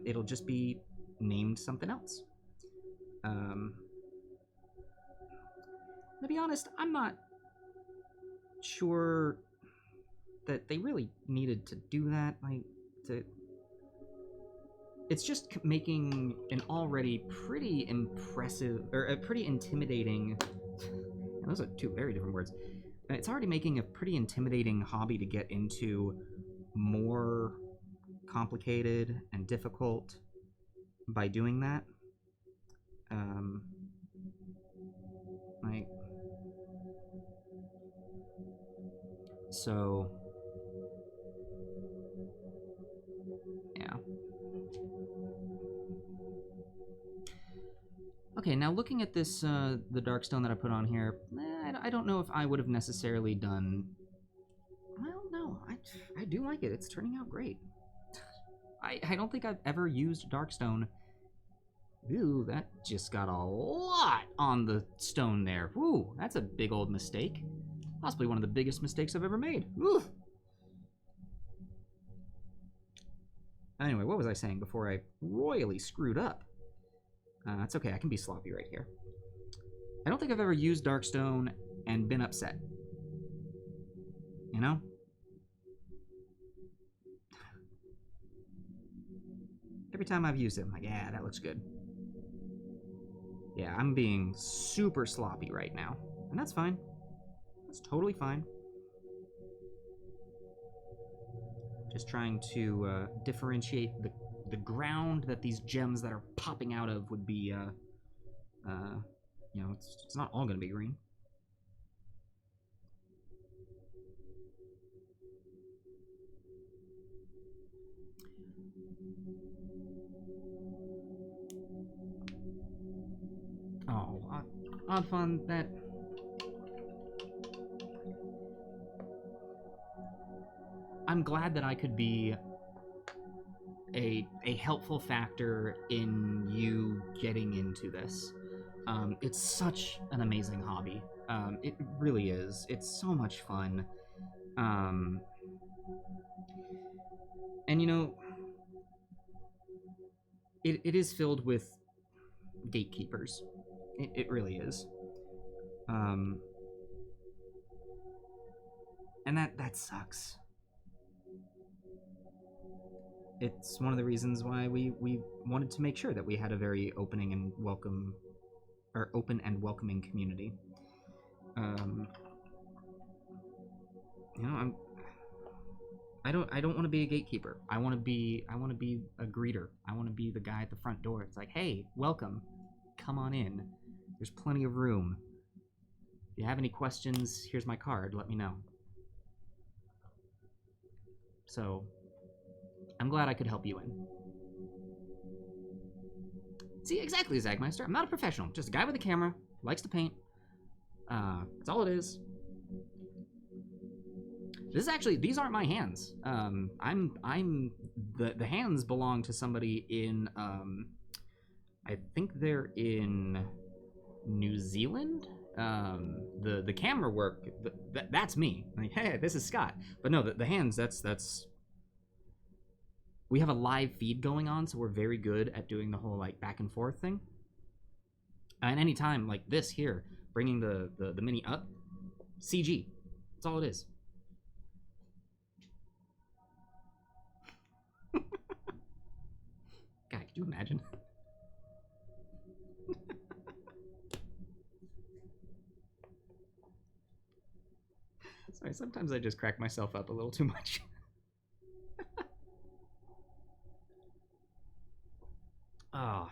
It'll just be named something else. To be honest, I'm not sure that they really needed to do that. It's just making an already pretty impressive, or a pretty intimidating, those are two very different words. It's already making a pretty intimidating hobby to get into more complicated and difficult by doing that. So, yeah. Okay, now looking at this, the Darkstone that I put on here, I don't know if I would have necessarily done... Well, no, I do like it. It's turning out great. I don't think I've ever used Darkstone. Ooh, that just got a lot on the stone there. Ooh, that's a big old mistake. Possibly one of the biggest mistakes I've ever made. Ooh. Anyway, what was I saying before I royally screwed up? It's okay, I can be sloppy right here. I don't think I've ever used Darkstone and been upset. You know? Every time I've used it, I'm like, yeah, that looks good. Yeah, I'm being super sloppy right now. And that's fine. That's totally fine. Just trying to differentiate the ground that these gems that are popping out of would be, you know, it's not all gonna be green. Oh, odd fun, that... I'm glad that I could be a helpful factor in you getting into this. It's such an amazing hobby. It really is. It's so much fun. And you know, it is filled with gatekeepers. It really is. And that sucks. It's one of the reasons why we wanted to make sure that we had a very open and welcoming community. You know, I don't want to be a gatekeeper. I want to be a greeter. I want to be the guy at the front door. It's like, hey, welcome, come on in. There's plenty of room. If you have any questions, here's my card. Let me know. So, I'm glad I could help you in. See, exactly, Zagmeister. I'm not a professional. Just a guy with a camera, likes to paint. That's all it is. This is actually, these aren't my hands. The hands belong to somebody in, I think they're in New Zealand. The camera work, that's me. Like, hey, this is Scott. But no, the hands, that's... We have a live feed going on, so we're very good at doing the whole, like, back and forth thing. And any time, like this here, bringing the mini up, CG. That's all it is. God, could you imagine? Sorry, sometimes I just crack myself up a little too much. Oh,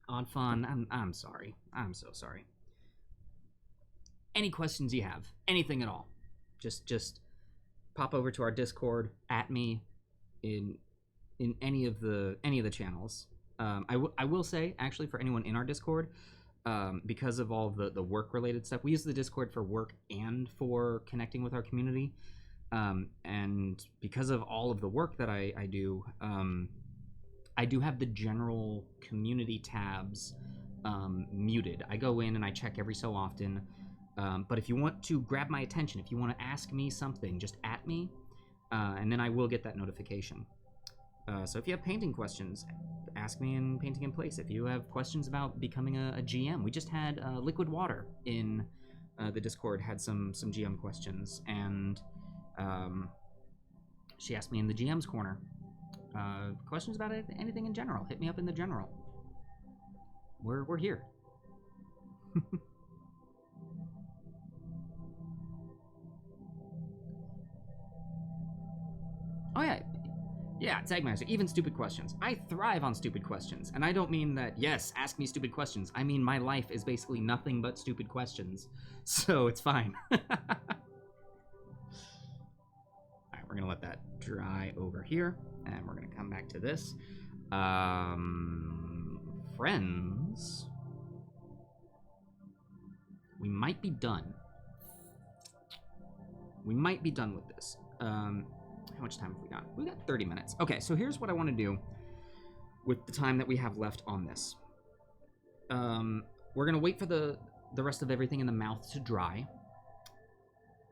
Odd Fun, I'm sorry. I'm so sorry. any questions you have, anything at all, just pop over to our Discord, at me in any of the channels. I will say, actually, for anyone in our Discord, because of all the work related stuff, we use the Discord for work and for connecting with our community. And because of all of the work that I do have the general community tabs muted. I go in and I check every so often. But if you want to grab my attention, if you want to ask me something, just at me, and then I will get that notification. So if you have painting questions, ask me in Painting in Place. If you have questions about becoming a GM, we just had Liquid Water in the Discord, had some GM questions, and she asked me in the GM's corner questions about anything in general. Hit me up in the general. We're here. Oh yeah, Tagmaster, even stupid questions. I thrive on stupid questions, and I don't mean that, yes, ask me stupid questions. I mean my life is basically nothing but stupid questions, so it's fine. Alright, we're gonna let that dry over here, and we're gonna come back to this. Friends. We might be done. We might be done with this. How much time have we got? We got 30 minutes. Okay, so here's what I want to do with the time that we have left on this. We're going to wait for the rest of everything in the mouth to dry.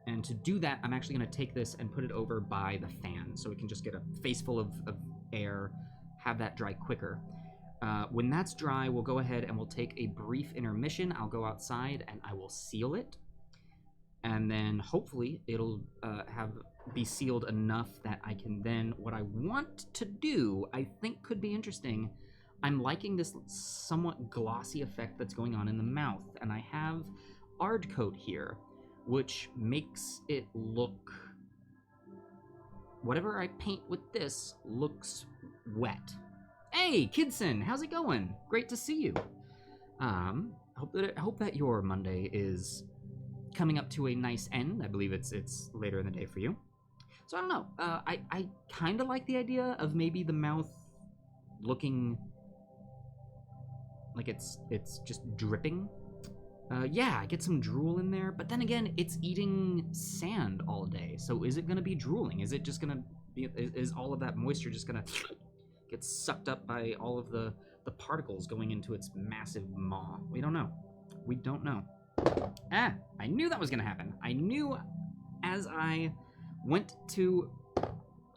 And to do that, I'm actually going to take this and put it over by the fan so we can just get a face full of air, have that dry quicker. When that's dry, we'll go ahead and we'll take a brief intermission. I'll go outside and I will seal it. And then hopefully it'll be sealed enough that I can then, what I want to do, I think could be interesting. I'm liking this somewhat glossy effect that's going on in the mouth, and I have Ard Coat here, which makes it look, whatever I paint with this looks wet. Hey, Kidson, how's it going? Great to see you. Hope that your Monday is coming up to a nice end. I believe it's later in the day for you. So I don't know. I kind of like the idea of maybe the mouth looking like it's just dripping. Yeah, I get some drool in there, but then again, it's eating sand all day. So is it going to be drooling? Is it just going to be, is all of that moisture just going to get sucked up by all of the particles going into its massive maw? We don't know. We don't know. Ah, I knew that was going to happen. I knew as I went to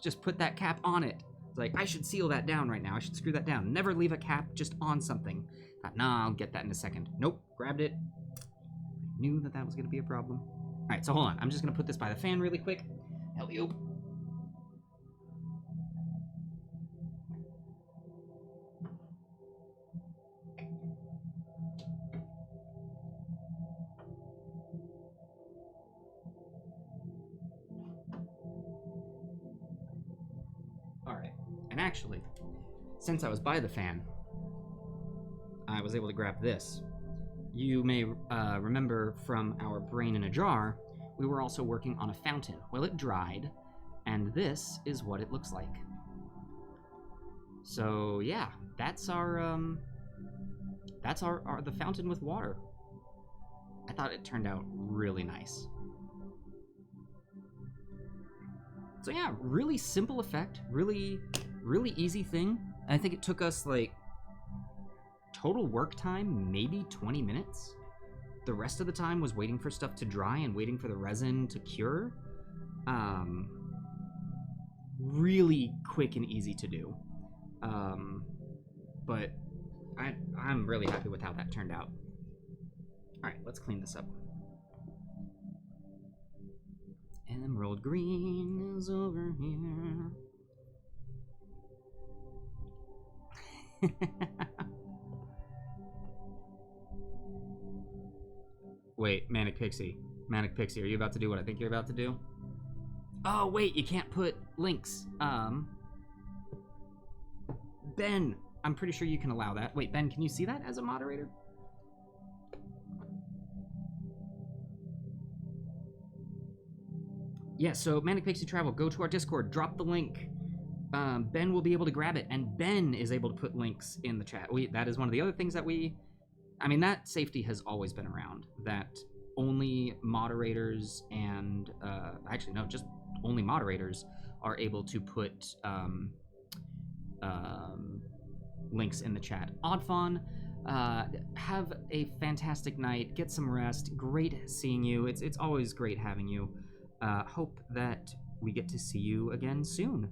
just put that cap on it. It's like, I should seal that down right now. I should screw that down. Never leave a cap just on something. Thought, nah, I'll get that in a second. Nope, grabbed it. Knew that was going to be a problem. All right, so hold on. I'm just going to put this by the fan really quick. Help you. And actually, since I was by the fan, I was able to grab this. You may remember from our Brain in a Jar, we were also working on a fountain. Well, it dried, and this is what it looks like. So yeah, that's the fountain with water. I thought it turned out really nice. So yeah, really simple effect, really easy thing. I think it took us like total work time, maybe 20 minutes. The rest of the time was waiting for stuff to dry and waiting for the resin to cure. Really quick and easy to do. But I'm really happy with how that turned out. All right, let's clean this up. Emerald green is over here. Wait, Manic Pixie, are you about to do what I think you're about to do? Oh, wait, you can't put links. Ben, I'm pretty sure you can allow that. Wait, Ben, can you see that as a moderator? Yeah, so Manic Pixie Travel, go to our Discord, drop the link. Ben will be able to grab it, and Ben is able to put links in the chat. That is one of the other things that that safety has always been around, that only moderators and, actually, no, just only moderators are able to put links in the chat. Oddfawn, have a fantastic night, get some rest, great seeing you, it's always great having you. Hope that we get to see you again soon.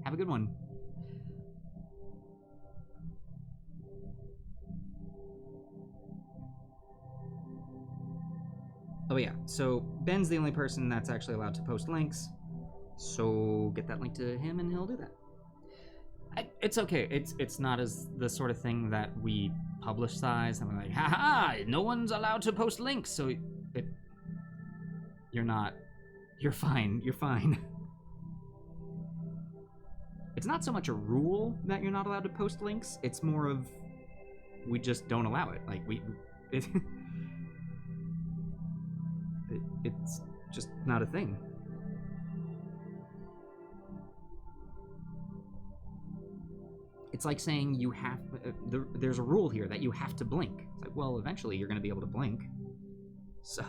Have a good one. Oh yeah, so Ben's the only person that's actually allowed to post links, so get that link to him and he'll do that. It's okay. It's not as the sort of thing that we publicize and we're like, haha, no one's allowed to post links, so you're not. You're fine. You're fine. It's not so much a rule that you're not allowed to post links. It's more of we just don't allow it. Like it's just not a thing. It's like saying you have. There's a rule here that you have to blink. It's like, well, eventually you're going to be able to blink. So.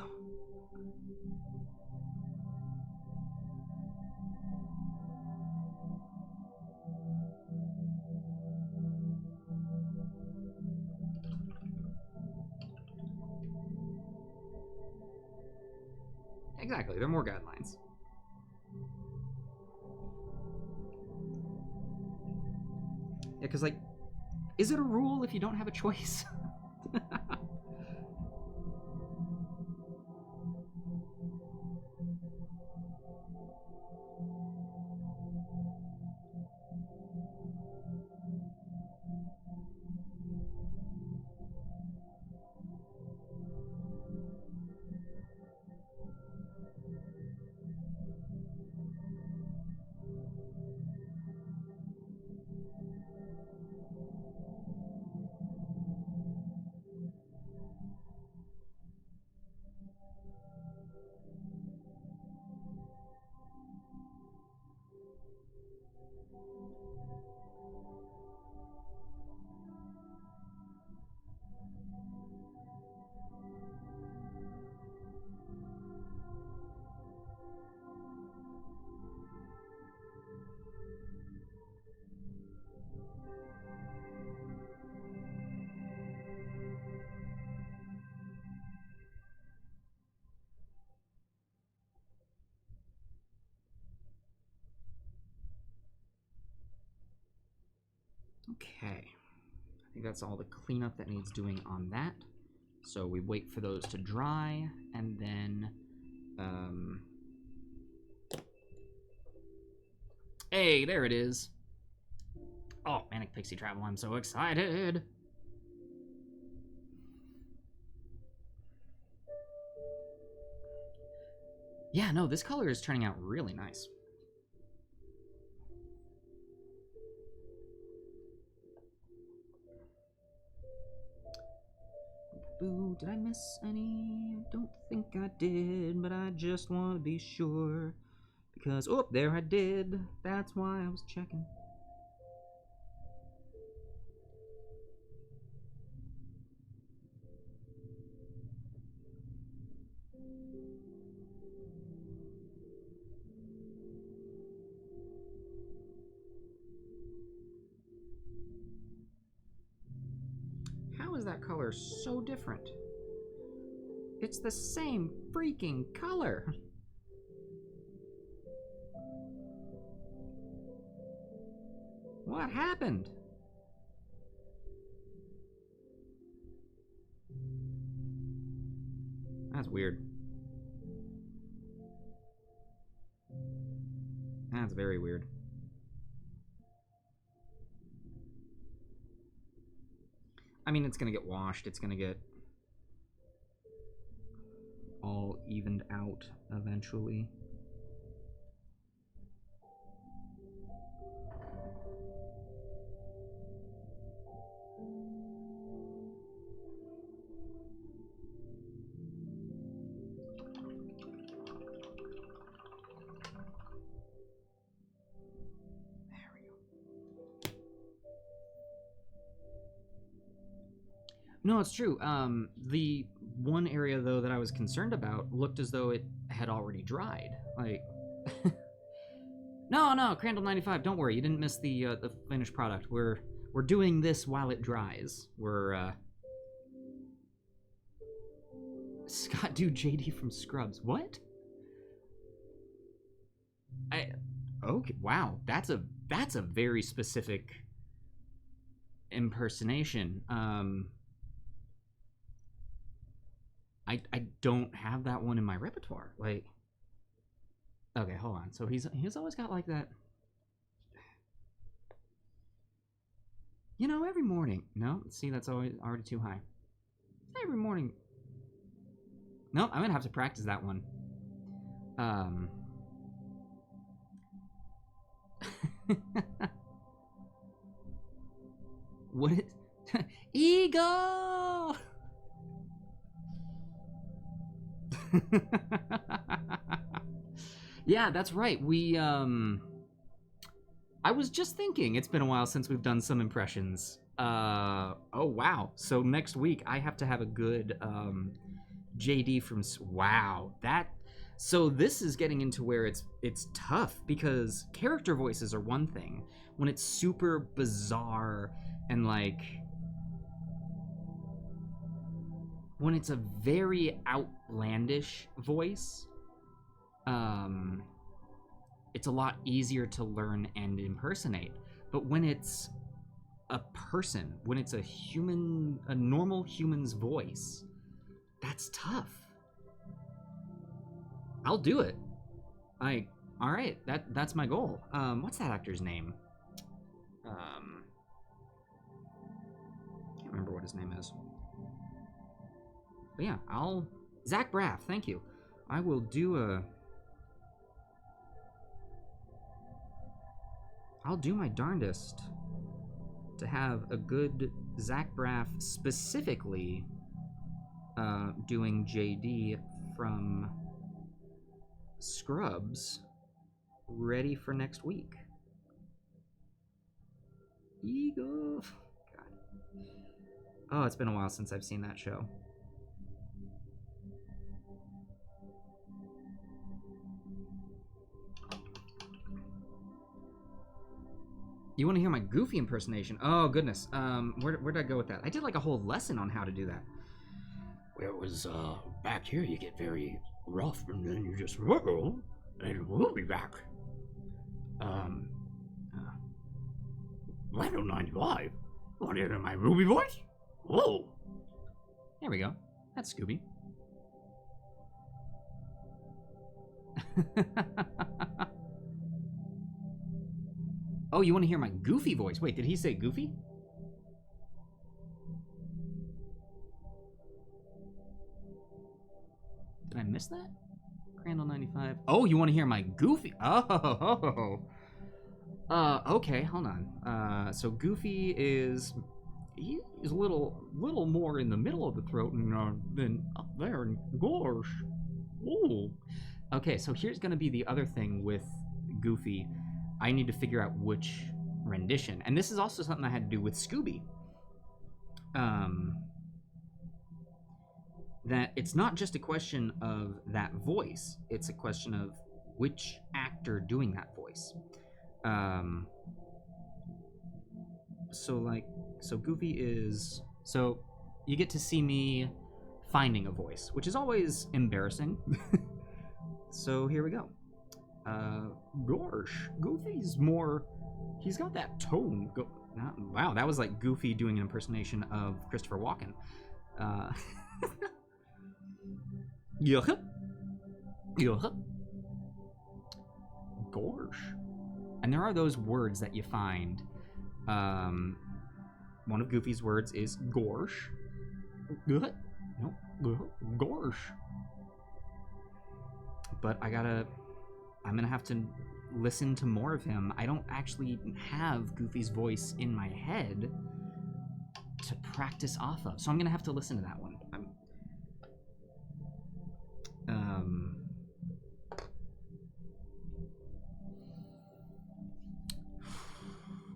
Exactly, there are more guidelines. Yeah, because, like, is it a rule if you don't have a choice? Okay. I think that's all the cleanup that needs doing on that. So we wait for those to dry, and then, hey, there it is. Oh, Manic Pixie Travel, I'm so excited. Yeah, no, this color is turning out really nice. Boo, did I miss any? I don't think I did, but I just want to be sure. Because, oh, there I did. That's why I was checking. How is that color so different? It's the same freaking color. What happened? That's weird. That's very weird. I mean, it's gonna get washed. It's gonna get all evened out eventually. No, it's true. The one area though that I was concerned about looked as though it had already dried. Like, no, Crandall 95. Don't worry, you didn't miss the finished product. We're doing this while it dries. We're Scott Dude JD from Scrubs. What? Okay. Wow, that's a very specific impersonation. I don't have that one in my repertoire. Like, okay, hold on. So he's always got like that. You know, every morning. No, see, that's already too high. Every morning. No, I'm gonna have to practice that one. What is Ego? Yeah, that's right. I was just thinking, it's been a while since we've done some impressions. Oh wow. So next week I have to have a good JD from wow. So this is getting into where it's tough because character voices are one thing. When it's super bizarre and like when it's a very outlandish voice, it's a lot easier to learn and impersonate. But when it's a person, when it's a normal human's voice, that's tough. I'll do it. All right, that's my goal. What's that actor's name? Can't remember what his name is. But yeah, Zach Braff, thank you. I will do I'll do my darndest to have a good Zach Braff specifically doing JD from Scrubs ready for next week. Ego. God. Oh, it's been a while since I've seen that show. You want to hear my Goofy impersonation? Oh, goodness. Where'd I go with that? I did like a whole lesson on how to do that. Where it was, back here you get very rough, and then you just wiggle, and we'll be back. Randall 95? Want to hear my Ruby voice? Whoa. There we go. That's Scooby. Oh, you want to hear my Goofy voice? Wait, did he say Goofy? Did I miss that? Crandall 95. Oh, you want to hear my Goofy? Oh. Okay, hold on. So Goofy is he's a little more in the middle of the throat than up there. And gosh. Ooh. Okay, so here's gonna be the other thing with Goofy. I need to figure out which rendition. And this is also something I had to do with Scooby. That it's not just a question of that voice, it's a question of which actor doing that voice. So Goofy is... So you get to see me finding a voice, which is always embarrassing. So here we go. Gosh, Goofy's more... He's got that tone. Wow, that was like Goofy doing an impersonation of Christopher Walken. Yeah. Gosh. And there are those words that you find. One of Goofy's words is gorsh. No, gorsh. But I'm gonna have to listen to more of him. I don't actually have Goofy's voice in my head to practice off of, so I'm gonna have to listen to that one.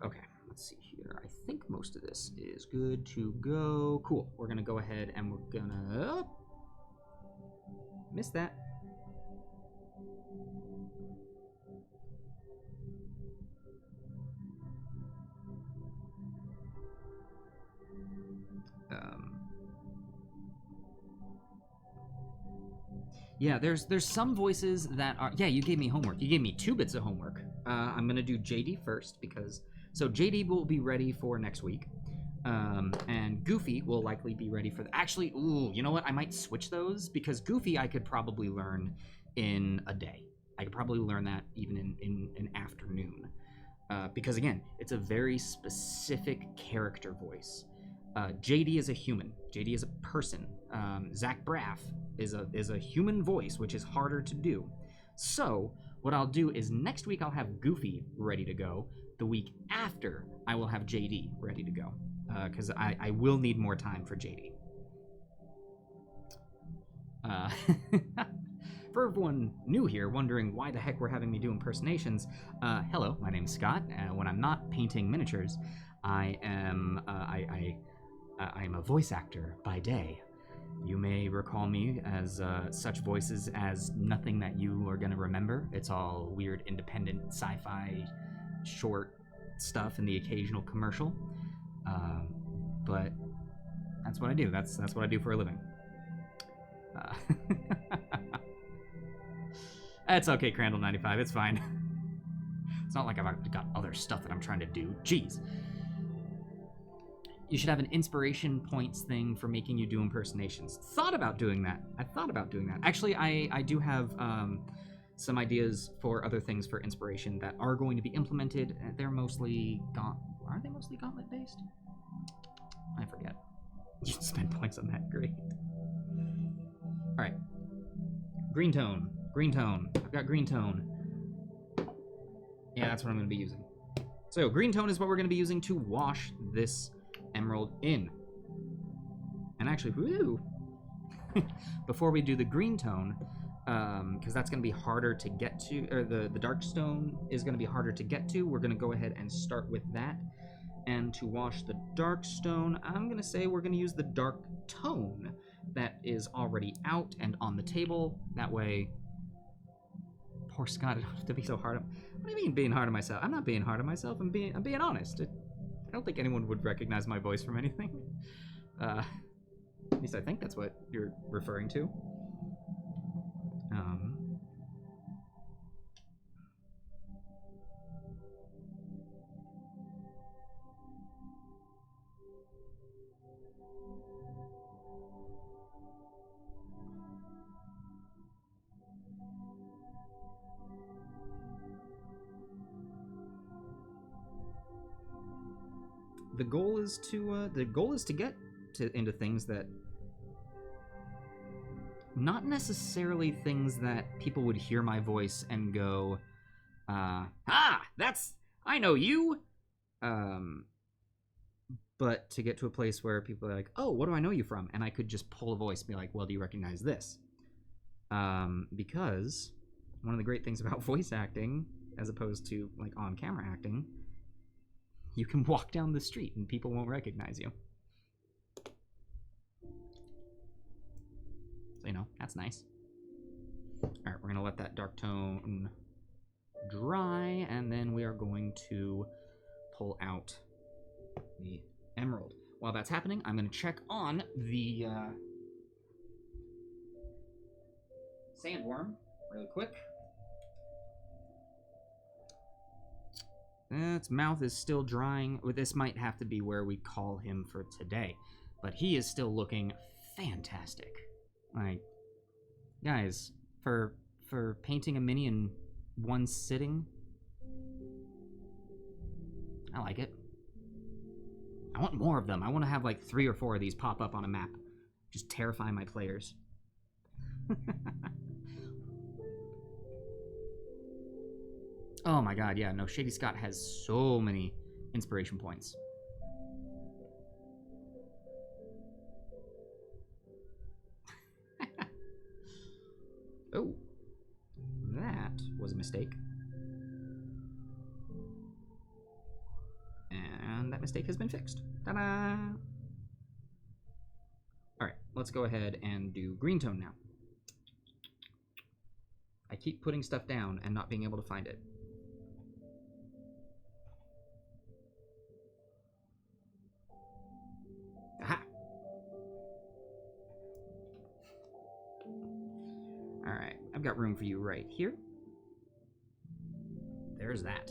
Okay, let's see here. I think most of this is good to go. Cool. We're gonna go ahead and we're gonna miss that. Yeah, there's some voices that are... Yeah, you gave me homework. You gave me 2 bits of homework. I'm going to do JD first because... So JD will be ready for next week. And Goofy will likely be ready for... Actually, ooh, you know what? I might switch those because Goofy I could probably learn in a day. I could probably learn that even in an afternoon. Because again, it's a very specific character voice. JD is a human. JD is a person. Zach Braff is a human voice, which is harder to do. So what I'll do is next week I'll have Goofy ready to go. The week after I will have JD ready to go, because I will need more time for JD. For everyone new here, wondering why the heck we're having me do impersonations, hello, my name's Scott. When I'm not painting miniatures, I am a voice actor by day. You may recall me as such voices as nothing that you are going to remember. It's all weird, independent, sci-fi, short stuff and the occasional commercial. But that's what I do. That's what I do for a living. It's okay, Crandall95. It's fine. It's not like I've got other stuff that I'm trying to do. Jeez. You should have an inspiration points thing for making you do impersonations. Thought about doing that. I thought about doing that. Actually, I do have some ideas for other things for inspiration that are going to be implemented. They're mostly Are they mostly Gauntlet based? I forget. You can spend points on that. Great. All right. Green tone. Green tone. I've got green tone. Yeah, that's what I'm going to be using. So green tone is what we're going to be using to wash this emerald in. And actually, woo! Before we do the green tone, because that's going to be harder to get to, or the dark stone is going to be harder to get to, we're going to go ahead and start with that. And to wash the dark stone, I'm going to say we're going to use the dark tone that is already out and on the table. That way, poor Scott, I don't have to be so hard on... What do you mean being hard on myself? I'm not being hard on myself. I'm being honest. I don't think anyone would recognize my voice from anything. At least I think that's what you're referring to. The goal is to get into things that, not necessarily things that people would hear my voice and go, I know you. But to get to a place where people are like, oh, what do I know you from? And I could just pull a voice and be like, well, do you recognize this? Because one of the great things about voice acting, as opposed to like on-camera acting, you can walk down the street and people won't recognize you. So, you know, that's nice. All right, we're gonna let that dark tone dry, and then we are going to pull out the emerald. While that's happening, I'm gonna check on the sandworm really quick. Its mouth is still drying. This might have to be where we call him for today. But he is still looking fantastic. Like, guys, for painting a mini in one sitting, I like it. I want more of them. I want to have like 3 or 4 of these pop up on a map. Just terrify my players. Oh my god, yeah, no, Shady Scott has so many inspiration points. Oh, that was a mistake. And that mistake has been fixed. Ta-da! Alright, let's go ahead and do green tone now. I keep putting stuff down and not being able to find it. Aha! Alright, I've got room for you right here. There's that.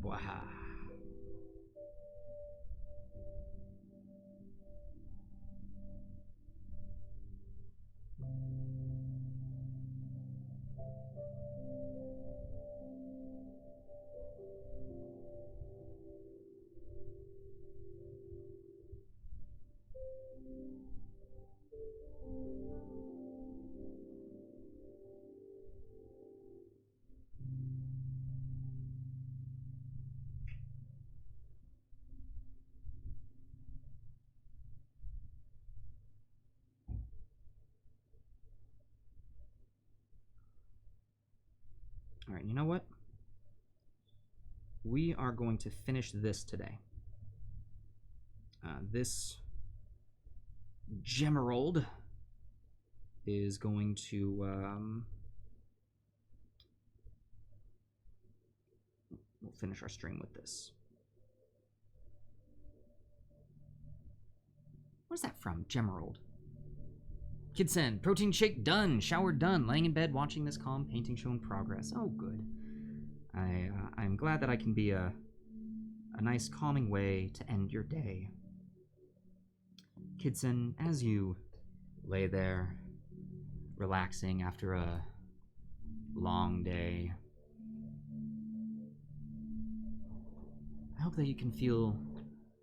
Wow. All right, you know what? We are going to finish this today. This Gemerald is going to we'll finish our stream with this. Where's that from? Gemerald. Kidsen, protein shake done, shower done, laying in bed watching this calm painting showing progress. Oh, good. I'm glad that I can be a nice calming way to end your day. Kidsen, as you lay there, relaxing after a long day, I hope that you can feel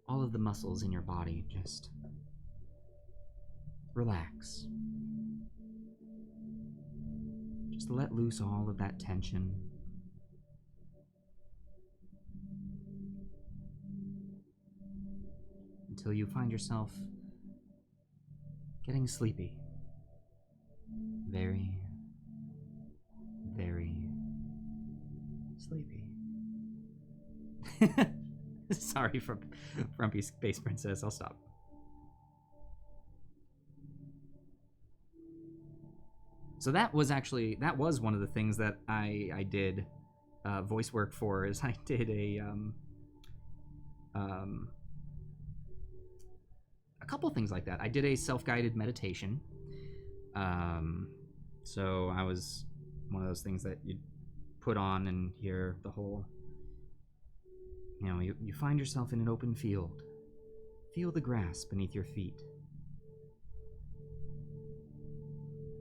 all of the muscles in your body just relax. Just let loose all of that tension. Until you find yourself getting sleepy. Very, very sleepy. Sorry, Frumpy Space Princess. I'll stop. So that was one of the things that I did voice work for. Is I did a couple things like that. I did a self-guided meditation. So I was one of those things that you put on and hear the whole, you find yourself in an open field. Feel the grass beneath your feet.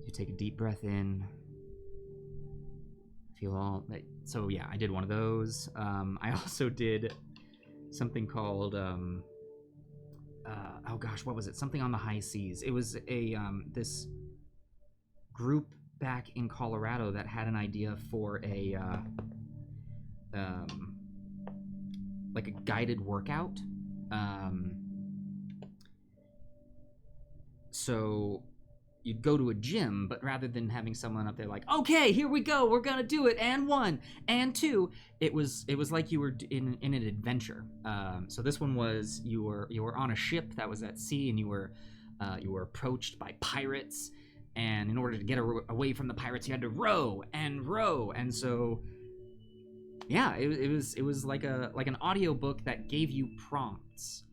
You take a deep breath in. Feel all that. So yeah, I did one of those. I also did something called oh gosh, what was it? Something on the high seas. It was a this group back in Colorado that had an idea for a like a guided workout. So you'd go to a gym, but rather than having someone up there like, okay, here we go, we're gonna do it, and 1, and 2, it was like you were in an adventure. So this one was you were on a ship that was at sea, and you were approached by pirates, and in order to get away from the pirates, you had to row, and so yeah, it was like an audio book that gave you prompts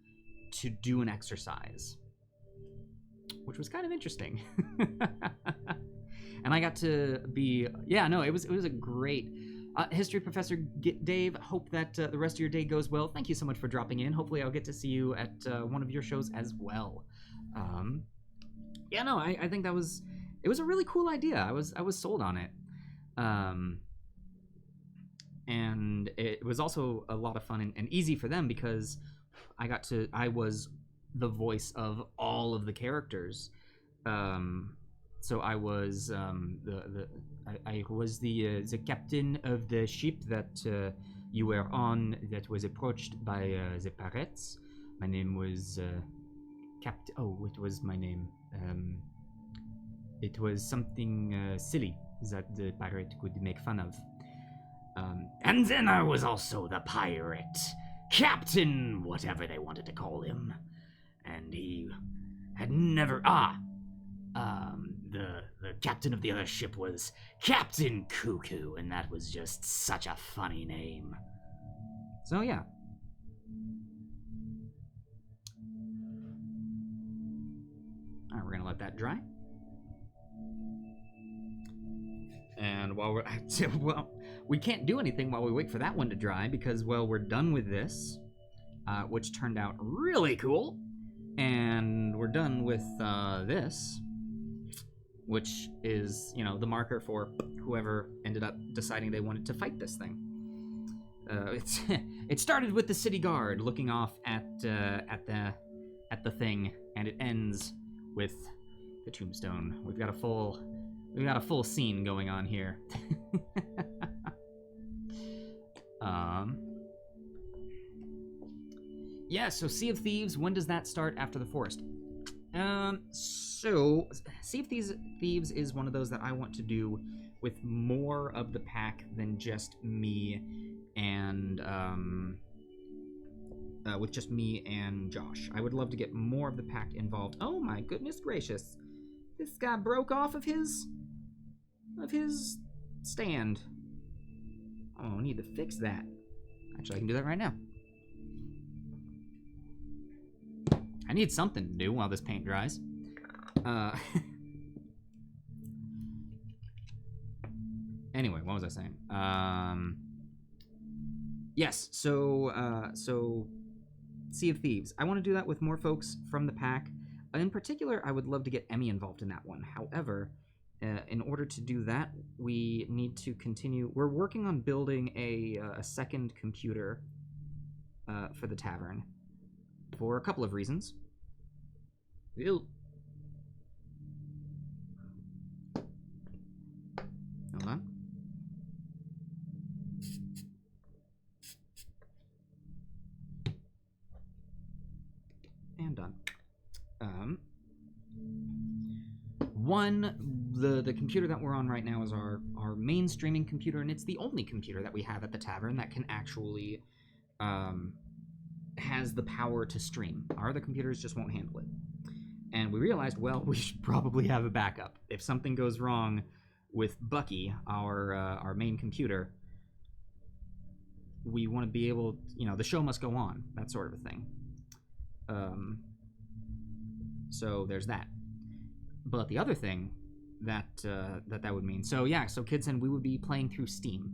to do an exercise, which was kind of interesting. And I got to be, it was a great history professor Dave. Hope that the rest of your day goes well. Thank you so much for dropping in. Hopefully I'll get to see you at one of your shows as well. I think it was a really cool idea. I was sold on it. And it was also a lot of fun and easy for them because I was the voice of all of the characters. So I was I was the captain of the ship that you were on that was approached by the pirates. My name was Captain. Oh, what was my name? It was something silly that the pirate could make fun of. And then I was also the pirate. Captain, whatever they wanted to call him. And he had never... the captain of the other ship was Captain Cuckoo, and that was just such a funny name. So yeah. Alright, we're gonna let that dry. And while we're... well, we can't do anything while we wait for that one to dry because, well, we're done with this, which turned out really cool. And we're done with this, which is, you know, the marker for whoever ended up deciding they wanted to fight this thing. It started with the city guard looking off at the thing, and it ends with the tombstone. We've got a full scene going on here. Yeah, so Sea of Thieves, when does that start after the forest? So Sea of Thieves is one of those that I want to do with more of the pack than just me and Josh. I would love to get more of the pack involved. Oh my goodness gracious. This guy broke off of his stand. Oh, I need to fix that. Actually, I can do that right now. I need something to do while this paint dries. Anyway, what was I saying? Yes, so Sea of Thieves. I want to do that with more folks from the pack. In particular, I would love to get Emmy involved in that one. However, in order to do that, we need to continue. We're working on building a second computer for the tavern for a couple of reasons. Hold on. And done. The computer that we're on right now is our main streaming computer, and it's the only computer that we have at the tavern that can actually has the power to stream. Our other computers just won't handle it. And we realized, well, we should probably have a backup. If something goes wrong with Bucky, our main computer, we want to be able, you know, the show must go on, that sort of a thing. So there's that. But the other thing that would mean, so yeah, so Kids and we would be playing through Steam.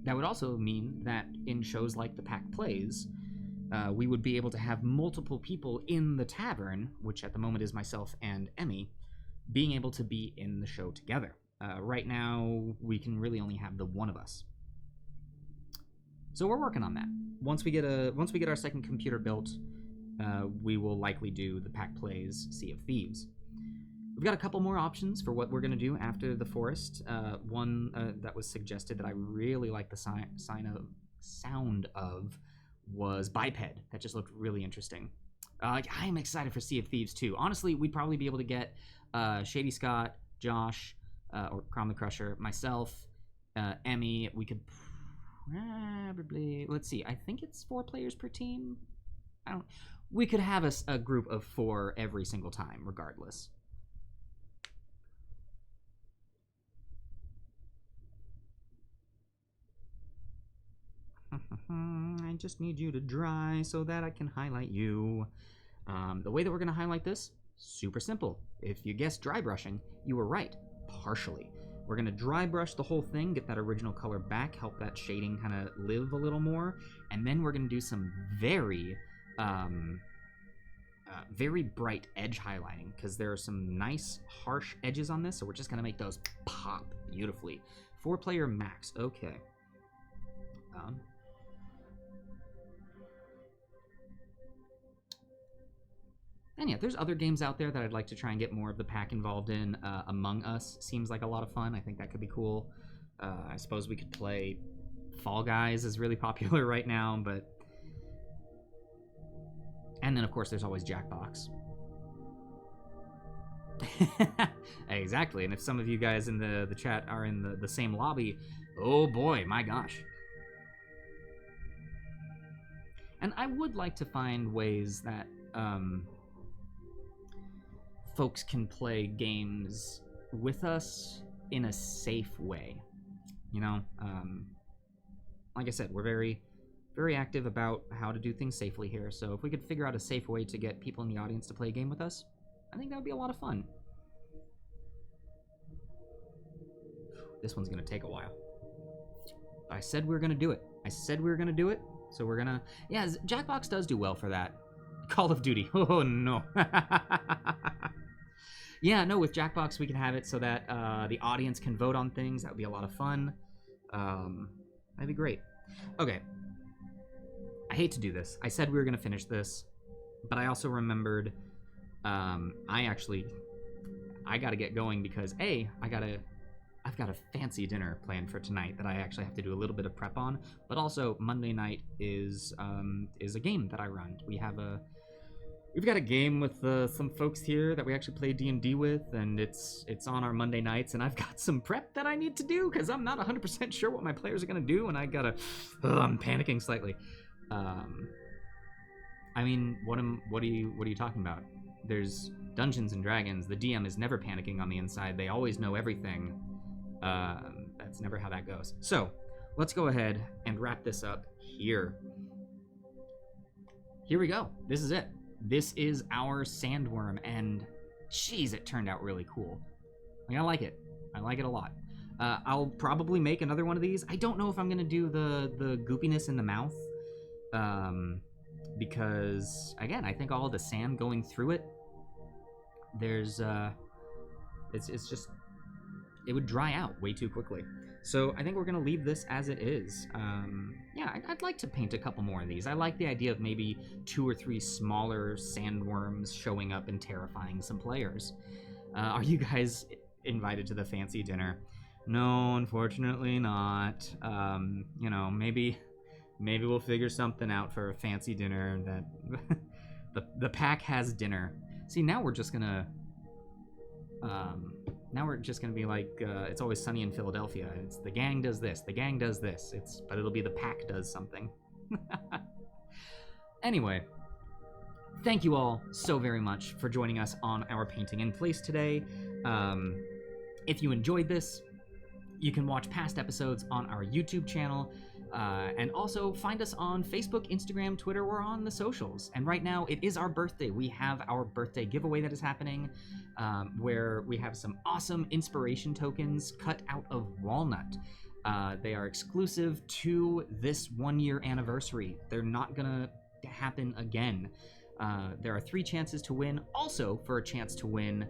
That would also mean that in shows like The Pack Plays, we would be able to have multiple people in the tavern, which at the moment is myself and Emmy, being able to be in the show together. Right now, we can really only have the one of us. So we're working on that. Once we get our second computer built, we will likely do The Pack Plays Sea of Thieves. We've got a couple more options for what we're going to do after the forest. One that was suggested that I really like the sound of was Biped. That just looked really interesting. I am excited for Sea of Thieves too. Honestly, we'd probably be able to get Shady Scott, Josh, or Crom the Crusher, myself, Emmy. We could probably, let's see, I think it's 4 players per team. We could have a group of 4 every single time, regardless. I just need you to dry so that I can highlight you. The way that we're going to highlight this, super simple. If you guessed dry brushing, you were right, partially. We're going to dry brush the whole thing, get that original color back, help that shading kind of live a little more, and then we're going to do some very bright edge highlighting, because there are some nice harsh edges on this, so we're just going to make those pop beautifully. 4-player max, okay. And yeah, there's other games out there that I'd like to try and get more of the pack involved in. Among Us seems like a lot of fun. I think that could be cool. I suppose we could play Fall Guys is really popular right now, but... And then, of course, there's always Jackbox. Exactly, and if some of you guys in the chat are in the same lobby, oh boy, my gosh. And I would like to find ways that folks can play games with us in a safe way. You know, like I said, we're very, very active about how to do things safely here. So if we could figure out a safe way to get people in the audience to play a game with us, I think that would be a lot of fun. This one's gonna take a while. But I said we were gonna do it. I said we were gonna do it, so we're gonna... Yeah, Jackbox does do well for that. Call of Duty. Oh, no. Yeah, no, with Jackbox we can have it so that the audience can vote on things. That would be a lot of fun. That'd be great. Okay. I hate to do this. I said we were gonna finish this, but I also remembered I gotta get going because I've got a fancy dinner planned for tonight that I actually have to do a little bit of prep on, but also Monday night is a game that I run. We've got a game with some folks here that we actually play D&D with, and it's on our Monday nights, and I've got some prep that I need to do because I'm not 100% sure what my players are gonna do, and I'm panicking slightly. I mean, what are you talking about? There's Dungeons and Dragons. The DM is never panicking on the inside. They always know everything. That's never how that goes. So, let's go ahead and wrap this up here. Here we go. This is it. This is our sandworm, and geez, it turned out really cool. I like it. I like it a lot. I'll probably make another one of these. I don't know if I'm gonna do the goopiness in the mouth, because again, I think all the sand going through it, there's it's just, it would dry out way too quickly. So I think we're gonna leave this as it is. Yeah, I'd like to paint a couple more of these. I like the idea of maybe 2 or 3 smaller sandworms showing up and terrifying some players. Are you guys invited to the fancy dinner? No, unfortunately not. You know, maybe we'll figure something out for a fancy dinner that the pack has dinner. See, now we're just gonna be like, It's Always Sunny in Philadelphia. It's the gang does this, the gang does this. But it'll be the pack does something. Anyway, thank you all so very much for joining us on our Painting in Place today. If you enjoyed this, you can watch past episodes on our YouTube channel. And also find us on Facebook, Instagram, Twitter. We're on the socials. And right now, it is our birthday. We have our birthday giveaway that is happening, where we have some awesome inspiration tokens cut out of walnut. They are exclusive to this 1-year anniversary. They're not gonna happen again. There are 3 chances to win. Also, for a chance to win,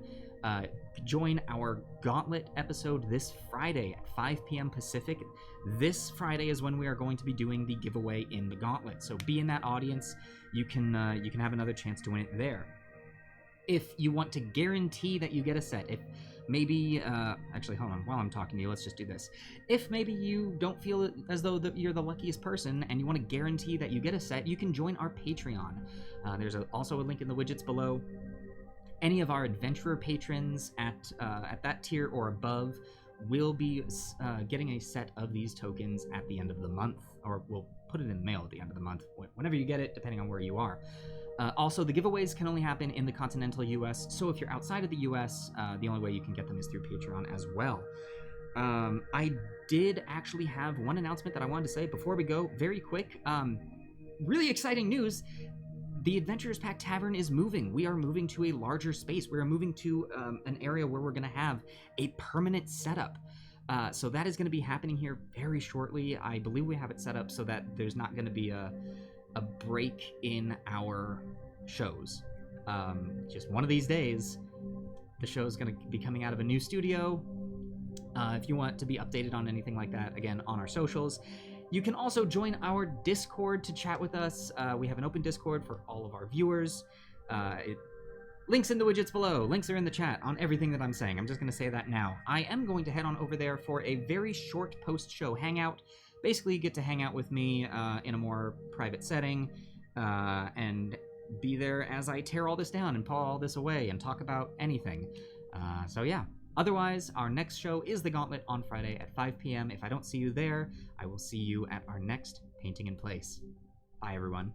join our Gauntlet episode this Friday at 5 p.m. Pacific. This Friday is when we are going to be doing the giveaway in the Gauntlet. So be in that audience. You can have another chance to win it there. If you want to guarantee that you get a set, if maybe, actually, hold on, while I'm talking to you, let's just do this. If maybe you don't feel as though you're the luckiest person and you want to guarantee that you get a set, you can join our Patreon. There's also a link in the widgets below. Any of our adventurer patrons at that tier or above will be getting a set of these tokens at the end of the month, or we'll put it in the mail at the end of the month, whenever you get it, depending on where you are. Also, the giveaways can only happen in the continental US, so if you're outside of the US, the only way you can get them is through Patreon as well. I did actually have one announcement that I wanted to say before we go, very quick. Really exciting news. The Adventurers Pack Tavern is moving. We are moving to a larger space. We are moving to an area where we're going to have a permanent setup. So that is going to be happening here very shortly. I believe we have it set up so that there's not going to be a break in our shows. Just one of these days, the show is going to be coming out of a new studio. If you want to be updated on anything like that, again, on our socials. You can also join our Discord to chat with us. We have an open Discord for all of our viewers. Links in the widgets below. Links are in the chat on everything that I'm saying. I'm just going to say that now. I am going to head on over there for a very short post-show hangout. Basically, you get to hang out with me in a more private setting and be there as I tear all this down and paw all this away and talk about anything. So yeah. Otherwise, our next show is the Gauntlet on Friday at 5 p.m. If I don't see you there, I will see you at our next Painting in Place. Bye, everyone.